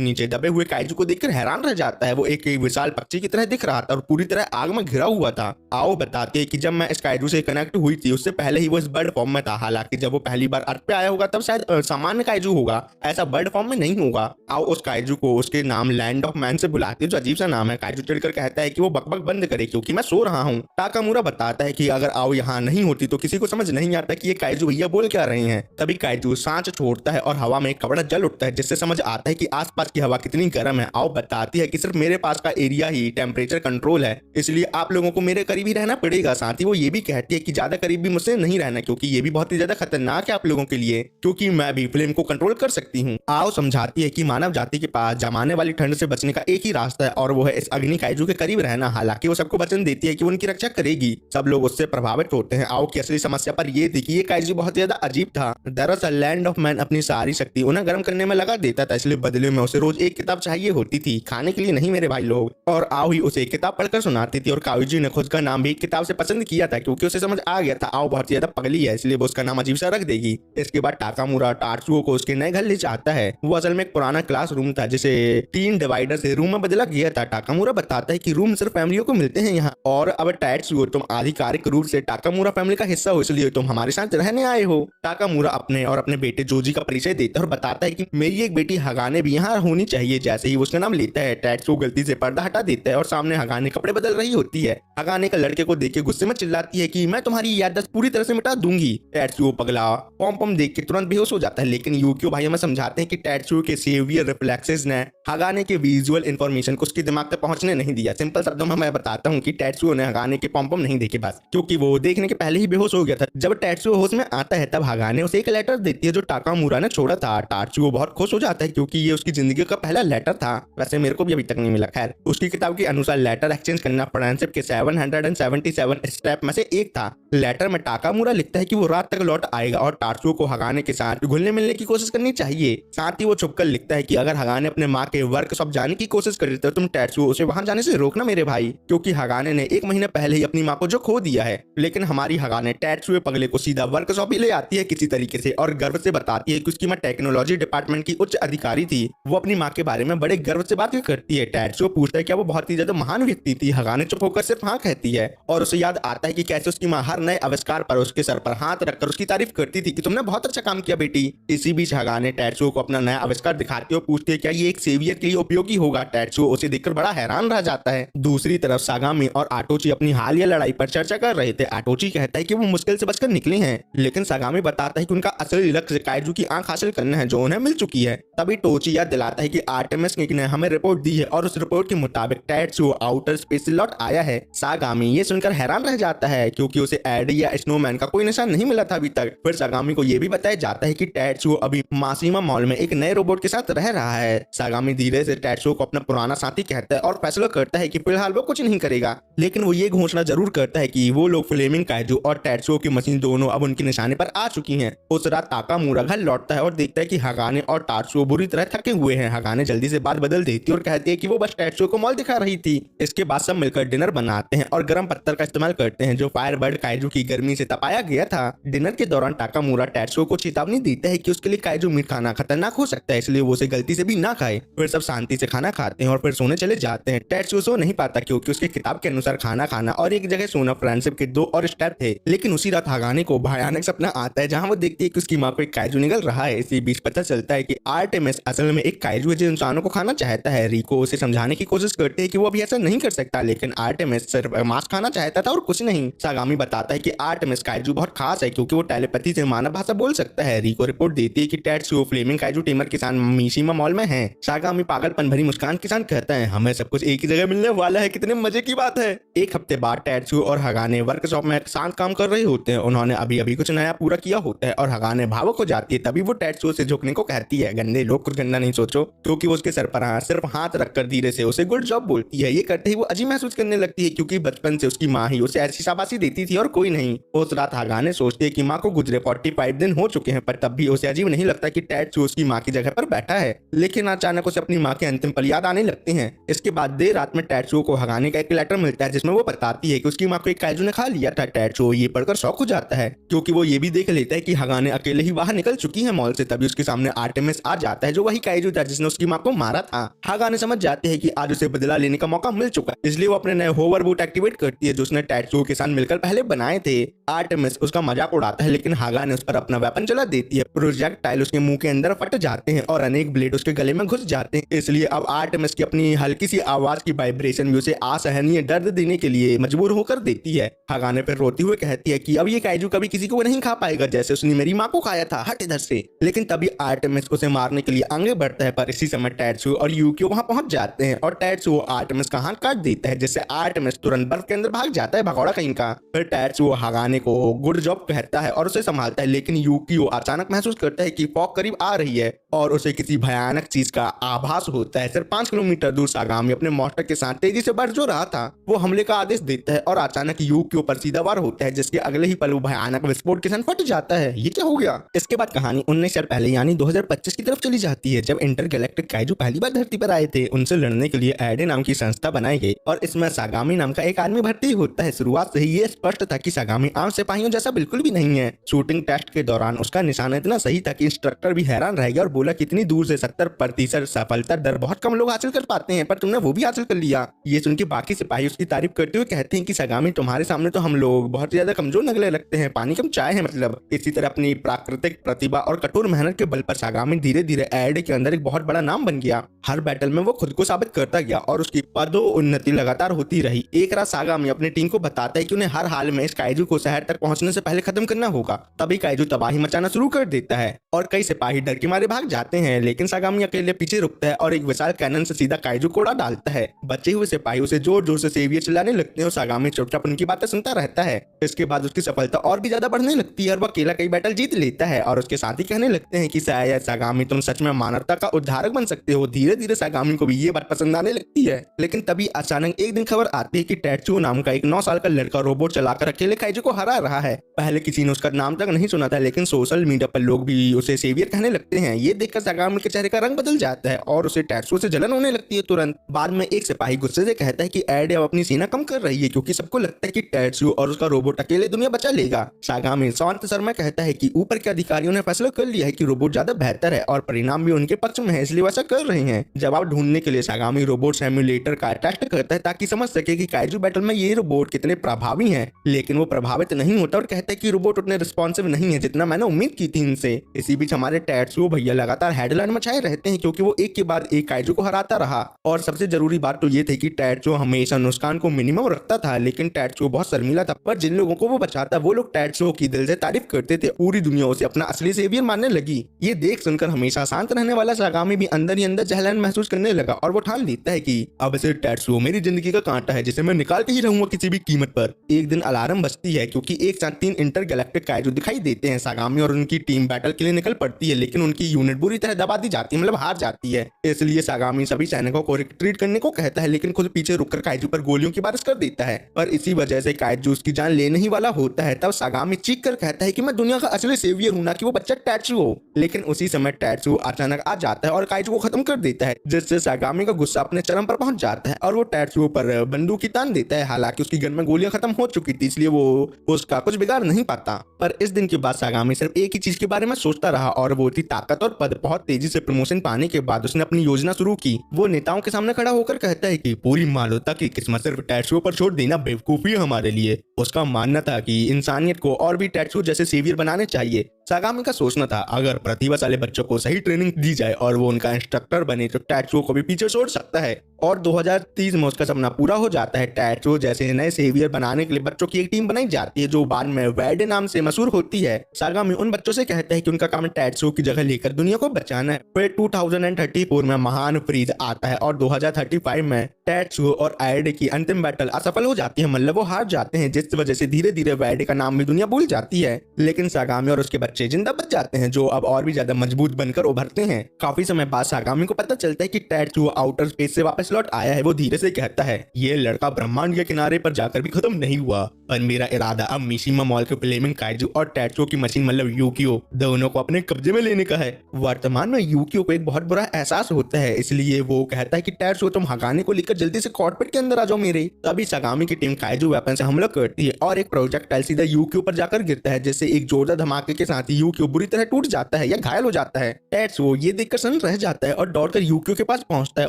नीचे दबे हुए काइजू को देखकर हैरान रह जाता है। वो एक विशाल पक्षी की तरह दिख रहा था और पूरी तरह आग में घिरा हुआ था। आओ बताते हैं कि जब मैं इस काइजू से कनेक्ट हुई थी उससे पहले ही वो इस बर्ड फॉर्म में था। हालांकि जब वो पहली बार अर्थ पे आया होगा तब शायद सामान्य काइजू होगा, ऐसा बर्ड फॉर्म में नहीं होगा। आओ उस काइजू को उसके नाम लैंड ऑफ मैन से बुलाते हैं, जो अजीब सा नाम है। काइजू चिढ़कर कहता है कि वो बकबक बंद करे क्योंकि मैं सो रहा हूँ। ताकामुरा बताता है कि अगर आओ यहाँ नहीं होती तो किसी को समझ नहीं आता कि ये काइजू भैया बोल क्या रहे हैं। तभी काइजू सांस छोड़ता है और हवा में एक कपड़ा जल उठता है, जिससे समझ आता है कि आसपास की हवा कितनी गर्म है। आओ बताती है कि सिर्फ मेरे पास का एरिया ही टेम्परेचर कंट्रोल है, इसलिए आप लोगों को मेरे करीब ही रहना पड़ेगा। साथ ही वो ये भी कहती है कि ज्यादा करीब भी मुझसे नहीं रहना, क्योंकि ये भी बहुत ही ज्यादा खतरनाक है आप लोगों के लिए, क्योंकि मैं भी फ्लेम को कंट्रोल कर सकती हूँ। आओ समझाती है कि मानव जाति के पास जमाने वाली ठंड से बचने का एक ही रास्ता है और वो है इस अग्नि काइजू के करीब रहना। हालांकि वो सबको वचन देती है कि वो उनकी रक्षा करेगी। सब लोग उससे प्रभावित होते हैं। आओ की असली समस्या पर ये थी कि ये काइजू बहुत ज्यादा अजीब था। दरअसल लैंड ऑफ मैन अपनी सारी शक्ति उन्हें गर्म करने में लगा देता था, इसलिए बदले में उसे रोज एक किताब चाहिए होती थी, खाने के लिए नहीं मेरे भाई लोग। और आओ ही उसे एक किताब पढ़कर सुनाती थी और काइजू ने खुद का नाम भी एक किताब से पसंद किया था, क्योंकि उसे समझ आ गया था आओ बहुत ज्यादा पगली है, इसलिए वो उसका नाम अजीब सा रख देगी। इसके बाद टाकामुरा टाट्सुओ को उसके नए घर ले जाता है। वो असल में एक पुराना क्लासरूम था जिसे 3 डिवाइडर से रूम में बदला गया था। टाकामुरा बताता है कि रूम सिर्फ फैमिलियों को मिलते हैं यहाँ, और अब टाट्सुओ तुम आधिकारिक रूप से टाकामुरा फैमिली का हिस्सा हो, इसलिए तुम हमारे साथ रहने आए हो। टाकामुरा अपने और अपने बेटे जोजी का परिचय देता है और बताता है कि मेरी एक बेटी हगाने भी यहाँ होनी चाहिए। जैसे ही उसका नाम लेता है टाट्सुओ गलती से पर्दा हटा देता है और सामने हगाने कपड़े बदल रही होती है। हगाने का लड़के को देख के गुस्से में चिल्लाती है कि मैं तुम्हारी याददाश्त पूरी तरह से मिटा दूंगी। टाट्सुओ पगला पॉम पॉम देख के तुरंत बेहोश हो जाता है, लेकिन यूकियो भाई हमें समझाते हैं कि टाट्सुओ के सेवियर रिफ्लेक्सेस ने हगाने के विजुअल इंफॉर्मेशन को उसके दिमाग तक पहुंचने नहीं दिया। सिंपल शब्दों में मैं बताता हूँ कि टाट्सुओ ने हगाने के पॉम पॉम नहीं देखे बस, क्योंकि वो देखने के पहले ही बेहोश हो गया था। जब टाट्सुओ होश में आता है तब हगाने उसे एक लेटर देती है जो टाकामुरा ने छोड़ा था। टाट्सुओ बहुत खुश हो जाता है क्योंकि ये उसकी जिंदगी का पहला लेटर था। वैसे मेरे को भी अभी तक नहीं मिला। खैर, उसकी किताब के अनुसार लेटर एक्सचेंज करना फ्रेंडशिप के 777 स्टेप में से एक था। लेटर में टाकामुरा लिखता है कि वो रात तक लौट आएगा और टाट्सुओ को हगाने के साथ घुलने मिलने की कोशिश करनी चाहिए। साथ ही वो छुपकर लिखता है कि अगर हगाने अपने माँ के वर्कशॉप जाने की कोशिश करे तो तुम टाट्सुओ उसे वहां जाने से रोकना मेरे भाई, क्योंकि हगाने ने 1 महीने पहले ही अपनी माँ को जो खो दिया है। लेकिन हमारी हगाने टाट्सुओ पगले को सीधा वर्कशॉप ही ले आती है किसी तरीके से और गर्व से बताती है कि उसकी माँ टेक्नोलॉजी डिपार्टमेंट की उच्च अधिकारी थी। वो अपनी माँ के बारे में बड़े गर्व से बात करती है। टाट्सुओ पूछता है क्या वो बहुत ही ज्यादा महान व्यक्ति थी। हगाने चुप होकर सिर्फ हाँ कहती है और उसे याद आता है कि कैसे उसकी माँ हर नए आविष्कार पर उसके सर पर हाथ रखकर उसकी तारीफ करती थी कि तुमने बहुत अच्छा काम किया बेटी। इसी बीच हगाने टाट्सुओ को अपना नया आविष्कार दिखाती है और पूछती है क्या ये एक सेवियर के लिए उपयोगी होगा। टाट्सुओ उसे देखकर बड़ा हैरान रह जाता है। दूसरी तरफ सागामी और आटोची अपनी हालिया लड़ाई पर चर्चा कर रहे थे। आटोची कहता है कि वो मुश्किल से बचकर निकले हैं, लेकिन सागामी बताता है कि उनका असली लक्ष्य काइजू की आंख हासिल करना है जो उन्हें मिल चुकी है। तभी टोची याद दिलाता है कि आर्टेमिस ने हमें रिपोर्ट दी है और उस रिपोर्ट के मुताबिक टाट्सुओ आउटर स्पेस से लौट आया है। सागामी ये सुनकर हैरान रह जाता है क्योंकि उसे एड या स्नोमैन का कोई निशान नहीं मिला था अभी तक। फिर सागामी को यह भी बताया जाता है कि टाट्सुओ अभी माशिमा मॉल में एक नए रोबोट के साथ रह रहा है। सागामी धीरे से टाट्सुओ को अपना पुराना साथी कहता है और फैसला करता है कि फिलहाल वो कुछ नहीं करेगा, लेकिन वो ये घोषणा जरूर करता है कि वो लोग फ्लेमिंग काइजू और टाट्सुओ की मशीन दोनों अब उनके निशाने पर आ चुकी हैं। उस रात ताकामुरा घर लौटता है और देखता है कि हगाने और टाट्सुओ बुरी तरह थके हुए हैं। हगाने जल्दी से बात बदल देती है और कहती है कि वो बस टाट्सुओ को मॉल दिखा रही थी। इसके बाद सब मिलकर डिनर बनाते हैं और गर्म पत्थर का इस्तेमाल करते हैं जो फायरबर्ड काइजू की गर्मी से तपाया गया था। डिनर के दौरान टाकामुरा टाट्सुओ को चेतावनी देता है कि उसके लिए काइजू मीट खाना खतरनाक हो सकता है, इसलिए वो उसे गलती से भी ना खाए। फिर सब शांति से खाना खाते हैं और फिर सोने चले जाते हैं। टाट्सुओ सो नहीं पाता क्योंकि उसकी किताब के अनुसार खाना खाना और एक जगह सोना फ्रेंडशिप के 2 और स्टेप थे। लेकिन उसी रात हगाने को भयानक सपना आता है जहाँ वो देखती है कि उसकी माँ को एक काइजू निकल रहा है। इसी बीच पता चलता है कि आर्टेमिस असल में एक काइजू है जो इंसानों को खाना चाहता है। रिको उसे समझाने की कोशिश करते हैं कि वो अभी ऐसा नहीं कर सकता, लेकिन आर्टेमिस सिर्फ मांस खाना चाहता था और कुछ नहीं। सागामी बताता है कि आर्टेमिस काइजू बहुत खास है क्योंकि वो टेलीपैथी से मानव भाषा बोल सकता है। रिको रिपोर्ट देती है कि टाट्सुओ फ्लेमिंग काइजू टीमर के साथ मिशिमा मॉल में है। सागामी पागलपन भरी मुस्कान के साथ कहता है हमें सब कुछ एक ही जगह मिलने वाला है, कितने मजे की बात है। एक हफ्ते बाद टाट्सुओ और हगाने वर्कशॉप में साथ काम कर रहे होते हैं। उन्होंने अभी अभी कुछ नया पूरा किया होता है और हगाने भावुक हो जाती है। तभी वो टाट्सुओ से झुकने को कहती है। गंदे लोग कुछ गंदा नहीं सोचो, क्योंकि वो उसके सर पर सिर्फ हाथ रखकर धीरे से उसे गुड जॉब बोलती है। ये करते ही वो अजीब महसूस करने लगती है क्योंकि बचपन से उसकी माँ ही उसे ऐसी शाबाशी देती थी और कोई नहीं। उस रात हागाने सोचती है कि माँ को गुजरे 45 दिन हो चुके हैं, पर तब भी उसे अजीब नहीं लगता कि टैट्सू उसकी माँ की जगह पर बैठा है। लेकिन अचानक उसे अपनी माँ के अंतिम पल याद आने लगते हैं। इसके बाद देर रात में टैट्सू को हागाने का एक लेटर मिलता है जिसमें वो बताती है कि उसकी माँ को एक काइजू ने खा लिया था। टैट्सू ये पढ़कर शॉक हो जाता है क्योंकि वो ये भी देख लेता है कि हागाने अकेले ही बाहर निकल चुकी है मॉल से। तभी उसके सामने आर्टेमिस आ जाता है जो वही काइजू था जिसने उसकी माँ को मारा था। हागाने समझ जाते हैं कि आज उसे बदला लेने का मौका मिल चुका है, इसलिए वो अपने नए होवर बूट एक्टिवेट करती है जो उसने टैट्सू के साथ मिलकर पहले बनाए थे। आर्टेमिस उसका मजाक उड़ाता है लेकिन हागाने उस पर अपना वेपन चला देती है। प्रोजेक्टाइल उसके मुंह के अंदर फट जाते हैं और अनेक ब्लेड उसके गले में घुस जाते हैं। इसलिए अब आर्टेमिस की अपनी हल्की सी आवाज की वाइब्रेशन भी उसे असहनीय दर्द देने के लिए मजबूर होकर देती है। हागाने फिर रोती हुए कहती है कि अब ये काइजू कभी किसी को नहीं खा पाएगा जैसे उसने मेरी माँ को खाया था, हट इधर से। लेकिन तभी आर्टेमिस उसे मारने के लिए आगे बढ़ता है, पर इसी समय टैट्सू और यूकियो वहां पहुंच जाते हैं और टैट्सू आर्टेमिस का हाथ काट देता है जिससे आर्टेमिस तुरंत बर्फ के अंदर भाग जाता है, भगौड़ा कहीं का। फिर टैट्सू हागाने को गुड जॉब कहता है और उसे संभालता है, लेकिन यूकियो अचानक महसूस करता है कि फॉग करीब आ रही है और उसे किसी भयानक चीज का आभास होता है। सिर्फ 5 किलोमीटर दूर सागामी अपने मॉन्स्टर के साथ तेजी से बढ़ जो रहा था वो हमले का आदेश देता है और अचानक यूकियो पर सीधा वार होता है जिसके अगले ही पल वो भयानक विस्फोट के साथ फट जाता है। ये क्या हो गया? इसके बाद कहानी 19 साल पहले यानी 2025 की तरफ चली जाती है जब इंटरगैलेक्टिक काइजू पहली बार धरती पर आए थे। उनसे लड़ने के लिए एडे नाम की संस्था बनाई गई और इसमें सागामी नाम का एक आदमी भर्ती होता है। शुरुआत से ही ये स्पष्ट था कि सागामी आम सिपाहियों जैसा बिल्कुल भी नहीं है। शूटिंग टेस्ट के दौरान उसका निशाना इतना सही था कि इंस्ट्रक्टर भी हैरान रह गया और बोला कितनी दूर से 70% सफलता दर बहुत कम लोग हासिल कर पाते हैं, पर तुमने वो भी हासिल कर लिया। ये सुन के बाकी सिपाही उसकी तारीफ करते हुए कहते हैं कि सागामी तुम्हारे सामने तो हम लोग बहुत ज्यादा कमजोर नगले लगते हैं, पानी कम चाय है मतलब। इसी तरह अपनी प्राकृतिक प्रतिभा और कठोर मेहनत के बल पर सागामी धीरे धीरे एडे के अंदर एक बहुत बड़ा नाम बन गया। हर बैटल में वो खुद को साबित करता गया और उसकी पदोन्नति लगातार होती रही। एक रात सागामी अपनी टीम को बताता है कि उन्हें हर हाल में इस काइजू को शहर तक पहुंचने से पहले खत्म करना होगा। तभी काइजू तबाही मचाना शुरू कर देता है और कई सिपाही डर के मारे भाग जाते हैं, लेकिन सागामी अकेले पीछे रुकता है और एक विशाल कैनन से सीधा काइजू को उड़ा डालता है। बचे हुए सिपाही उसे जोर जोर से सेवियर चिल्लाने लगते हैं और सागामी चुपचाप उनकी बातें सुनता रहता है। इसके बाद उसकी सफलता और भी ज्यादा बढ़ने लगती है और वो अकेला कई बैटल जीत लेता है और उसके साथी कहने लगते हैं कि शायद सागामी तुम सच में मानवता का उद्धारक बन सकते हो। धीरे धीरे सागामी को भी ये बात पसंद आने लगती है। लेकिन तभी अचानक एक दिन खबर आती है कि टैट्सू नाम का एक 9 साल का लड़का रोबोट चलाकर अकेले काइजू को हरा रहा है। पहले किसी ने उसका नाम तक नहीं सुना था, लेकिन सोशल मीडिया पर लोग भी उसे सेवियर कहने लगते हैं। ये देखकर सागामी के चेहरे का रंग बदल जाता है और उसे टैट्सू से जलन होने लगती है तुरंत। बाद में एक सिपाही गुस्से से कहता है कि एड अब अपनी सेना कम कर रही है क्योंकि सबको लगता है कि टैट्सू और उसका रोबोट अकेले दुनिया बचा लेगा। सागामी शांत स्वर में कहता है कि ऊपर के अधिकारियों ने फैसला कर लिया है कि रोबोट ज्यादा बेहतर है और परिणाम भी उनके पक्ष में है, इसलिए वैसा कर रहे हैं। जवाब ढूंढने के लिए सागामी रोबोट सिम्युलेटर का टेस्ट करता है ताकि समझ सके कि काइजू बैटल में ये रोबोट कितने प्रभावी हैं, लेकिन वो प्रभावित नहीं होता और कहता है कि रोबोट उतने रिस्पॉन्सिव नहीं है जितना मैंने उम्मीद की थी इनसे। इसी बीच हमारे टैट्सू भैया लगातार हेडलाइन मचाए रहते हैं क्योंकि वो एक के बाद एक काइजू को हराता रहा। और सबसे जरूरी बात तो ये थी कि टैट्सू हमेशा नुकसान को मिनिमम रखता था, लेकिन टैट्सू बहुत शर्मीला था। पर जिन लोगों को वो बचाता वो लोग टैट्सू की दिल से तारीफ करते थे। पूरी दुनिया उसे अपना असली सेवियर मानने लगी। ये देख सुनकर हमेशा शांत रहने वाला सागामी भी अंदर ही अंदर जहलन महसूस करने लगा और वो ठान लेता है कि अब से टैट्सू मेरी जिंदगी का कांटा है जिसे मैं निकाल के ही रहूंगा किसी भी कीमत पर। एक दिन अलार्म बजती है क्योंकि एक साथ 3 इंटरगैलेक्टिक काइजू दिखाई देते हैं। सागामी और उनकी टीम बैटल के लिए निकल पड़ती है, लेकिन उनकी यूनिट बुरी तरह दबा दी जाती है, मतलब हार जाती है। इसलिए सागामी सभी सैनिकों को रिट्रीट करने को कहता है, लेकिन खुद पीछे रुककर काइजू पर गोलियों की बारिश कर देता है। पर इसी वजह से काइजू उसकी जान लेने ही वाला होता है। तब सागामी चीख कर कहता है कि मैं दुनिया का असली सेवियर हूं, ना कि वो बच्चा टैट्सू हो। लेकिन उसी समय टैट्सू अचानक आ जाता है और काइजू को खत्म कर देता है, जिससे सागामी का गुस्सा अपने चरम पर पहुंच जाता है और वो टैट्सू पर बंदूक की तान देता है। हालांकि उसकी गन में गोलियां खत्म हो चुकी थी, इसलिए वो उसका कुछ बिगाड़ नहीं पाता। पर इस दिन के बाद सागामी सिर्फ एक ही चीज के बारे में सोचता रहा और वो थी ताकत और पद। बहुत तेजी से प्रमोशन पाने के बाद उसने अपनी योजना शुरू की। वो नेताओं के सामने खड़ा होकर कहता है कि पूरी मानवता की किस्मत सिर्फ टैट्सू पर छोड़ देना बेवकूफी है हमारे लिए। उसका मानना था कि इंसानियत को और भी टैट्सू जैसे सेवियर बनाने चाहिए। सागामी का सोचना था अगर प्रतिभाशाली बच्चों को सही ट्रेनिंग दी जाए और वो उनका इंस्ट्रक्टर बने तो टैट्सू को भी पीछे छोड़ सकता है। और 2030 में उसका सपना पूरा हो जाता है। टैट्सू जैसे नए सेवियर बनाने के लिए बच्चों की एक टीम बनाई जाती है जो बाद में वैड नाम से मशहूर होती है। सागामी उन बच्चों से कहता है कि उनका काम टैट्सू की जगह लेकर दुनिया को बचाना है। फिर 2034 में महान फ्रीज आता है और 2035 में टैट्सू और आयडे की अंतिम बैटल असफल हो जाती है, मतलब वो हार जाते हैं, जिस वजह से धीरे धीरे वैड का नाम भी दुनिया भूल जाती है। लेकिन सागामी और उसके बच्चे जिंदा बच जाते हैं जो अब और भी ज्यादा मजबूत बनकर उभरते हैं। काफी समय बाद सागामी को पता चलता है कि टैट्सू आउटर स्पेस से वापस स्लॉट आया है वो धीरे से कहता है, ये लड़का ब्रह्मांड के किनारे पर जाकर भी खत्म नहीं हुआ, पर मेरा इरादा अब मिशिमा मॉल के फ्लेमिंग काइजू और टैट्सुओ की मशीन मतलब यूकियो दोनों को अपने कब्जे में लेने का है। वर्तमान में यूकियो को एक बहुत बुरा एहसास होता है, इसलिए वो कहता है कि टैट्सुओ तुम हगाने को लेकर जल्दी से कॉकपिट के अंदर आ जाओ मेरे। तभी सागामी की टीम काइजू वेपन से हमला करती है और एक प्रोजेक्टाइल सीधा यूकियो पर जाकर गिरता है, जिससे एक जोरदार धमाके के साथ यूकियो बुरी तरह टूट जाता है या घायल हो जाता है। टैट्सुओ ये देखकर सन्न रह जाता है और दौड़कर यूकियो के पास पहुंचता है।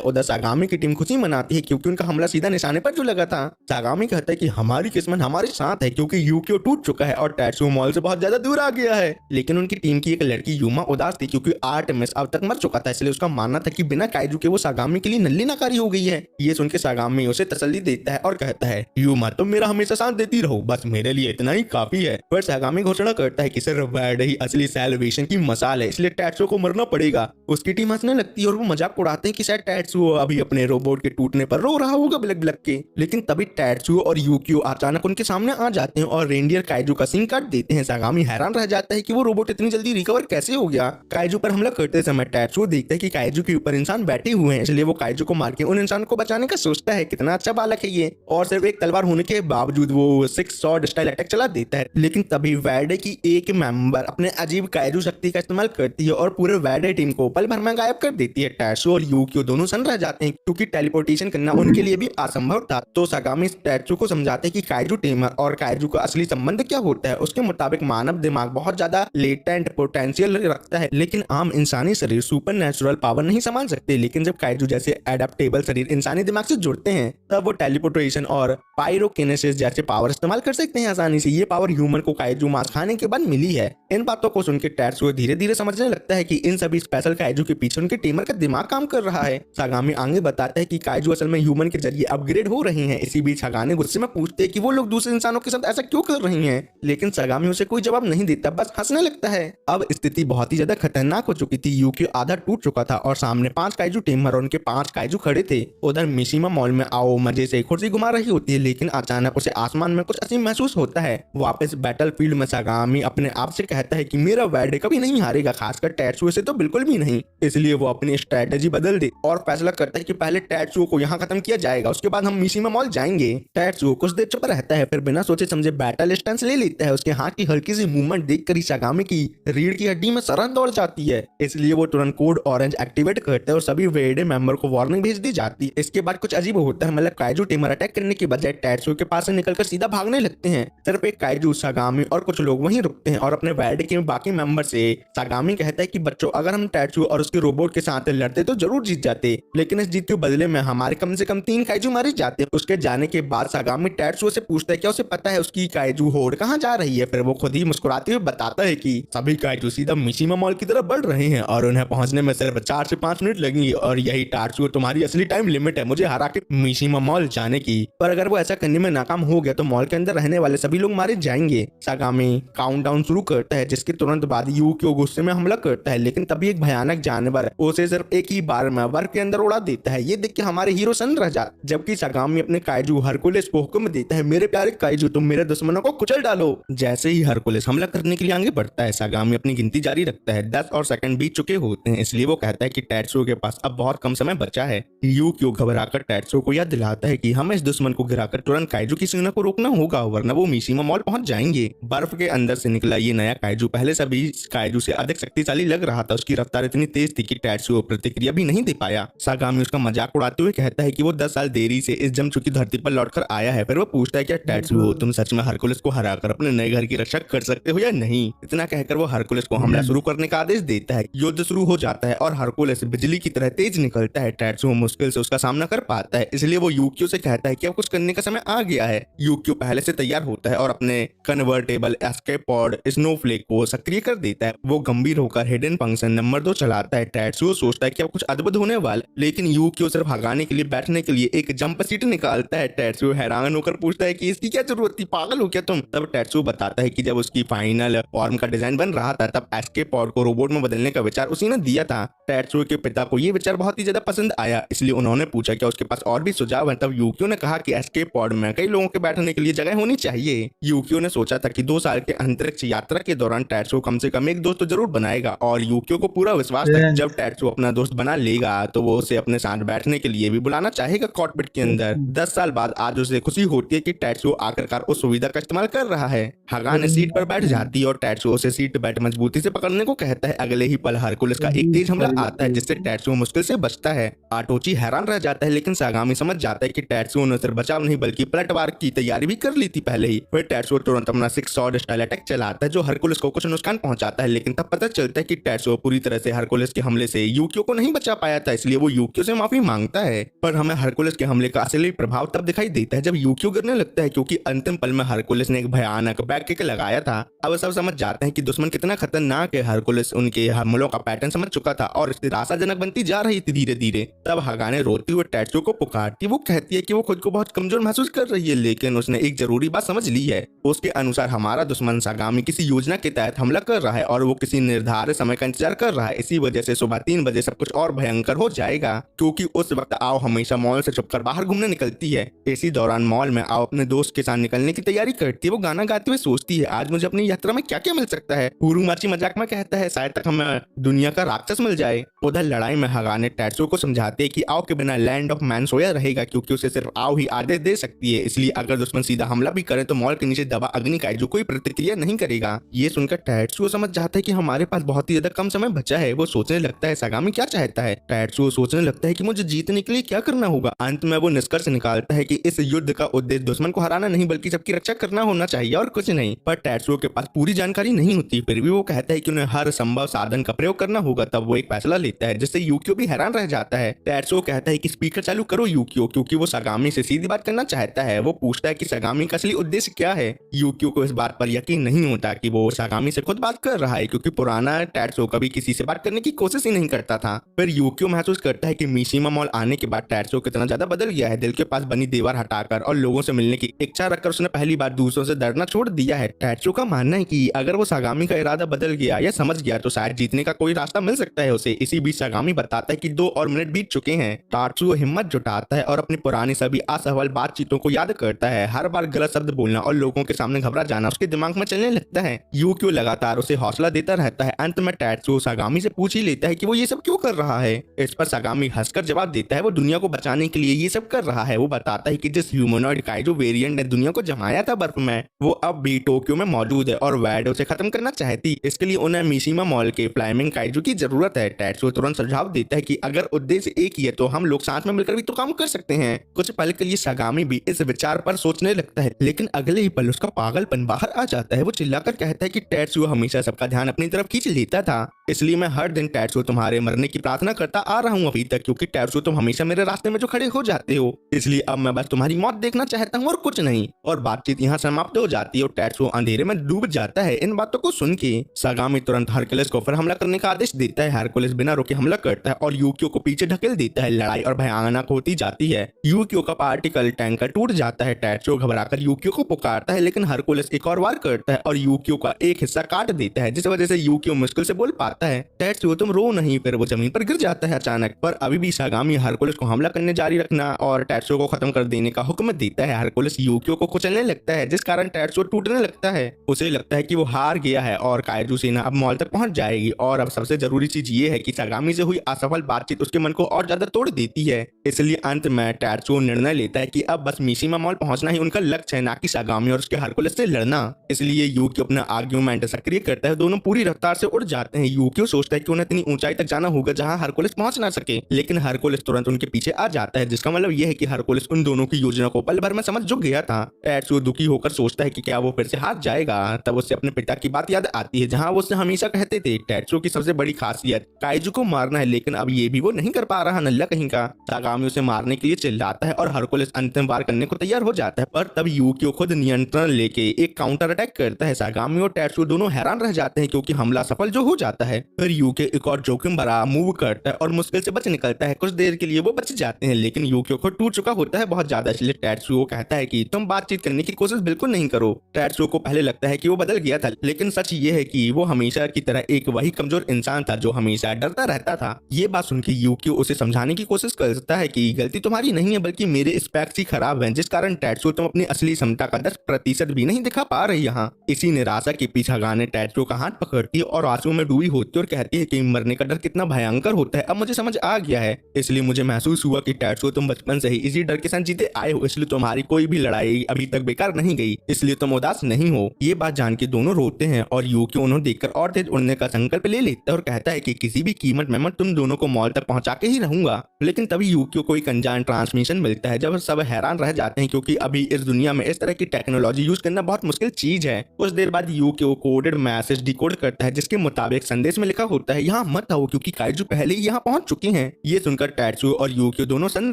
उधर सागामी की टीम खुशी मनाती है क्योंकि उनका हमला सीधा निशाने पर जो लगा था। सागामी कहता है कि हमारी किस्मत हमारे साथ है क्योंकि यूकियो टूट चुका है और टैट्सुओ मॉल से बहुत ज्यादा दूर आ गया है। लेकिन उनकी टीम की एक लड़की यूमा उदास थी क्योंकि आर्टेमिस अब तक मर चुका था, इसलिए उसका मानना था कि बिना काइजू के वो सागामी के लिए नल्ली नाकारी हो गई है। ये सुनकर सागामी उसे तसल्ली देता है और कहता है, यूमा तुम मेरा हमेशा साथ देती रहो, बस मेरे लिए इतना ही काफी है। पर सागामी घोषणा करता है कि सिर्फ वैड ही असली सेलिब्रेशन की मसाल है, इसलिए टैट्सुओ को मरना पड़ेगा। उसकी टीम हंसने लगती है और वो मजाक उड़ाते हैं कि शायद टैट्सुओ अभी अपने रोबोट के टूटने पर रो रहा होगा बिलक बिलक के। लेकिन तभी टैट्सुओ और यूकियो अचानक उनके सामने आ जाते हैं और रेंडियर काइजू का सीन काट देते हैं। सागामी हैरान रह जाता है कि वो रोबोट इतनी जल्दी रिकवर कैसे हो गया। काइजू पर हमला करते समय टैट्सुओ देखता है कि काइजू के ऊपर इंसान बैठे हुए हैं, इसलिए वो काइजू को मार के उन इंसान को बचाने का सोचता है। कितना अच्छा बालक है ये। और सिर्फ एक तलवार होने के बावजूद वो 6 स्वॉर्ड स्टाइल अटैक चला देता है। लेकिन तभी वैडे की एक मेंबर अपने अजीब काइजू शक्ति का इस्तेमाल करती है और पूरे वैडे टीम को पल भर में गायब कर देती है। टैट्सुओ और यूकियो दोनों सन्न रह जाते हैं क्योंकि टेलीपोर्टेशन करना उनके लिए भी असंभव था। तो सागामी टैट्सुओ को समझाते हैं कि काइजू टेमर और काइजू का असली संबंध क्या होता है। उसके मुताबिक मानव दिमाग बहुत ज्यादा लेटेंट पोटेंशियल रखता है, लेकिन आम इंसानी शरीर सुपर नेचुरल पावर नहीं संभाल सकते। लेकिन जब काइजू जैसे एडेप्टेबल शरीर इंसानी दिमाग से जुड़ते हैं तब वो टेलीपोर्टेशन और पायरोकिनेसिस जैसे पावर इस्तेमाल कर सकते हैं आसानी से। ये पावर ह्यूमन को काइजू मांस खाने के बाद मिली है। इन बातों को सुनकर टैट्सुओ धीरे धीरे समझने लगता है कि इन सभी स्पेशल काइजू के पीछे उनके टीमर का दिमाग काम कर रहा है। सागामी आगे बताता है कि काइजू असल में ह्यूमन के जरिए अपग्रेड हो रहे हैं। इसी बीच हगाने गुस्से में पूछते हैं कि वो लोग दूसरे इंसानों के साथ ऐसा क्यों कर रहे हैं, लेकिन सागामी उसे कोई जवाब नहीं देता, बस हंसने लगता है। अब स्थिति बहुत ही ज्यादा खतरनाक हो चुकी थी। यूकियो आधा टूट चुका था और सामने 5 काइजू टीमर और उनके 5 काइजू खड़े थे। उधर मिशिमा मॉल में आओ मजे से कुर्सी घुमा रही होती है, लेकिन अचानक उसे आसमान में कुछ अजीब महसूस होता है। वापस बैटलफील्ड में सागामी अपने आप से कहता है कि मेरा वैड कभी नहीं हारेगा, खासकर टैट्सुओ से तो बिल्कुल भी नहीं। इसलिए वो अपनी स्ट्रेटेजी बदल दे और फैसला करता है कि पहले टैट्सुओ को यहाँ खत्म किया जाएगा, उसके बाद हम मिशिमा मॉल जाएंगे। टैट्सुओ कुछ देर चुप रहता है, फिर बिना सोचे समझे बैटल स्टैंस ले लेता है। उसके हाथ की हल्की सी मूवमेंट देखकर ही सागामी की रीढ़ की हड्डी में सरहद दौड़ जाती है, इसलिए वो तुरंत कोड ऑरेंज एक्टिवेट करता है और सभी वेडे मेंबर को वार्निंग भेज दी जाती है। इसके बाद कुछ अजीब होता है, मतलब काइजू टीमर अटैक करने के बजाय टैट्सुओ के पास से निकलकर सीधा भागने लगते हैं। सिर्फ एक काइजू, सागामी और कुछ लोग वहीं रुकते हैं और अपने वेडे के बाकी मेंबर से सागामी कहता है कि बच्चों अगर हम टैट्सुओ और उसके रोबोट के साथ लड़ते तो जरूर जीत जाते, लेकिन इस जीत के बदले में हमारे कम से कम 3 काइजू मारे जाते। उसके जाने के बाद सागामी टैट्सुओ से पूछता है क्या उसे पता है उसकी काइजू होड़ कहाँ जा रही है। फिर वो खुद ही मुस्कुराते हुए बताता है कि सभी काइजू सीधा मिशिमा मॉल की तरफ बढ़ रहे हैं और उन्हें पहुंचने में सिर्फ 4 से 5 मिनट लगेंगे और यही टैट्सुओ तुम्हारी असली टाइम लिमिट है मुझे हरा के मिशिमा मॉल जाने की। पर अगर वो ऐसा करने में नाकाम हो गया तो मॉल के अंदर रहने वाले सभी लोग मारे जाएंगे। सागामी काउंटडाउन शुरू करता है जिसके तुरंत बाद यूकियो गुस्से में हमला करता है, लेकिन तभी एक भयानक जानवर उसे सिर्फ एक ही बार में बर्फ के अंदर उड़ा देता है। ये देख के हमारे हीरो सन्न रह जाते, जबकि सागामी अपने काइजू हरकुलिस को हुक्म देता है मेरे प्यारे काइजू तुम मेरे दुश्मनों को कुचल डालो। जैसे ही हरकुलिस हमला करने के लिए आगे बढ़ता है सागामी अपनी गिनती जारी रखता है। 10 और सेकंड बीत चुके होते हैं, इसलिए वो कहता है कि टैट्सुओ के पास अब बहुत कम समय बचा है। यूकियो घबराकर टैट्सुओ को याद दिलाता है कि हमें इस दुश्मन को गिराकर तुरंत काइजू की सेना को रोकना होगा वरना वो मिशिमा मॉल पहुंच जाएंगे। बर्फ के अंदर से निकला ये नया काइजू पहले सभी काइजू से अधिक शक्तिशाली लग रहा था। उसकी रफ्तार इतनी तेज थी कि टैट्सुओ प्रतिक्रिया भी नहीं दे पाया। सागामी उसका मजाक उड़ाते हुए कहता है कि वो 10 साल देरी से इस जम चुकी धरती पर लौटकर आया है। फिर वो पूछता है क्या टैट्सुओ तुम सच में हरकुलिस को हराकर अपने नए घर की रक्षा कर सकते हो या नहीं। इतना कहकर वो हरकुलिस को हमला शुरू करने का आदेश देता है। युद्ध शुरू हो जाता है और हरकुलिस बिजली की तरह तेज निकलता है। टैट्सुओ मुश्किल से उसका सामना कर पाता है, इसलिए वो यूकियो से कहता है कि अब कुछ करने का समय आ गया है। यूकियो पहले से तैयार होता है और अपने कन्वर्टेबल एस्केप पॉड स्नोफ्लेक को सक्रिय कर देता है। वो गंभीर होकर हिडन फंक्शन नंबर 2 चलाता है। टैट्सुओ सोचता है कि अब कुछ अद्भुत होने वाला, लेकिन यूकियो सिर्फ हगाने के लिए बैठने के लिए एक जंप सीट निकालता है। टैट्सुओ हैरान होकर पूछता है कि इसकी क्या जरूरत थी, पागल हो क्या तुम। तब टैट्सुओ बताता है कि जब उसकी फाइनल फॉर्म का डिजाइन बन रहा था तब एस्केप पॉड को रोबोट में बदलने का विचार उसी ने दिया था। टैट्सुओ के पिता को ये विचार बहुत ही ज्यादा पसंद आया, इसलिए उन्होंने पूछा कि उसके पास और भी सुझाव है। तब यूकियो ने कहा कि एस्केप पॉड में कई लोगों के बैठने के लिए जगह होनी चाहिए। यूकियो ने सोचा था कि 2 साल के अंतरिक्ष यात्रा के दौरान टैट्सुओ कम से कम एक दोस्त जरूर बनाएगा और यूकियो को पूरा विश्वास था जब टैट्सुओ अपना दोस्त बना लेगा तो वो उसे अपने साथ बैठने बैठने के लिए भी बुलाना चाहेगा कॉकपिट के अंदर। 10 साल बाद आज उसे खुशी होती है कि टैट्सुओ आखिरकार उस सुविधा का इस्तेमाल कर रहा है। हगाने सीट पर बैठ जाती है और टैट्सुओ से सीट बेल्ट मजबूती से पकड़ने को कहता है। अगले ही पल हरकुलिस का एक तेज हमला आता है जिससे टैट्सुओ मुश्किल से बचता है। आटोची हैरान रह जाता है, लेकिन सागामी समझ जाता है कि टैट्सुओ ने सिर्फ बचाव नहीं बल्कि पलटवार की तैयारी भी कर ली थी पहले ही। फिर टैट्सुओ तुरंत अपना 6 स्वॉर्ड स्टाइल अटैक चलाता है जो हरकुलिस को कुछ नुकसान पहुंचाता है, लेकिन तब पता चलता है कि टैट्सुओ पूरी तरह से हरकुलिस के हमले से यूकियो को नहीं बचा पाया था, इसलिए वो यूकियो से माफी मांगता है। पर हमें हरकुलिस के हमले का असली प्रभाव तब दिखाई देता है जब यूकियो गिरने लगता है, क्योंकि अंतिम पल में हरकुलिस ने एक भयानक बैक किक लगाया था। अब सब समझ जाते हैं कि दुश्मन कितना खतरनाक है। हरकुलिस उनके हमलों का पैटर्न समझ चुका था और स्थिति आशाजनक बनती जा रही थी धीरे धीरे। तब हगाने रोती हुए टैट्सुओ को पुकारती, वो कहती है कि वो खुद को बहुत कमजोर महसूस कर रही है, लेकिन उसने एक जरूरी बात समझ ली है। उसके अनुसार हमारा दुश्मन सागामी किसी योजना के तहत हमला कर रहा है और वो किसी निर्धारित समय का इंतजार कर रहा है। इसी वजह से सुबह 3 बजे सब कुछ और भयंकर हो जाएगा, क्योंकि उस वक्त आओ हमेशा मॉल से छुपकर बाहर घूमने निकलती है। इसी दौरान मॉल में आओ अपने दोस्त के साथ निकलने की तैयारी करती है। वो गाना गाते हुए सोचती है आज मुझे अपनी यात्रा में क्या क्या मिल सकता है। हुरुमाची मजाक में कहता है शायद तक हमें दुनिया का राक्षस मिल जाए। उधर लड़ाई में हगाने टैट्सुओ को समझाते हैं कि आओ के बिना लैंड ऑफ मैन सोया रहेगा, क्योंकि उसे सिर्फ आओ ही आदेश दे सकती है। इसलिए अगर दुश्मन सीधा हमला भी करे तो मॉल के नीचे दबा अग्नि काइजू कोई प्रतिक्रिया नहीं करेगा। ये सुनकर टैट्सुओ समझ जाता है कि हमारे पास बहुत ही ज्यादा कम समय बचा है। वो सोचने लगता है सागामी क्या चाहता है। टैट्सुओ सोचने लगता है कि मुझे जीतने के लिए क्या करना होगा। अंत में वो निष्कर्ष निकालता है कि इस युद्ध का उद्देश्य दुश्मन को हराना नहीं बल्कि सबकी रक्षा करना होना चाहिए और कुछ नहीं। पर टैट्सुओ के पास पूरी जानकारी नहीं होती, फिर भी वो कहता है कि उन्हें हर संभव साधन का प्रयोग करना होगा। तब वो एक फैसला लेता है जिससे यूकियो भी हैरान रह जाता है। टैट्सुओ कहता है कि स्पीकर चालू करो यूकियो, क्योंकि वो सागामी से सीधी बात करना चाहता है। वो पूछता है कि सागामी का असली उद्देश्य क्या है। यूकियो को इस बात पर यकीन नहीं होता कि वो सागामी से खुद बात कर रहा है, क्योंकि पुराना टैट्सुओ कभी किसी से बात करने की कोशिश ही नहीं करता था। फिर यूकियो महसूस करता है कि मिशिमा मॉल आने के बाद टैट्सुओ कितना ज्यादा बदल गया है। दिल के पास बनी दीवार हटाकर और लोगों से मिलने की इच्छा रखकर उसने पहली बार दूसरों से डरना छोड़ दिया है। टैट्सुओ का मानना है कि अगर वो सागामी का इरादा बदल गया या समझ गया तो शायद जीतने का कोई रास्ता मिल सकता है उसे। इसी बीच सागामी बताता है कि 2 और मिनट बीत चुके हैं। टैट्सुओ हिम्मत जुटाता है और अपनी पुरानी सभी असफल बातचीतों को याद करता है। हर बार गलत शब्द बोलना और लोगों के सामने घबरा जाना उसके दिमाग में चलने लगता है। यूकियो लगातार उसे हौसला देता रहता है। अंत में टैट्सुओ सागामी से पूछ ही लेता है कि वो ये सब क्यों कर रहा है। इस पर सागामी हंसकर जवाब देता है वो दुनिया को बचाने के लिए ये सब कर रहा है। वो बताता है कि जिस ह्यूमनॉइड काइजू वेरिएंट ने दुनिया को जमाया था बर्फ में, वो अब भी टोक्यो में मौजूद है और वैड उसे खत्म करना चाहती। इसके लिए उन्हें मिशिमा मॉल के फ्लाइंग काइजू की जरूरत है। टैट्सुओ तुरंत सुझाव देता है कि अगर उद्देश्य एक ही है तो हम लोग साथ में मिलकर भी तो काम कर सकते हैं। कुछ पल के लिए सागामी भी इस विचार पर सोचने लगता है, लेकिन अगले ही पल उसका पागलपन बाहर आ जाता है। वो चिल्लाकर कहता है कि टैट्सुओ हमेशा सबका ध्यान अपनी तरफ खींच लेता था, इसलिए मैं हर दिन टैट्सुओ तुम्हारे मरने की प्रार्थना करता आ रहा हूँ अभी तक, क्योंकि टैट्सुओ तुम हमेशा मेरे रास्ते में जो खड़े हो जाते हो। इसलिए अब मैं बस तुम्हारी मौत देखना चाहता हूँ और कुछ नहीं। और बातचीत यहाँ समाप्त हो जाती है और टैट्सुओ अंधेरे में डूब जाता है। इन बातों को सुन के सागामी तुरंत हरकुलिस को फिर हमला करने का आदेश देता है। हरकुलिस बिना रोके हमला करता है और यूकियो को पीछे ढकेल देता है। लड़ाई और भयानक होती जाती है। यूकियो का पार्टिकल टैंकर टूट जाता है। टैट्सुओ घबराकर यूकियो को पुकारता है, लेकिन हरकुलिस एक और वार करता है और यूकियो का एक हिस्सा काट देता है, जिस वजह से यूकियो मुश्किल से बोल पाता है टैट्सुओ तुम रो नहीं। फिर वो जमीन पर गिर जाता है अचानक। पर अभी भी सागामी हरकुलिस को हमला करने जारी रखना और टैट्सुओ को खत्म कर देने का हुक्म देता है। हरकुलिस यूकियो को कुचलने लगता है, जिस कारण टैट्सुओ टूटने लगता है। उसे लगता है कि वो हार गया है और काइजू सेना अब मॉल तक पहुंच जाएगी। और अब सबसे जरूरी चीज ये है कि सागामी से हुई असफल बातचीत उसके मन को और ज्यादा तोड़ देती है। इसलिए अंत में टैट्सुओ निर्णय लेता है कि अब बस मिशिमा मॉल पहुंचना ही उनका लक्ष्य है, ना कि सागामी और उसके हरकुलिस से लड़ना। इसलिए यूकियो अपना आर्ग्यूमेंट सक्रिय करता है। दोनों पूरी रफ्तार से उड़ जाते हैं। यूकियो सोचता है कि उन्हें इतनी ऊंचाई तक जाना होगा जहां हरकुलिस पहुंच ना सके, लेकिन हरकुलिस तुरंत उनके पीछे आ जाता है, जिसका मतलब यह है कि हरकुलिस उन दोनों की योजना को पल भर में समझ जो गया था। टैट्सुओ दुखी होकर सोचता है कि क्या वो फिर से हार जाएगा। तब उसे अपने पिता की बात याद आती है, जहां वो उससे हमेशा कहते थे टैट्सुओ की सबसे बड़ी खासियत काइजू को मारना है, लेकिन अब ये भी वो नहीं कर पा रहा। नल्ला कहीं का। सागामी उसे मारने के लिए चिल्लाता है और हरकुलिस अंतिम वार करने को तैयार हो जाता है, पर तब यूकियो खुद नियंत्रण लेके एक काउंटर अटैक करता है। सागामी और टैट्सुओ दोनों हैरान रह जाते हैं, क्योंकि हमला सफल जो हो जाता है। फिर यूकियो एक और जोखिम भरा मूव करता है और मुश्किल से बच निकलता है। कुछ देर के लिए वो बच जाते हैं, लेकिन यूकियो खुद टूट चुका होता है बहुत ज्यादा। इसलिए टैट्सुओ कहता है कि तुम बातचीत करने की कोशिश बिल्कुल नहीं करो। टैट्सुओ को पहले लगता है कि वो बदल गया था, लेकिन सच ये है कि वो हमेशा की तरह एक वही कमजोर इंसान था जो हमेशा डरता रहता था। ये बात सुनकर यूकियो उसे समझाने की कोशिश करता है कि गलती तुम्हारी नहीं है बल्कि मेरे स्पेक्स ही खराब हैं, जिस कारण टैट्सुओ तुम अपनी असली क्षमता का 10% दर्द भी नहीं दिखा पा रही यहाँ। इसी निराशा के पीछे गाने टैचो का हाथ पकड़ती है और आंसू में डूबी होती है और कहती है कि मरने का डर कितना भयंकर होता है अब मुझे समझ आ गया है। इसलिए मुझे महसूस हुआ कि टैचो तुम बचपन से ही इसी डर के साथ जीते आए हो, इसलिए तुम्हारी कोई भी लड़ाई अभी तक बेकार नहीं गई, इसलिए तुम उदास नहीं हो। ये बात जान के दोनों रोते हैं और यूकियो उन्हें देखकर और तेज उड़ने का संकल्प ले लेता है और कहता है कि किसी भी कीमत में मैं तुम दोनों को मॉल तक पहुंचा के ही रहूंगा। लेकिन तभी यूकियो को एक अनजान ट्रांसमिशन मिलता है जब सब हैरान रह जाते हैं क्योंकि अभी इस दुनिया में इस तरह की टेक्नोलॉजी यूज करना बहुत मुश्किल चीज है। कुछ देर बाद यूकियो कोडेड मैसेज डिकोड करता है जिसके मुताबिक संदेश में लिखा होता है यहाँ मत आओ क्योंकि काइजू पहले ही यहाँ पहुंच चुके हैं। ये सुनकर टैचो और यूकियो दोनों सन्न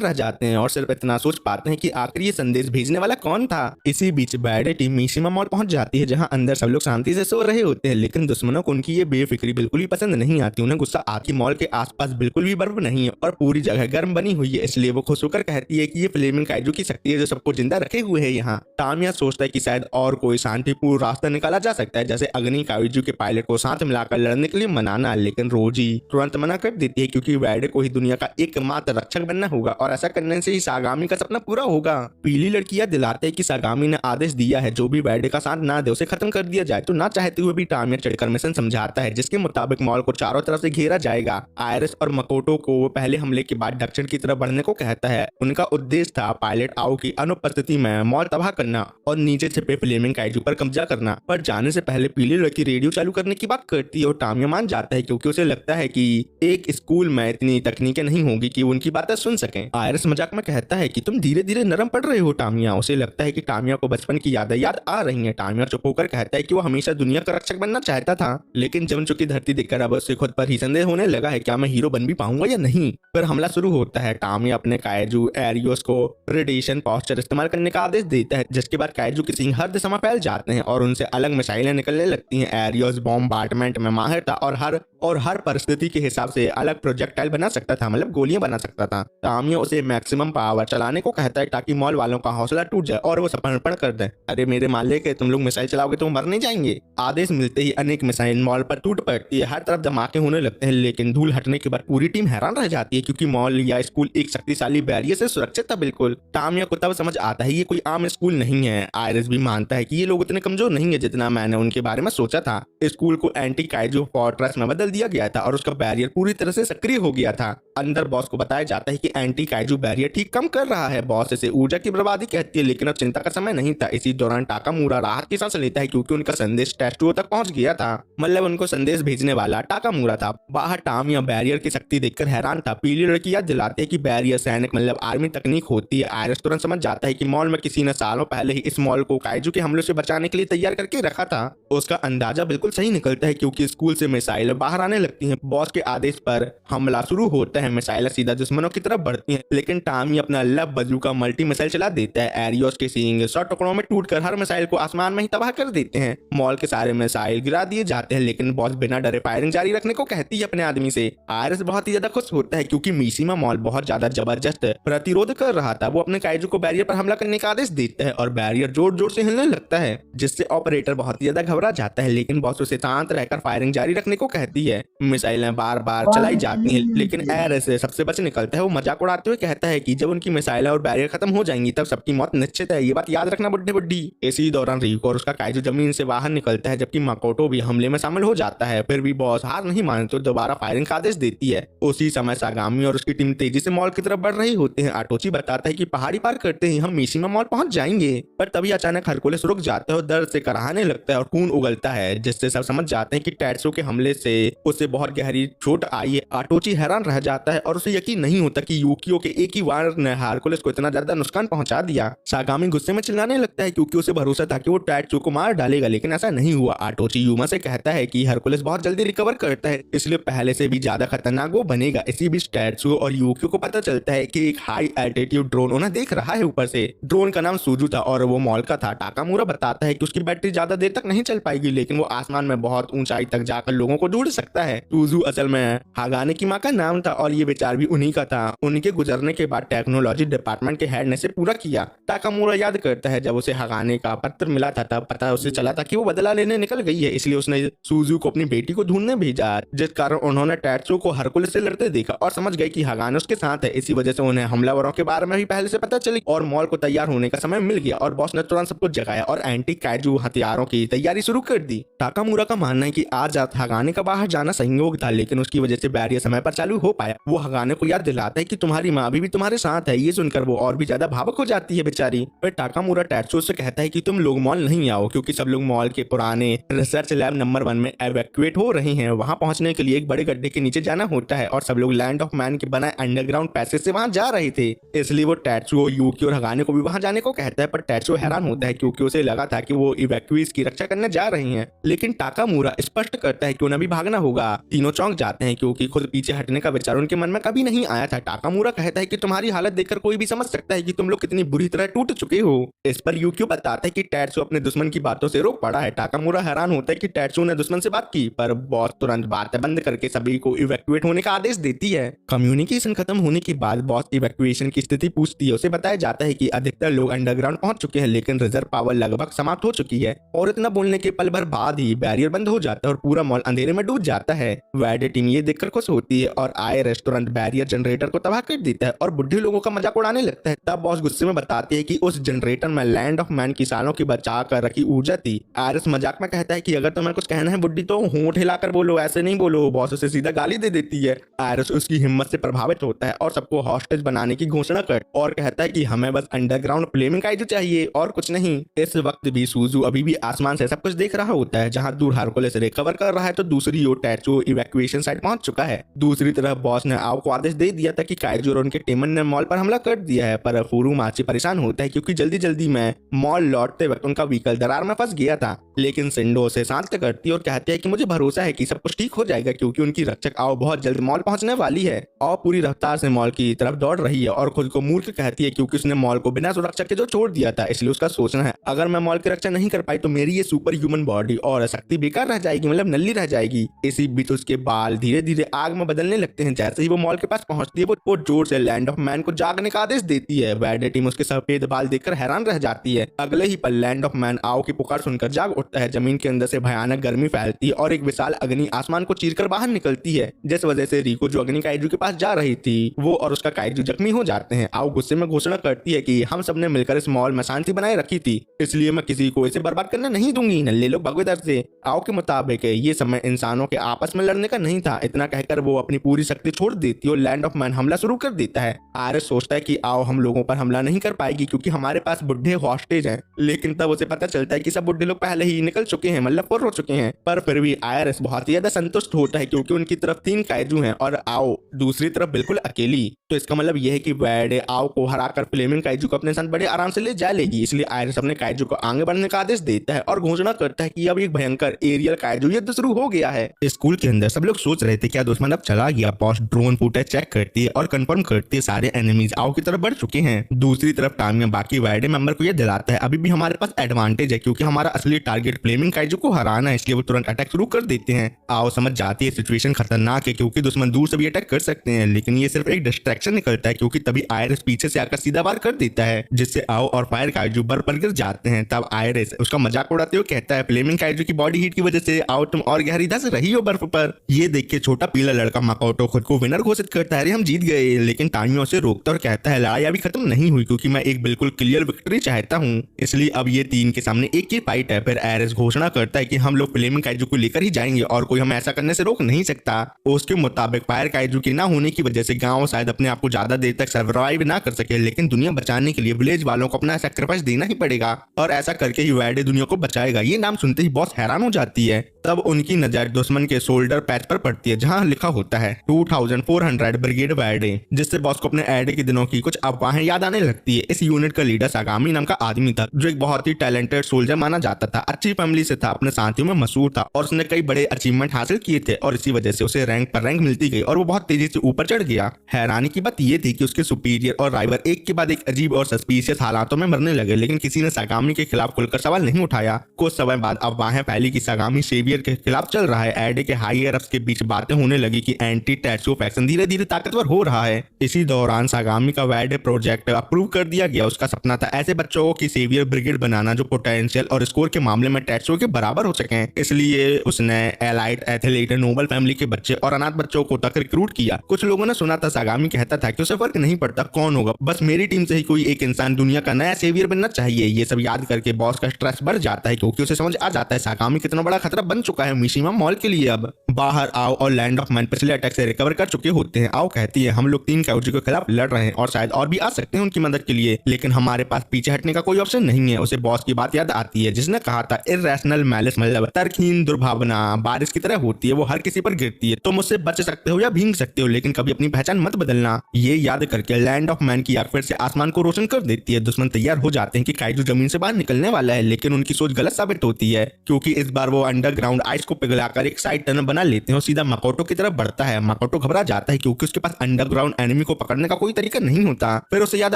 रह जाते हैं और सिर्फ इतना सोच पाते हैं कि आखिर ये संदेश भेजने वाला कौन था। इसी बीच बैडे टीम मिशिमा मॉल पहुंच जाती है जहाँ अंदर सब लोग शांति से सो रहे होते हैं, लेकिन दुश्मनों को उनकी ये बेफिक्री बिल्कुल भी पसंद नहीं आती। उन्हें गुस्सा आती मॉल के आसपास बिल्कुल भी बर्फ नहीं है और पूरी जगह गर्म बनी हुई है, इसलिए वो खुश होकर कहती है कि ये फ्लेमिंग काइजू की शक्ति है जो सबको जिंदा रखे हुए है यहाँ। तामिया सोचता है कि शायद और कोई शांतिपूर्ण रास्ता निकाला जा सकता है जैसे अग्नि काइजू के पायलट को साथ मिलाकर लड़ने के लिए मनाना, लेकिन रोजी तुरंत मना कर देती है क्योंकि बैडे को ही दुनिया का एकमात्र रक्षक बनना होगा और ऐसा करने से ही सागामी का सपना पूरा होगा। पीली लड़कियां दिलाते हैं कि सागामी ने आदेश दिया है जो भी बैडे का साथ ना दे उसे खत्म कर दिया जाए, तो ना चाहते हुए भी तामिया चढ़कर मिशन समझाता है जिसके मुताबिक मॉल को चारों तरफ से घेरा जाएगा। आयरिस और मकोटो को वो पहले हमले के बाद दक्षिण की तरफ बढ़ने को कहता है। उनका उद्देश्य था पायलट आओ की अनुपस्थिति में मॉल तबाह करना और नीचे छिपे फ्लेमिंग काइजू पर कब्जा करना, पर जाने से पहले पीली लड़की रेडियो चालू करने की बात करती है और तामिया मान जाता है क्योंकि उसे लगता है कि एक स्कूल में इतनी तकनीकें नहीं होगी कि उनकी बातें सुन सकें। आयरिस मजाक में कहता है कि तुम धीरे धीरे नरम पड़ रहे हो तामिया। उसे लगता है कि तामिया को बचपन की यादें याद आ रही हैं। तामिया चुप होकर कहता है कि वो हमेशा दुनिया का रक्षक बनना चाहता था, लेकिन जम चुकी धरती देखकर अब उसे खुद पर ही संदेह होने लगा है क्या मैं हीरो बन भी पाऊंगा या नहीं। फिर हमला शुरू होता है। तामिया अपने काइजू एरियोस को रेडिएशन पॉस्चर इस्तेमाल करने का आदेश देता है जिसके बाद काइजू के सिंह हर दिशा में फैल जाते हैं और उनसे अलग मिसाइलें निकलने लगती हैं। एरियोस बॉम्बार्डमेंट में माहिर था और हर परिस्थिति के हिसाब से अलग प्रोजेक्टाइल बना सकता था, मतलब गोलियां बना सकता था। तामिया उसे मैक्सिमम पावर चलाने को कहता है ताकि मॉल वालों का हौसला टूट जाए और वो समर्पण कर दें। अरे मेरे मालिक है, तुम लोग मिसाइल चलाओगे तो मर नहीं जाएंगे। आदेश मिलते ही अनेक मिसाइल मॉल पर टूट पड़ती है, हर तरफ धमाके होने लगते हैं, लेकिन धूल हटने के बाद पूरी टीम हैरान रह जाती है क्योंकि मॉल या स्कूल एक शक्तिशाली बैरियर से सुरक्षित था बिल्कुल। तामिया को तब समझ आता है ये कोई आम स्कूल नहीं है। आयरिस भी मानता है कि ये लोग उतने कमजोर नहीं है जितना मैंने उनके बारे में सोचा था। स्कूल को एंटी काइजू फोर्ट्रेस में बदल दिया गया था और उसका बैरियर पूरी तरह से सक्रिय हो गया था। अंदर बॉस को बताया जाता है कि एंटी काइजू बैरियर ठीक कम कर रहा है। बॉस इसे ऊर्जा की बर्बादी कहती है, लेकिन अब चिंता का समय नहीं था। इसी दौरान टाकामूरा राहत की सांस लेता है क्योंकि उनका संदेश टैचो तक पहुंच गया था, मतलब उनको संदेश भेजने वाला टाकामूरा था। बाहर तामिया बैरियर की शक्ति देखकर हैरान था। पीली लड़की याद दिलाते हैं कि बैरियर सैनिक मतलब आर्मी तकनीक होती है। आयरिस तुरंत समझ जाता है कि मॉल में किसी ने सालों पहले ही इस मॉल को काइजू के हमलों से बचाने के लिए तैयार करके रखा था। उसका अंदाजा बिल्कुल सही निकलता है क्योंकि स्कूल से मिसाइल बाहर आने लगती हैं। बॉस के आदेश पर हमला शुरू होता है। मिसाइल सीधा दुश्मनों की तरफ बढ़ती हैं, लेकिन टामी अपना लब बजूका मल्टी मिसाइल चला देता है। एरियोस के सींग 100 टुकड़ों में टूटकर हर मिसाइल को आसमान में ही तबाह कर देते हैं। मॉल के सारे मिसाइल गिरा दिए जाते हैं, लेकिन बॉस बिना डरे फायरिंग जारी रखने को कहती है अपने आदमी से। आयरिस बहुत ही ज्यादा खुश होता है क्योंकि मिशिमा मॉल बहुत ज्यादा जबरदस्त प्रतिरोध कर रहा था। वो अपने काइजू को बैरियर पर हमला करने का आदेश देता है और बैरियर जोर जोर से हिलने लगता है, जिससे ऑपरेटर बहुत ही ज्यादा घबरा जाता है, लेकिन बॉस उसे शांत रहकर फायरिंग जारी रखने को कहती है। मिसाइलें बार बार चलाई जाती हैं, लेकिन एरिस सबसे बच निकलता है। वो मजाक उड़ाते हुए कहता है कि जब उनकी मिसाइलें और बैरियर खत्म हो जाएंगी तब सबकी मौत निश्चित है, ये बात याद रखना बुड्ढे बुड्ढी। इसी दौरान रिको और उसका काइजू जमीन से बाहर निकलता है, जबकि मकोटो भी हमले में शामिल हो जाता है। फिर भी बॉस हार नहीं मानते तो दोबारा फायरिंग का आदेश देती है। उसी समय सागामी और उसकी टीम तेजी से मॉल की तरफ बढ़ रही होते हैं। आटोची बताता है कि पहाड़ी पार करते ही हम मिशिमा मॉल पहुंच जाएंगे, पर तभी अचानक हरकुलिस रुक जाता है और दर्द से कराहने लगता है और खून उगलता है, जिससे सब समझ जाते हैं कि टैट्सो के हमले से उसे बहुत गहरी चोट आई है। आटोची हैरान रह जाता है और उसे यकीन नहीं होता कि यूकियो के एक ही वार ने हरकुलिस को इतना ज्यादा नुकसान पहुंचा दिया। सागामी गुस्से में चिल्लाने लगता है क्योंकि उसे भरोसा था कि वो टैट्सो को मार डालेगा, लेकिन ऐसा नहीं हुआ। आटोची यूमा से कहता है कि हरकुलिस बहुत जल्दी रिकवर करता है, इसलिए पहले से भी ज्यादा खतरनाक वो बनेगा। इसी बीच टैट्सो और यूकियो को पता चलता है कि एक हाई एल्टीट्यूड ड्रोन उन्हें देख रहा है ऊपर से। ड्रोन का नाम सूजू था और वो मॉल का था। टाकामूरा बताता है कि उसकी बैटरी ज्यादा देर तक नहीं चल पाएगी, लेकिन वो आसमान में बहुत ऊंचाई तक जाकर लोगों को ढूंढ सकता लगता है सूजू असल में हागाने की माँ का नाम था और ये विचार भी उन्हीं का था। उनके गुजरने के बाद टेक्नोलॉजी डिपार्टमेंट के हेड ने इसे पूरा किया। ताकामुरा याद करता है जब उसे हागाने का पत्र मिला था तब पता उसे चला था कि वो बदला लेने निकल गई है, इसलिए उसने सूजू को अपनी बेटी को ढूंढने भेजा, जिस कारण उन्होंने टैट्सू को हरकुलिस से लड़ते देखा और समझ गए कि हागाने उसके साथ है। इसी वजह से उन्हें हमलावरों के बारे में भी पहले से पता चली और मॉल को तैयार होने का समय मिल गया और बॉस ने तुरंत सबको जगाया और एंटी काइजू हथियारों की तैयारी शुरू कर दी। ताकामुरा का मानना है कि आज रात हागाने का बाहर जाना संयोग था, लेकिन उसकी वजह से बैरियर समय पर चालू हो पाया। वो हागाने को याद दिलाता है कि तुम्हारी माँ अभी भी तुम्हारे साथ है। ये सुनकर वो और भी ज्यादा भावुक हो जाती है बेचारी। फिर ताकामुरा टैट्सू से कहता है कि तुम लोग मॉल नहीं आओ क्योंकि सब लोग मॉल के पुराने रिसर्च लैब नंबर 1 में एवैक्यूएट हो रहे हैं। वहां पहुंचने के लिए एक बड़े गड्ढे के नीचे जाना होता है और सब लोग लैंड ऑफ मैन के बनाए अंडरग्राउंड पैसेज से वहां जा रहे थे, इसलिए वो टैट्सू, यूकी और हागाने को भी वहां जाने को कहता है। पर टैट्सू हैरान होता है क्योंकि उसे लगा था कि वो इवैक्यूएज की रक्षा करने जा रहे हैं, लेकिन ताकामुरा स्पष्ट करता है कि उन्हें भी भागना होगा। तीनों चौंक जाते हैं क्योंकि खुद पीछे हटने का विचार उनके मन में कभी नहीं आया था। ताकामुरा कहता है कि तुम्हारी हालत देखकर कोई भी समझ सकता है कि तुम लोग कितनी बुरी तरह टूट चुके हो। इस पर यूक्यू बताता है कि टैट्सू अपने दुश्मन की बातों से रोक पड़ा है। ताकामुरा हैरान होता है कि टैट्सू ने दुश्मन से बात की, पर बॉस तुरंत बातें बंद करके सभी को इवैक्यूएट होने का आदेश देती है। कम्युनिकेशन खत्म होने के बाद बॉस इवैक्यूएशन की स्थिति पूछती है। उसे बताया जाता है कि अधिकतर लोग अंडरग्राउंड पहुंच चुके हैं, लेकिन रिजर्व पावर लगभग समाप्त हो चुकी है और इतना बोलने के पल भर बाद ही बैरियर बंद हो जाता है और पूरा मॉल अंधेरे में डूब जाता है। वैड टीम ये देखकर खुश होती है और आए रेस्टोरेंट बैरियर जनरेटर को तबाह कर देता है और बुढ़े लोगों का मजाक उड़ाने लगता है। तब बॉस गुस्से में बताती है कि उस जनरेटर में लैंड ऑफ मैन की सालों की बचा कर रखी ऊर्जा थी। आयरिस मजाक में कहता है कि अगर तुम्हें कुछ कहना है बुड्ढी तो होंठ हिलाकर बोलो, ऐसे नहीं बोलो। बॉस उसे सीधा गाली दे देती है। आयरिस उसकी हिम्मत से प्रभावित होता है और सबको हॉस्टेज बनाने की घोषणा कर और कहता है कि हमें बस अंडरग्राउंड फ्लेमिंग काइजू चाहिए और कुछ नहीं। इस वक्त भी सूजू अभी भी आसमान से सब कुछ देख रहा होता है। जहां दूर हरकुलिस रिकवर कर रहा है तो दूसरी ओर टैट्सू इवैक्यूएशन साइट पहुंच चुका है। दूसरी तरफ बॉस ने आओ को आदेश दे दिया था कि काइजू और उनके टीमन ने मॉल पर हमला कर दिया है, पर फुरुमाची परेशान होता है क्योंकि जल्दी जल्दी में मॉल लौटते वक्त उनका व्हीकल दरार में फंस गया था। लेकिन सिंडो उसे शांत करती है और कहती है कि मुझे भरोसा है कि सब कुछ ठीक हो जाएगा क्योंकि उनकी रक्षक आओ बहुत जल्द मॉल पहुंचने वाली है। और पूरी रफ्तार से मॉल की तरफ दौड़ रही है और खुद को मूर्ख कहती है क्योंकि उसने मॉल को बिना सुरक्षा के जो छोड़ दिया था, इसलिए उसका सोचना है अगर मैं मॉल की रक्षा नहीं कर पाई तो मेरी ये सुपर ह्यूमन बॉडी और शक्ति बेकार रह जाएगी, मतलब नल्ली रह जाएगी। इसी बीच उसके बाल धीरे धीरे आग में बदलने लगते हैं। जैसे ही वो मॉल के पास पहुंचती है वो जोर से लैंड ऑफ मैन को जागने का आदेश देती है। वैड टीम उसके सफेद बाल देखकर हैरान रह जाती है। अगले ही पल लैंड ऑफ मैन आओ की पुकार सुनकर जाग उठता है। जमीन के अंदर से भयानक गर्मी फैलती है और एक विशाल अग्नि आसमान को चीरकर बाहर निकलती है, जिस वजह से रिको जो अग्नि काइजू के पास जा रही थी वो और उसका काइजू जख्मी हो जाते हैं। आओ गुस्से में घोषणा करती है कि हम सबने मिलकर इस मॉल में शांति बनाए रखी थी, इसलिए मैं किसी को इसे बर्बाद करने नहीं दूंगी। नल्ले लोग भगवे दर से। आओ के मुताबिक ये समय इंसानों के आपस में लड़ने का नहीं था। इतना कहकर वो अपनी पूरी शक्ति छोड़ देती है और लैंड ऑफ मैन हमला शुरू कर देता है। आरएस सोचता है कि आओ हम लोगों पर हमला नहीं कर पाएगी क्योंकि हमारे पास बुढ़े हॉस्टेज हैं, लेकिन तब उसे पता चलता है कि सब बुढ़े लोग पहले ही निकल चुके हैं, मतलब फुर्र हो चुके हैं। पर फिर भी आरएस बहुत ही ज्यादा संतुष्ट होता है क्योंकि उनकी तरफ 3 काइजू हैं और आओ दूसरी तरफ बिल्कुल अकेली। तो इसका मतलब यह है कि वैड आओ को हराकर फ्लेमिंग काइजू को अपने साथ बड़े आराम से ले जा लेगी। इसलिए आयरिस अपने काइजू को आगे बढ़ने का आदेश देता है और घोषणा करता है कि अब एक भयंकर एरियल काइजू युद्ध शुरू हो गया है। स्कूल के अंदर सब लोग सोच रहे थे क्या दुश्मन अब चला गया। बॉस ड्रोन फुटेज चेक करती है और कंफर्म करती है सारे एनिमीज आओ की तरफ बढ़ चुके हैं। दूसरी तरफ टामिया बाकी वैड मेंबर को यह दिलाता है अभी भी हमारे पास एडवांटेज है क्योंकि हमारा असली टारगेट फ्लेमिंग काइजू को हराना है, इसलिए वो तुरंत अटैक शुरू कर देते हैं। आओ समझ जाती है सिचुएशन खतरनाक है क्योंकि दुश्मन दूर से भी अटैक कर सकते हैं, लेकिन ये सिर्फ एक डिस्ट्रैक्शन निकलता है क्योंकि तभी आयरिस पीछे से आकर सीधा वार कर देता है जिससे आओ और फायर काइजू बर्फ पर गिर जाते हैं। तब आयरिस उसका मजाक उड़ाते हुए कहता है फ्लेमिंग काइजू की बॉडी हीट की वजह से आओ तुम और गहरी धंस रही हो बर्फ पर। ये देख के छोटा पीला लड़का मकोटो खुद को विनर घोषित करता है, अरे हम जीत गए, लेकिन टामियो उसे रोकता और कहता है लड़ाई अभी खत्म नहीं हुई क्योंकि मैं एक बिल्कुल क्लियर विक्ट्री चाहता हूँ, इसलिए अब ये 3 के सामने एक ही फाइट है। फिर आयरिस घोषणा करता है कि हम लोग फ्लेमिंग काइजू को लेकर ही जाएंगे और कोई हमें ऐसा करने से रोक नहीं सकता। उसके मुताबिक फायर काइजू के ना होने की वजह से गांव शायद अपने आप को ज्यादा देर तक सर्वाइव ना कर सके, लेकिन दुनिया बचाने के लिए विलेज वालों को अपना सैक्रिफाइस देना ही पड़ेगा और ऐसा करके ही वैड दुनिया को बचाएगा। ये नाम सुनते ही बॉस हैरान हो जाती है। तब उनकी नजर दुश्मन के शोल्डर पैच पर पड़ती है जहां लिखा होता है 2400 ब्रिगेड वैड, जिससे बॉस को अपने एड के दिनों की कुछ अफवाहें याद आने लगती है। इस यूनिट का लीडर सागामी नाम का आदमी था जो एक बहुत ही टैलेंटेड सोल्जर माना जाता था, अच्छी फैमिली से था, अपने साथियों में मशहूर था और उसने कई बड़े अचीवमेंट हासिल किए थे और इसी वजह से उसे रैंक पर रैंक मिलती गई और वो बहुत तेजी से ऊपर चढ़ गया। हैरानी की बात यह थी कि उसके सुपीरियर और राइवल एक के बाद एक अजीब और सस्पिशियस हालातों में मरने लगे, लेकिन किसी ने सागामी के खिलाफ खुलकर सवाल नहीं उठाया। कुछ समय बाद अफवाहें फैली कि सागामी सेवियर के खिलाफ चल रहा है। वैडे के हायर अप्स के बीच बातें होने लगी कि एंटी टैट्सुओ फैक्शन धीरे धीरे ताकतवर हो रहा है। इसी दौरान सागामी का वैडे प्रोजेक्ट अप्रूव कर दिया गया। उसका सपना था ऐसे बच्चों की सेवियर ब्रिगेड बनाना जो पोटेंशियल और स्कोर के मामले में टैट्सुओ के बराबर हो सके। इसलिए उसने एलाइट एथलीट, नोबल फैमिली के बच्चे और अनाथ बच्चों को तक रिक्रूट किया। कुछ लोगों ने सुना था सागामी कहता था कि उसे फर्क नहीं पड़ता कौन होगा, बस मेरी टीम से ही कोई एक इंसान दुनिया का नया सेवियर बनना चाहिए। ये सब याद करके बॉस का स्ट्रेस बढ़ जाता है क्योंकि उसे समझ आ जाता है सागामी कितना बड़ा खतरा बन चुका है मिशिमा मॉल के लिए। अब बाहर आओ और लैंड ऑफ मैन पिछले अटैक से रिकवर कर चुके होते हैं। आओ कहती है हम लोग 3 काउजी के खिलाफ लड़ रहे हैं और शायद और भी आ सकते हैं उनकी मदद के लिए, लेकिन हमारे पास पीछे हटने का कोई ऑप्शन नहीं है। उसे बॉस की बात याद आती है जिसने कहा था इर्रेशनल मैलिस मतलब तरकीन दुर्भावना बारिश की तरह होती है, वो हर किसी पर गिरती है। तुम उससे बच सकते हो या भीग सकते हो लेकिन कभी अपनी पहचान मत बदलना। ये याद करके लैंड ऑफ मैन की आग फिर से आसमान को रोशन कर देती है। दुश्मन तैयार हो जाते हैं कि काइजू जमीन से बाहर निकलने वाला है, लेकिन उनकी सोच गलत साबित होती है क्योंकि इस बार वो अंडरग्राउंड आइस को पिघलाकर एक साइड टनल बना लेते हैं और सीधा मकोटो की तरफ बढ़ता है। मकोटो घबरा जाता है क्योंकि उसके पास अंडरग्राउंड एनिमी को पकड़ने का कोई तरीका नहीं होता। फिर उसे याद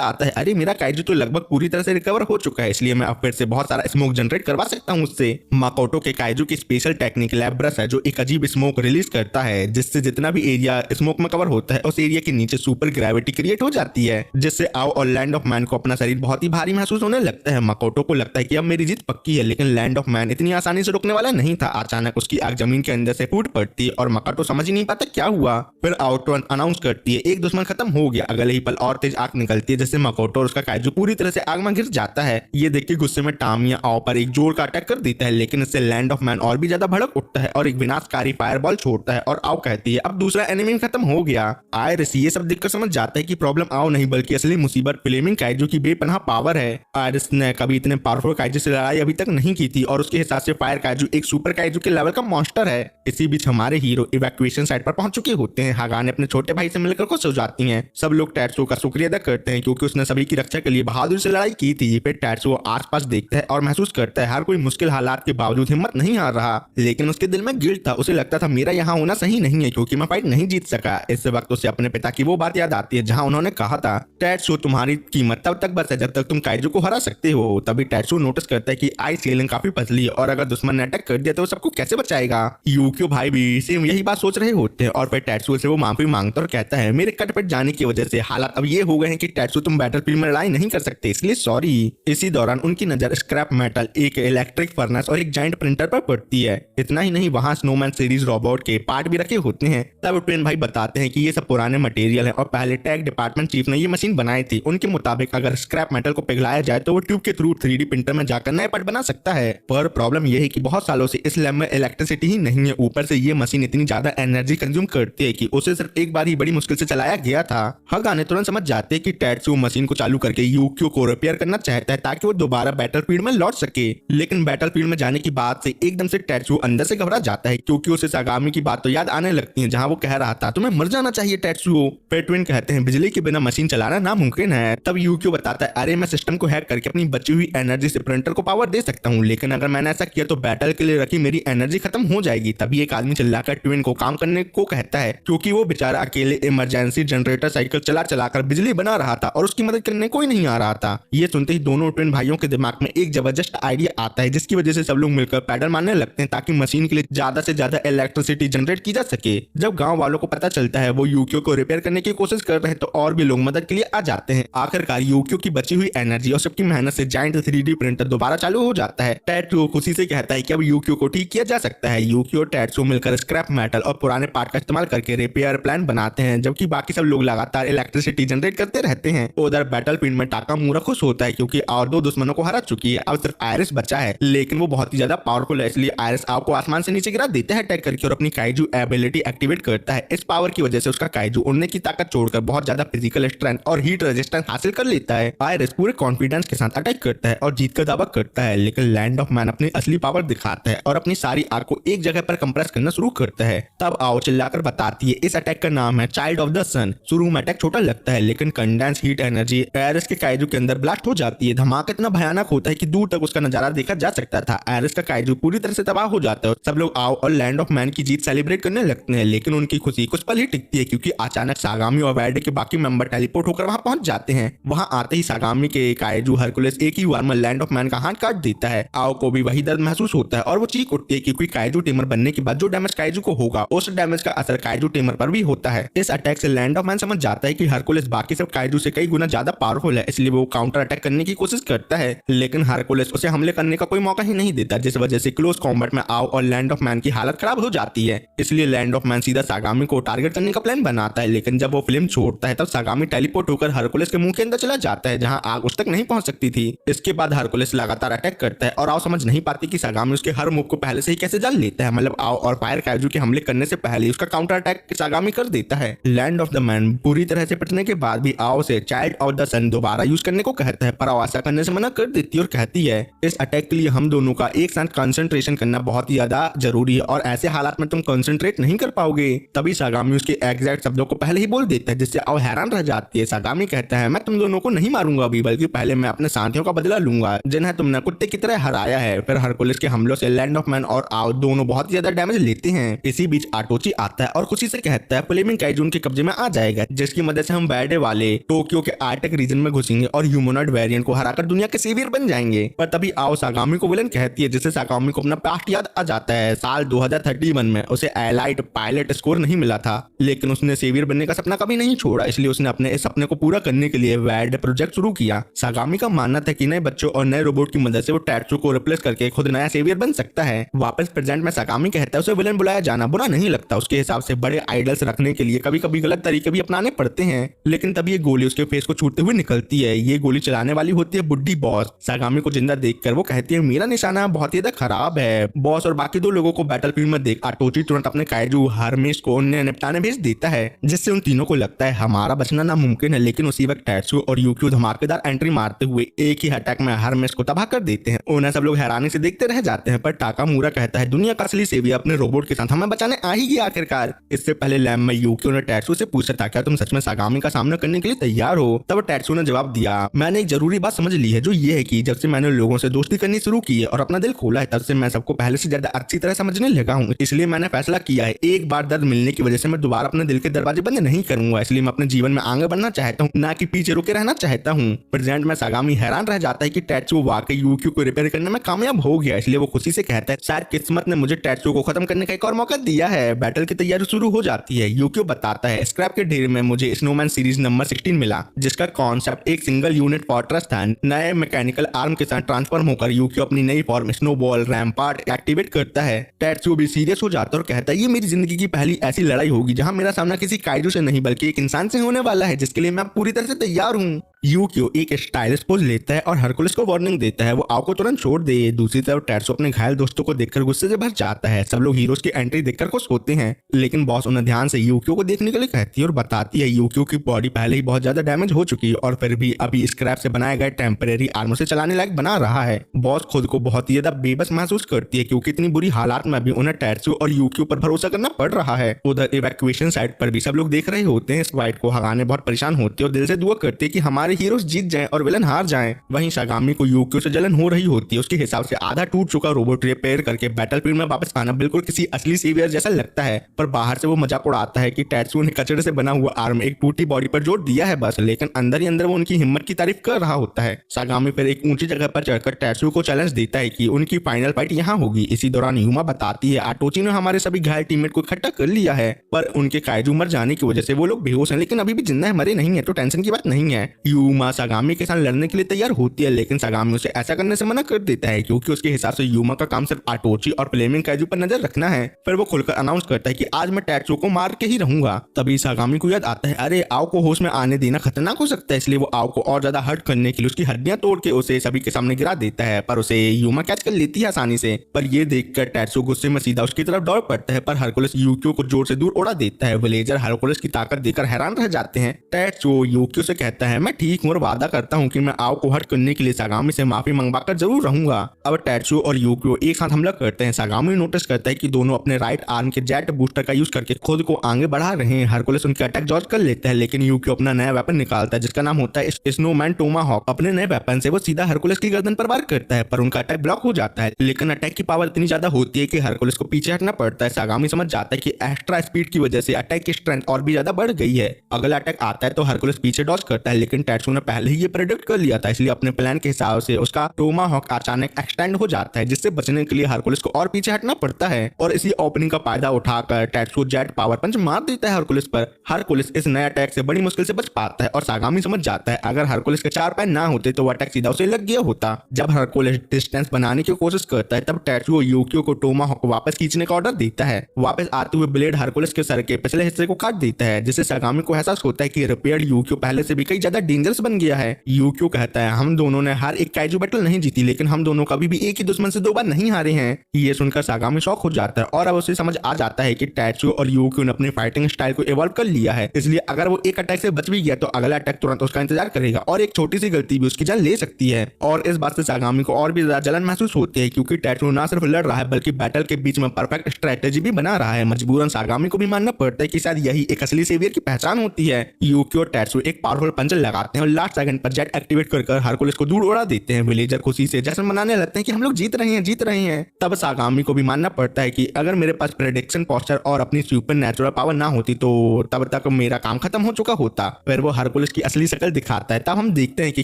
आता है अरे मेरा काइजू तो लगभग पूरी तरह से रिकवर हो चुका है, इसलिए मैं अब फिर से बहुत सारा स्मोक जनरेट करवा सकता हूँ उससे। मकोटो के काइजू की स्पेशल टेक्निक लैब्रस है जो एक अजीब स्मोक रिलीज करता है जिससे जितना भी एरिया स्मोक में कवर होता है उस एरिया के नीचे सुपर ग्रेविटी क्रिएट हो जाती है, जिससे आओ और लैंड ऑफ मैन को अपना शरीर बहुत ही भारी महसूस होने लगता है। मकोटो को लगता है कि अब मेरी जीत पक्की है, लेकिन लैंड ऑफ मैन इतनी आसानी से रुकने वाला नहीं था। अचानक उसकी आग जमीन के अंदर से फूट पड़ती है और मकोटो समझ ही नहीं पाता क्या हुआ। फिर आओ तुरंत अनाउंस करती है एक दुश्मन खत्म हो गया। अगले ही पल और तेज आग निकलती है जिससे मकोटो और उसका काइजू पूरी तरह से आग में गिर जाता है। ये देख के गुस्से में टामिया आओ पर एक जोर का अटैक कर देता है, लेकिन इससे लैंड ऑफ मैन और भी ज्यादा भड़क उठता है और एक विनाशकारी फायरबॉल छोड़ता है और आओ कहती है अब दूसरा एनिमी खत्म हो गया। आयरिस ये सब देखकर समझ जाता है कि प्रॉब्लम आओ नहीं बल्कि असली मुसीबत फ्लेमिंग काइजू की बेपनाह पावर है। आयरिस ने कभी इतने पावरफुल काइजू से लड़ाई अभी तक नहीं की थी और उसके हिसाब से फायर काइजू एक सुपर काइजू के लेवल का मॉन्स्टर है। इसी बीच हमारे हीरो इवैक्यूएशन साइट पर पहुंच चुके होते हैं। हागाने अपने छोटे भाई से मिलकर खुश हो जाती हैं। सब लोग टैट्सुओ का शुक्रिया अदा करते हैं क्योंकि उसने सभी की रक्षा के लिए बहादुर से लड़ाई की थी। फिर टैट्सुओ आसपास देखता है और महसूस करता है हर कोई मुश्किल हालात के बावजूद हिम्मत नहीं हार रहा, लेकिन उसके दिल में गिल्ट था। उसे लगता था मेरा यहाँ होना सही नहीं है क्योंकि मैं फाइट नहीं जीत सका। इस वक्त उसे अपने पिता की वो बात याद आती है जहाँ उन्होंने कहा था टैट्सुओ तुम्हारी कीमत तब तक बस है जब तक तुम काइजू को हरा सकते हो। तभी टैट्सुओ नोटिस करता है कि आइस सीलिंग काफी पतली है और अगर दुश्मन ने अटैक कर दिया तो सबको कैसे बचाएगा। यूक्यो भाई भी सेम यही बात सोच रहे होते हैं और फिर टैट्सुओ से वो माफी मांगता और कहता है मेरे कटपट जाने की वजह से हालात अब ये हो गए हैं कि टैट्सुओ तुम बैटलफील्ड में लड़ाई नहीं कर सकते, इसलिए सॉरी। इसी दौरान उनकी नजर स्क्रैप मेटल, एक इलेक्ट्रिक फर्नेस और एक जाइंट प्रिंटर पर पड़ती है। इतना ही नहीं वहाँ स्नोमैन सीरीज रोबोट के पार्ट भी रखे होते हैं। तब ट्विन भाई बताते हैं कि ये सब पुराने मटेरियल है और पहले टेक डिपार्टमेंट चीफ ने ये मशीन बनाई थी। उनके मुताबिक अगर स्क्रैप मेटल को पिघलाया जाए तो वो ट्यूब के थ्रू 3D प्रिंटर में जाकर नए पार्ट बना सकता है। पर प्रॉब्लम ये है कि बहुत सालों से इस लैब में इलेक्ट्रिसिटी ही नहीं है, ऊपर से ये मशीन इतनी ज्यादा एनर्जी कंज्यूम करती है कि उसे सिर्फ एक बार ही बड़ी मुश्किल से चलाया गया था। हगाने तुरंत समझ जाते हैं कि टैट्सुओ मशीन को चालू करके यूक्यो को रिपेयर करना चाहता है ताकि वो दोबारा बैटलफील्ड में लौट सके। लेकिन बैटलफील्ड में जाने की बात से एकदम से टैट्सुओ अंदर से घबरा जाता है क्योंकि उसे सागामी की बात तो याद आने लगती है जहाँ वो कह रहा था तुम्हें मर जाना चाहिए टैट्सुओ। फिर ट्विन कहते हैं बिजली के बिना मशीन चलाना नामुमकिन है। तब यूक्यो बताता है अरे मैं सिस्टम को हैक करके अपनी बची हुई एनर्जी से प्रिंटर को पावर दे सकता हूँ, लेकिन अगर मैंने ऐसा किया तो बैटल के लिए रखी मेरी एनर्जी खत्म हो जाएगी। तभी एक आदमी चिल्लाकर ट्विन को काम करने को कहता है क्योंकि वो बेचारा अकेले इमरजेंसी जनरेटर साइकिल चला चलाकर बिजली बना रहा था और उसकी मदद करने कोई नहीं आ रहा था। ये सुनते ही दोनों ट्विन भाइयों के दिमाग में एक जबरदस्त आइडिया आता है जिसकी वजह से सब लोग मिलकर पैडल मारने लगते हैं ताकि मशीन के लिए ज्यादा से ज्यादा इलेक्ट्रिसिटी जनरेट की जा सके। जब गांव वालों को पता चलता है वो यूक्यो को रिपेयर करने की कोशिश कर रहे हैं तो और भी लोग मदद के लिए आ जाते हैं। आखिरकार यूक्यो की बची हुई एनर्जी और सबकी मेहनत से जायंट 3D प्रिंटर दोबारा चालू हो जाता है। टैट्सुओ खुशी से कहता है कि अब यूक्यो को ठीक किया जा सकता है। यूक्यो और टैट्सुओ मिलकर स्क्रैप मेटल और पुराने पार्ट का इस्तेमाल करके रिपेयर प्लान बनाते हैं जबकि बाकी सब लोग लगातार इलेक्ट्रिसिटी जनरेट करते रहते हैं। उधर बैटलफील्ड में टाकामुरा खुश होता है क्योंकि और 2 दुश्मनों को हरा चुकी है। अब सिर्फ आयरिस बचा है, लेकिन वो बहुत ही ज्यादा पावरफुल है, इसलिए आयरिस आओ को आसमान से नीचे गिरा देता है अटैक करके और अपनी काइजू एबिलिटी एक्टिवेट करता है। इस पावर की वजह से उसका काइजू उड़ने की ताकत छोड़कर बहुत ज्यादा फिजिकल स्ट्रेंथ और हीट रेजिस्टेंस हासिल कर लेता है। आयरिस पूरे कॉन्फिडेंस के साथ अटैक करता है और जीत का दावा करता है, लेकिन लैंड ऑफ मैन अपनी असली पावर दिखाता है और अपनी सारी आग को एक जगह पर कंप्रेस करना शुरू करता है। तब आओ चिल्लाकर बताती है इस अटैक का नाम है चाइल्ड ऑफ द सन। शुरू में अटैक छोटा लगता है लेकिन कंडेंस हीट एनर्जी आयरिस के काइजू के अंदर ब्लास्ट हो जाती है। धमाका इतना भयानक होता है कि दूर तक उसका नजारा देखा जा सकता था। आयरिस का काइजू पूरी तरह से तबाह हो जाता है। सब लोग आओ और लैंड ऑफ मैन की जीत सेलिब्रेट करने लगते हैं, लेकिन उनकी खुशी कुछ पल ही टिकती है क्योंकि अचानक सागामी और वैडे के बाकी मेंबर टेलीपोर्ट होकर वहां पहुंच जाते हैं। वहां आते ही सागामी के काइजू हरकुलेस एक ही वार में लैंड ऑफ मैन का हाथ काट देता है। आओ को भी वही दर्द महसूस होता है और वो चीख उठती है क्योंकि काइजू टीमर बनने करने के बाद जो डैमेज काइजू को होगा उस डैमेज का असर काइजू टेमर पर भी होता है। इस अटैक से लैंड ऑफ मैन समझ जाता है कि हरकुलिस बाकी सब काइजू से कई गुना ज्यादा पावरफुल है, इसलिए वो काउंटर अटैक करने की कोशिश करता है, लेकिन हरकुलिस उसे हमले करने का कोई मौका ही नहीं देता, जिस वजह से क्लोज कॉम्बैट में आओ और लैंड ऑफ मैन की हालत खराब हो जाती है। इसलिए लैंड ऑफ मैन सीधा सागामी को टारगेट करने का प्लान बनाता है, लेकिन जब वो फिल्म छोड़ता है तब सागामी टेलीपोर्ट होकर हरकुलिस के मुंह के अंदर चला जाता है, जहां आग उस तक नहीं पहुंच सकती थी। इसके बाद हरकुलिस लगातार अटैक करता है और आओ समझ नहीं पाती कि सागामी उसके हर मूव को पहले से ही कैसे जान लेता है। मतलब आओ और फायर काइजू के हमले करने से पहले उसका काउंटर अटैक सागामी कर देता है। लैंड ऑफ द मैन पूरी तरह से पिटने के बाद भी आओ से चाइल्ड ऑफ द सन दोबारा यूज करने को कहता है, पर आओ ऐसा करने से मना कर देती है और कहती है इस अटैक के लिए हम दोनों का एक साथ कंसंट्रेशन करना बहुत ही ज्यादा जरूरी है और ऐसे हालात में तुम कंसंट्रेट नहीं कर पाओगे। तभी सागामी उसके एग्जैक्ट शब्दों को पहले ही बोल देता है, जिससे आओ हैरान रह जाती है। सागामी कहता है मैं तुम दोनों को नहीं मारूंगा अभी, बल्कि पहले मैं अपने साथियों का बदला लूंगा जिन्हें तुमने कुत्ते की तरह हराया है। फिर हरकुलिस के हमलों से लैंड ऑफ मैन और आओ दोनों बहुत ज्यादा डैमेज लेते हैं। इसी बीच आटोची आता है और खुशी से कहता है फ्लेमिंग काइजू के कब्जे में आ जाएगा, जिसकी मदद से हम बैडे वाले टोक्यो के आर्टिक रीजन में घुसेंगे और ह्यूमनॉइड वेरिएंट को हराकर दुनिया के सेवियर बन जाएंगे। पर तभी आओ सागामी को विलन कहती है, जिससे सागामी को अपना पास्ट याद आ जाता है। साल 2031 में उसे एलाइट पायलट स्कोर नहीं मिला था, लेकिन उसने सेवियर बनने का सपना कभी नहीं छोड़ा, इसलिए उसने अपने इस सपने को पूरा करने के लिए वैड प्रोजेक्ट शुरू किया। सागामी का मानना था कि नए बच्चों और नए रोबोट की मदद से वो टैट्सू को रिप्लेस करके खुद नया सेवियर बन सकता है। वापस प्रेजेंट में सागामी कहता है उसे विलन बुलाया जाना बुरा नहीं लगता, उसके हिसाब से बड़े आइडल्स रखने के लिए कभी कभी गलत तरीके भी अपनाने पड़ते हैं। लेकिन तभी ये गोली उसके फेस को छूटते हुए निकलती है। ये गोली चलाने वाली होती है बुड्ढी बॉस। सागामी को जिंदा देखकर वो कहती है मेरा निशाना बहुत ही ज्यादा खराब है। बॉस और बाकी दो लोगों को बैटलफील्ड में देख आटोची तुरंत अपने काइजू हरमेस को निपटाने भेज देता है, जिससे उन तीनों को लगता है हमारा बचना नामुमकिन है। लेकिन उसी वक्त टैट्सू और यूक्यू धमाकेदार एंट्री मारते हुए एक ही अटैक में हरमेस को तबाह कर देते हैं। उन्हें सब लोग हैरानी से देखते रह जाते हैं, पर टाकामुरा कहता है दुनिया का असली सेवियर अपने रोबोट के साथ हमें बचाने आ ही गया आखिरकार। इससे पहले लैब में यूक्यू ने टैट्सू से पूछा था क्या तुम सच में सागामी का सामना करने के लिए तैयार हो? तब टैट्सू ने जवाब दिया मैंने एक जरूरी बात समझ ली है, जो ये है कि जब से मैंने लोगों से दोस्ती करनी शुरू की है और अपना दिल खोला है, तब से मैं सबको पहले से ज्यादा अच्छी तरह समझने लगा हूँ। इसलिए मैंने फैसला किया है एक बार दर्द मिलने की वजह से मैं दोबारा अपने दिल के दरवाजे बंद नहीं करूंगा। इसलिए मैं अपने जीवन में आगे बढ़ना चाहता हूँ, ना कि पीछे रुके रहना चाहता हूँ। प्रेजेंट में सागामी हैरान रह जाता है कि टैट्सू वाकई यूक्यू को रिपेयर करने में कामयाब हो गया। इसलिए वो खुशी से कहता है शायद किस्मत ने मुझे टैट्सू को खत्म करने का एक और मौका दिया है। बैटल की तैयारी शुरू हो जाती है। यूक्यू बताता है स्क्रैप के ढेर में मुझे स्नोमैन सीरीज नंबर 16 मिला, जिसका कॉन्सेप्ट एक सिंगल यूनिट फोर्ट्रेस था। नए मैकेनिकल आर्म के साथ ट्रांसफॉर्म होकर यूक्यू अपनी नई फॉर्म स्नोबॉल रैम्पार्ट एक्टिवेट करता है। टैट्सू भी सीरियस हो जाता है और कहता है ये मेरी जिंदगी की पहली ऐसी लड़ाई होगी जहां मेरा सामना किसी काइजू से नहीं बल्कि एक इंसान से होने वाला है, जिसके लिए मैं पूरी तरह से तैयार हूँ। यूक्यू एक स्टाइलिश पोज लेता है और हरकुलिस को वार्निंग देता है वो आओ को तुरंत छोड़ दे। दूसरी तरफ टैट्सू अपने घायल दोस्तों को देखकर गुस्से से भर जाता है। सब लोग हीरोज की एंट्री देखकर खुश होते हैं, लेकिन बॉस उन्हें ध्यान से यूक्यू को देखने के लिए कहती है और बताती है यूक्यू की बॉडी पहले ही बहुत ज्यादा डैमेज हो चुकी है और फिर भी अभी स्क्रैप से बनाए गए टेम्परेरी आर्मर से चलाने लायक बना रहा है। बॉस खुद को बहुत ही ज्यादा बेबस महसूस करती है, क्योंकि इतनी बुरी हालात में भी उन्हें टैट्सू और यूक्यू पर भरोसा करना पड़ रहा है। उधर इवैक्यूएशन साइट पर भी सब लोग देख रहे होते हैं इस फाइट को। हगाने बहुत परेशान होते हैं और दिल से दुआ करते हैं कि हमारे हीरोज जीत जाएं और विलन हार जाएं। वहीं सागामी को यूक्यू से जलन हो रही होती है। उसके हिसाब से आधा टूट चुका रोबोट रिपेयर करके बैटलफील्ड में वापस आना बिल्कुल किसी असली सेवियर जैसा लगता है, पर बाहर से वो मजाक उड़ाता है कि टैट्सू ने कचरे से बना हुआ आर्म एक टूटी बॉडी पर जोड़ दिया है बस, लेकिन अंदर ही अंदर वो उनकी हिम्मत की तारीफ कर रहा होता है। सागामी फिर एक ऊंची जगह पर चढ़कर टैट्सू को चैलेंज देता है कि उनकी फाइनल फाइट यहाँ होगी। इसी दौरान यूमा बताती है आटोची ने हमारे सभी घायल टीममेट को इकट्ठा कर लिया है, पर उनके काइजू मर जाने की वजह से वो लोग बेहोश हैं, लेकिन अभी भी जिंदा है, मरे नहीं है, तो टेंशन की बात नहीं है। यूमा सागामी के साथ लड़ने के लिए तैयार होती है, लेकिन सागामी उसे ऐसा करने से मना कर देता है, क्योंकि उसके हिसाब से यूमा का काम सिर्फ आटोची और फ्लेमिंग काइजू पर नजर रखना है। फिर वो खुलकर अनाउंस करता है कि आज मैं टैट्सू को मार के ही रहूंगा। तभी सागामी को याद आता है अरे आओ को होश में आने देना खतरनाक हो सकता है, इसलिए वो आओ को और ज्यादा हर्ट करने के लिए उसकी हड्डियां तोड़ के उसे सभी के सामने गिरा देता है, पर उसे यूमा कैच कर लेती है आसानी से। पर ये देखकर टैट्सू गुस्से में सीधा उसकी तरफ दौड़ पड़ता है, पर हरकुलिस यूक्यू को जोर से दूर उड़ा देता है। विलेजर हरकुलिस की ताकत देखकर हैरान रह जाते हैं। टैट्सू यूक्यू से कहता है मैं ठीक हूँ और वादा करता हूँ कि मैं आओ को हर्ट करने के लिए सागामी से माफी मंगवाकर जरूर रहूंगा। अब टैट्सू और यूक्यू एक साथ हमला करते हैं। सागामी नोटिस करता है कि दोनों अपने राइट आर्म के जेट बूस्टर का यूज करके खुद को आगे बढ़ा रहे हैं। हरकुलिस उनके अटैक डॉज कर लेता है, लेकिन यूक्यू अपना नया वेपन निकालता है जिसका नाम होता है स्नोमैन टोमाहॉक। अपने नए वेपन से वो सीधा हरकुलिस की गर्दन पर वार करता है, पर उनका अटैक ब्लॉक हो जाता है। लेकिन अटैक की पावर इतनी ज्यादा होती है कि हरकुलिस को पीछे हटना पड़ता है। सागामी समझ जाता है कि एक्स्ट्रा स्पीड की वजह से अटैक की स्ट्रेंथ और भी ज्यादा बढ़ गई है। अगला अटैक आता है तो हरकुलिस पीछे डॉज करता है, लेकिन टैट्सू टैट्सू ने पहले ही ये प्रेडिक्ट कर लिया था, इसलिए अपने प्लान के हिसाब से उसका टोमाहॉक अचानक एक्सटेंड हो जाता है, जिससे बचने के लिए हरकुलिस को और पीछे हटना पड़ता है। और इसी ओपनिंग का फायदा उठाकर टैट्सू जेट पावर पंच मार देता है हरकुलिस पर। हरकुलिस इस नए अटैक से बड़ी मुश्किल से बच पाता है और सागामी समझ जाता है अगर हरकुलिस के 4 पैर ना होते तो वो अटैक सीधा उसे लग गया होता। जब हरकुलिस डिस्टेंस बनाने की कोशिश करता है तब टैट्सू यूकियो को टोमाहॉक वापस खींचने का ऑर्डर देता है। वापस आते हुए ब्लेड हरकुलिस के सर के पिछले हिस्से को काट देता है, जिससे सागामी को एहसास होता है कि रिपेयर्ड यूकियो पहले से भी कई ज्यादा डेंजरस बन गया है। यूकियो कहता है हम दोनों ने हर एक काइजू बैटल नहीं जीती, लेकिन हम दोनों कभी भी एक ही दुश्मन से 2 बार नहीं हारे हैं। ये सुनकर सागामी शॉक हो जाता है और अब उसे समझ आ जाता है कि टैट्सू और यूकियो ने अपनी फाइटिंग स्टाइल को इवॉल्व कर लिया है, इसलिए अगर वो एक अटैक से बच भी गया तो अगला अटैक तुरंत उसका इंतजार करेगा और एक छोटी सी गलती भी उसकी जान ले सकती है। और इस बात से सागामी को और भी ज्यादा जलन महसूस होती है, क्योंकि टैट्सू ना सिर्फ लड़ रहा है बल्कि बैटल के बीच में परफेक्ट स्ट्रेटेजी भी बना रहा है। मजबूरन सागामी को भी मानना पड़ता है कि शायद यही एक असली सेवियर की पहचान होती है। यूकियो और टैट्सू एक पावरफुल पंच लगाते हैं और लास्ट सेकंड पर जेट एक्टिवेट कर हरकुलिस को दूर उड़ा देते हैं। विलेजर खुशी से जश्न मनाने लगते हैं कि हम लोग जीत रहे हैं। तब सागामी को भी मानना पड़ता है कि अगर मेरे पास प्रेडिक्शन पोस्चर और अपनी सुपर नेचुरल पावर ना होती तो तब तक मेरा काम खत्म हो चुका होता। फिर वो हरकुलिस की असली शक्ल दिखाता है। तब हम देखते हैं कि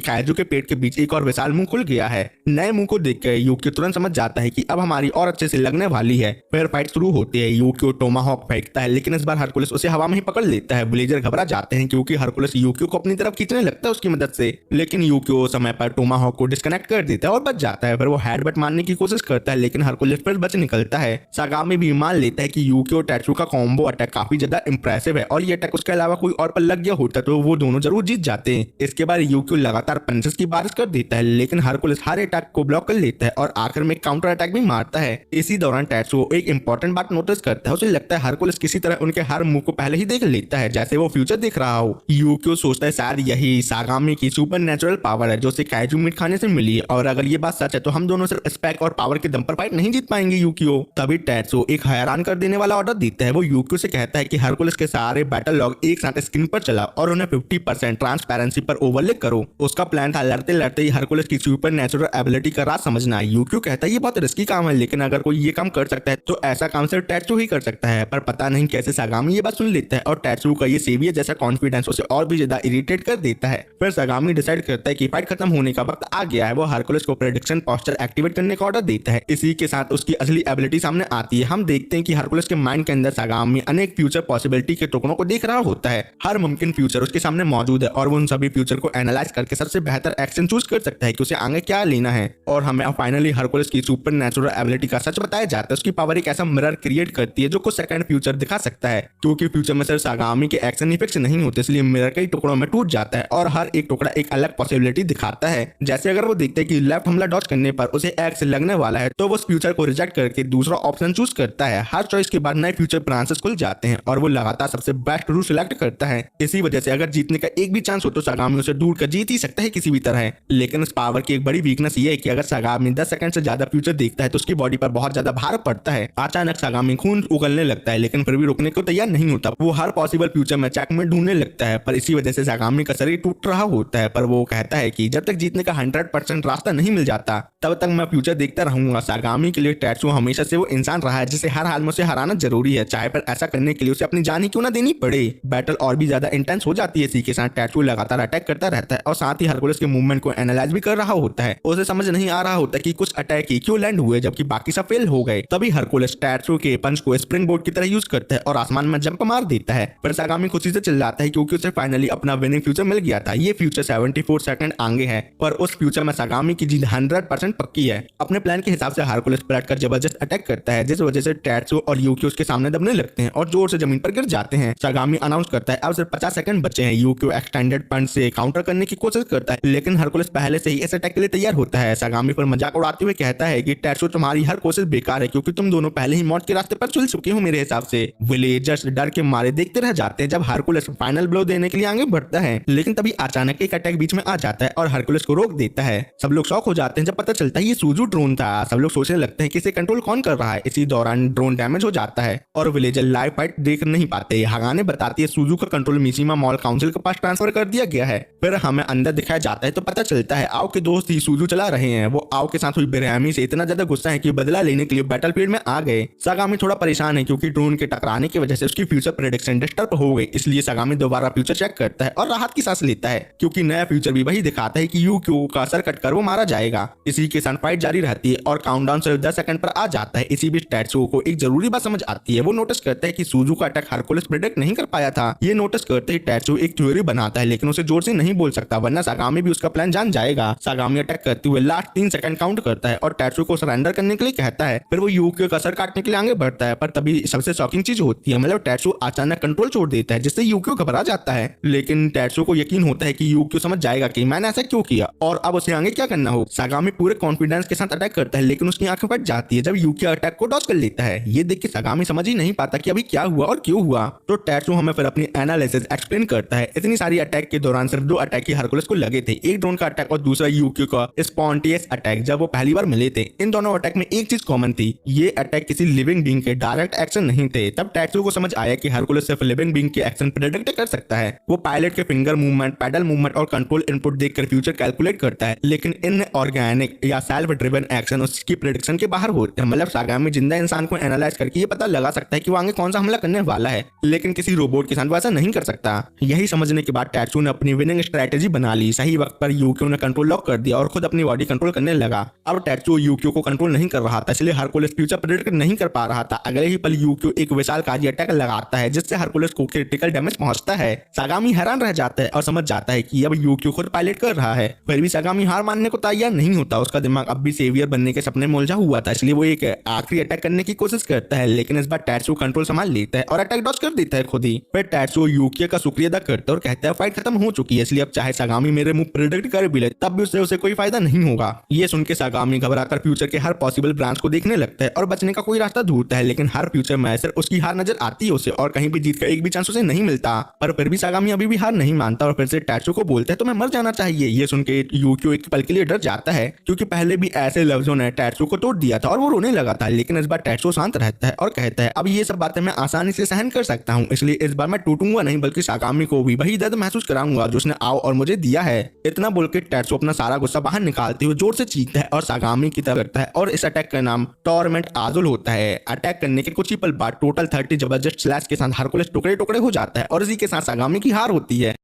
काइजू के पेट के बीच एक और विशाल मुंह खुल गया है। नए मुंह को देखकर यूकियो तुरंत समझ जाता है कि अब हमारी और अच्छे से लगने वाली है। फिर फाइट शुरू होती है। यूकियो टोमाहॉक फेंकता है, लेकिन इस बार हरकुलिस उसे हवा में ही पकड़ लेता है। विलेजर घबरा जाते हैं क्योंकि हरकुलिस यूकियो को अपनी तरफ खींचने लगता है उसकी मदद से, लेकिन यूकियो समय पर टोमाहॉक को डिस्कनेक्ट कर देता है और बच जाता है। फिर वो हेडबट मारने की कोशिश करता है, लेकिन हरकुलिस फिर बच निकलता है। सागामी भी मान लेता है कि यूकियो और टैट्सू का कॉम्बो अटैक काफी ज्यादा इंप्रेसिव है और ये अटैक उसके अलावा कोई और पर लग गया होता तो वो दोनों जरूर जीत जाते हैं। इसके बाद यूकियो लगातार पंचेस की बारिश कर देता है, लेकिन हरकुलिस हर अटैक को ब्लॉक कर लेता है और आखिर में काउंटर अटैक भी मारता है। इसी दौरान टैट्सू एक इंपॉर्टेंट बात नोटिस करता है। उसे लगता है हरकुलिस किसी तरह उनके हर मूव को पहले ही देख लेता है, जैसे वो फ्यूचर देख रहा हो। यूकियो सोचता है शायद यही सागामी की सुपर नेचुरल पावर है जो उसे काइजू मीट खाने से मिली, और अगर ये बात सच है तो हम दोनों सिर्फ स्पेक और पावर के दम पर फाइट नहीं जीत पाएंगे यूकियो। तभी टैट्सू एक हैरान कर देने वाला ऑर्डर देता है। वो यूकियो से कहता है कि हरकुलिस के सारे बैटल लॉग एक साथ स्क्रीन पर चला और उन्हें 50% ट्रांसपेरेंसी पर ओवरले करो। उसका प्लान था लड़ते लड़ते ही हरकुलिस की सुपर नेचुरल एबिलिटी का राज समझना। यूकियो कहता है ये बहुत रिस्की काम है, लेकिन अगर कोई ये काम कर सकता है तो ऐसा काम सिर्फ टैट्सू ही कर सकता है। पर पता नहीं कैसे सागामी ये बात सुन लेता है और टैट्सू का ये सेवियर जैसा कॉन्फिडेंस उसे और भी ज्यादा इरिटेट कर देता है। फिर सागामी डिसाइड करता है कि फाइट खत्म होने का वक्त आ गया है। वो हरकुलिस को प्रेडिक्शन पोस्चर एक्टिवेट करने का ऑर्डर देता है। इसी के साथ उसकी असली एबिलिटी सामने आती है। हम देखते हैं कि हरकुलिस के माइंड के अंदर सागामी अनेक फ्यूचर पॉसिबिलिटी के टुकड़ों को देख रहा होता है। हर मुमकिन फ्यूचर उसके सामने मौजूद है और वो उन सभी फ्यूचर को एनालाइज करके सबसे बेहतर एक्शन चूज कर सकता है कि उसे आगे क्या लेना है। और हमें फाइनली हरकुलिस की सुपर नेचुरल एबिलिटी का सच बताया जाता है। उसकी पावर एक ऐसा मिरर क्रिएट करती है जो कुछ सेकंड फ्यूचर दिखा सकता है, क्योंकि फ्यूचर में सिर्फ सागामी के एक्शन इफेक्ट्स नहीं होते, इसलिए मिरर कई टुकड़ों में टूट जाता है और हर एक टुकड़ा एक अलग पॉसिबिलिटी दिखाता है। जैसे अगर वो देखते हैं कि लेफ्ट हमला डॉज करने पर उसे एक्स लगने वाला है तो वो उस फ्यूचर को रिजेक्ट करके दूसरा ऑप्शन चूज करता है। हर चॉइस के बाद नए फ्यूचर ब्रांचेस खुल जाते हैं और वो लगातार सबसे बेस्ट रूट सिलेक्ट करता है। इसी वजह से अगर जीतने का एक भी चांस हो तो सागामी उसे दूर कर जीत ही सकता है किसी भी तरह। लेकिन इस पावर की एक बड़ी वीकनेस ये है कि अगर सागामी 10 सेकंड से ज्यादा फ्यूचर देखता है तो उसकी बॉडी पर बहुत ज्यादा भार पड़ता है। अचानक सागामी खून उगलने लगता है, लेकिन फिर भी रुकने को तैयार नहीं होता। वो हर पॉसिबल फ्यूचर में चेकमेट ढूंढने लगता है, पर इसी वजह से सागामी का शरीर टूट रहा होता है। पर वो कहता है कि जब तक जीतने का 100% रास्ता नहीं मिल जाता तब तक मैं फ्यूचर देखता रहूंगा। सागामी के लिए टैट्सू हमेशा से वो इंसान रहा है जिसे हर हाल में उसे हराना जरूरी है, चाहे पर ऐसा करने के लिए उसे अपनी जान ही क्यों ना देनी पड़े। बैटल और भी ज्यादा इंटेंस हो जाती है। इसी के साथ टैट्सू लगातार अटैक करता रहता है और साथ ही हरकुलिस के मूवमेंट को एनालाइज भी कर रहा होता है। उसे समझ नहीं आ रहा होता कि कुछ अटैक ही क्यों लैंड हुए जबकि बाकी सब फेल हो गए। तभी हरकुलिस टैट्सू के पंच को स्प्रिंग बोर्ड की तरह यूज करता है और आसमान में जंप मार देता है। पर सागामी खुशी से चिल्लाता है क्योंकि उसे फाइनली अपना विनिंग फ्यूचर मिल गया था। ये फ्यूचर 74 सेकंड आगे है, पर उस फ्यूचर में सागामी की जीत 100% पक्की है। अपने प्लान के हिसाब से हरकुलिस पलट कर जबरदस्त अटैक करता है, जिस वजह से टैट्सू और यूकियो उसके सामने दबने लगते हैं और जोर से जमीन पर गिर जाते हैं। सागामी अनाउंस करता है अब सिर्फ 50 सेकंड बचे हैं। यूकियो एक्सटेंडेड पंच से काउंटर करने की कोशिश करता है, लेकिन हरकुलिस पहले से ही इस अटैक के लिए तैयार होता है। सागामी पर मजाक उड़ाते हुए कहता है कि टैट्सू तुम्हारी हर कोशिश बेकार है क्योंकि तुम दोनों पहले ही मौत के रास्ते पर चल चुके हो। मेरे हिसाब से विलेजर्स डर के मारे देखते रह जाते हैं जब हरकुलिस फाइनल ब्लो देने के लिए आगे बढ़ता है, लेकिन तभी अचानक एक अटैक बीच में आ जाता है और हरकुलिस को रोक देता है। सब लोग शॉक हो जाते हैं जब पता चलता है ये सूजू ड्रोन था। सब लोग सोचने लगते हैं कि इसे कंट्रोल कौन कर रहा है। इसी दौरान ड्रोन डैमेज हो जाता है और विलेजर लाइव फाइट देख नहीं पाते। हगाने बताती है सूजू का कंट्रोल मिशिमा मॉल काउंसिल के पास ट्रांसफर कर दिया गया है। फिर हमें अंदर दिखाया जाता है तो पता चलता है आओ के दोस्त ही सूजू चला रहे हैं। वो आओ के साथ हुई बेरहमी से इतना ज्यादा गुस्सा है कि बदला लेने के लिए बैटलफील्ड में आ गए। सागामी थोड़ा परेशान है क्योंकि ड्रोन के टकराने की वजह से उसकी फ्यूचर प्रेडिक्शन डिस्टर्ब हो गई, इसलिए सागामी दोबारा फ्यूचर चेक करता है और राहत की सांस लेता है। देता है, क्योंकि नया फ्यूचर भी वही दिखाता है कि यूक्यो का सर कट कर वो मारा जाएगा। इसी के साथ फाइट जारी रहती है और काउंटडाउन सिर्फ 10 सेकंड पर आ जाता है। इसी बीच टैत्सुओ को एक जरूरी बात समझ आती है। वो नोटिस करता है कि सूजू का अटैक हरकुलिस प्रेडिक्ट नहीं कर पाया था। ये नोटिस करते ही टैत्सुओ एक थ्योरी बनाता है, लेकिन उसे जोर से नहीं बोल सकता वरना सागामी भी उसका प्लान जान जाएगा। सागामी अटैक करते हुए लास्ट 3 सेकंड काउंट करता है और टैत्सुओ को सरेंडर करने के लिए कहता है। फिर वो यूक्यो का सर काटने के लिए आगे बढ़ता है, पर तभी सबसे शॉकिंग चीज होती है, मतलब टैत्सुओ अचानक कंट्रोल छोड़ देता है, जिससे यूक्यो घबरा जाता है। लेकिन टैत्सुओ को यकीन होता है कि यूक्यो समझ जाएगा कि मैंने ऐसा क्यों किया और अब उसे आगे क्या करना हो। सागामी पूरे कॉन्फिडेंस के साथ अटैक करता है, लेकिन उसकी आंखें फट जाती है जब यूक्यो अटैक को डॉज कर लेता है। ये देख के सागामी समझ ही नहीं पाता कि अभी क्या हुआ और क्यों हुआ। तो टैत्सुओ हमें फिर अपनी एनालिसिस एक्सप्लेन करता है। इतनी सारी अटैक के दौरान सिर्फ 2 अटैक ही हरकुलिस को लगे थे, एक ड्रोन का अटैक और दूसरा यूक्यो का स्पॉन्टेनियस अटैक जब वो पहली बार मिले थे। इन दोनों अटैक में एक चीज कॉमन थी, ये अटैक किसी लिविंग बीइंग के डायरेक्ट एक्शन नहीं थे। तब टैत्सुओ को समझ आया कि हरकुलिस सिर्फ लिविंग बीइंग के एक्शन प्रेडिक्ट कर सकता है। वो पायलट के फिंगर मूवमेंट, पैडल मूवमेंट और कंट्रोल इनपुट देखकर फ्यूचर कैलकुलेट करता है, लेकिन इन ऑर्गेनिक या सेल्फ ड्रिवन एक्शन उसकी प्रेडिक्शन के बाहर होते हैं। मतलब सागामी जिंदा इंसान को एनालाइज करके ये पता लगा सकता है कि वो आगे कौन सा हमला करने वाला है, लेकिन किसी रोबोट के साथ वैसा नहीं कर सकता। यही समझने के बाद टैत्सुओ ने अपनी विनिंग स्ट्रेटेजी बना ली। सही वक्त पर यूक्यो ने कंट्रोल लॉक कर दिया और खुद अपनी बॉडी कंट्रोल करने लगा। अब टैत्सुओ यूक्यो को कंट्रोल नहीं कर रहा था, इसलिए हरकुलिस फ्यूचर प्रेडिक्ट नहीं कर पा रहा था। अगले ही पल यूक्यो एक विशालकारी अटैक लगाता है, जिससे हरकुलिस को क्रिटिकल डैमेज पहुंचता है। सागामी हैरान रह जाता है और समझ जाता है कि अब यूक्यो खुद पायलट कर रहा है। फिर भी सागामी हार मानने को तैयार नहीं होता। उसका दिमाग अब भी सेवियर बनने के सपने में उलझा हुआ था, इसलिए वो एक आखिरी अटैक करने की कोशिश करता है, लेकिन इस बार टैत्सुओ कंट्रोल संभाल लेता है और अटैक डॉज कर देता है खुद ही। फिर टैत्सुओ यूक्यो का शुक्रिया अदा करता है और कहता है फाइट खत्म हो चुकी है, इसलिए अब चाहे सागामी मेरे मुंह प्रेडिक्ट कर भी ले तब भी उससे उसे कोई फायदा नहीं होगा। ये सुन के सागामी घबराकर फ्यूचर के हर पॉसिबल ब्रांच को देखने लगता है और बचने का कोई रास्ता ढूंढता है, लेकिन हर फ्यूचर में सिर्फ उसकी हार नजर आती है उसे और कहीं भी जीत का एक भी चांस उसे नहीं मिलता। पर फिर भी सागामी अभी भी हार नहीं मानता और फिर से टैत्सुओ को बोलता है तो मैं मर जाना चाहिए। ये सुन के यूक्यो एक पल के लिए डर जाता है, क्योंकि पहले भी ऐसे लफ्जों ने टैत्सुओ को तोड़ दिया था और वो रोने लगा था। लेकिन इस बार टैत्सुओ शांत रहता है और कहता है अब ये सब बातें मैं आसानी से सहन कर सकता हूँ, इसलिए इस बार मैं टूटूंगा नहीं, बल्कि सागामी को भी वही दर्द महसूस कराऊंगा जो उसने आओ और मुझे दिया है। इतना बोल के टैत्सुओ अपना सारा गुस्सा बाहर निकालते हुए जोर से चीखता है और सागामी की तरफ करता है और इस अटैक का नाम टॉर्मेंट आजुल होता है। अटैक करने के कुछ ही पल बाद टोटल 30 जबरदस्त स्लैश के साथ हरकुलिस टुकड़े टुकड़े हो जाता है और इसी के साथ सागामी की हार होती है।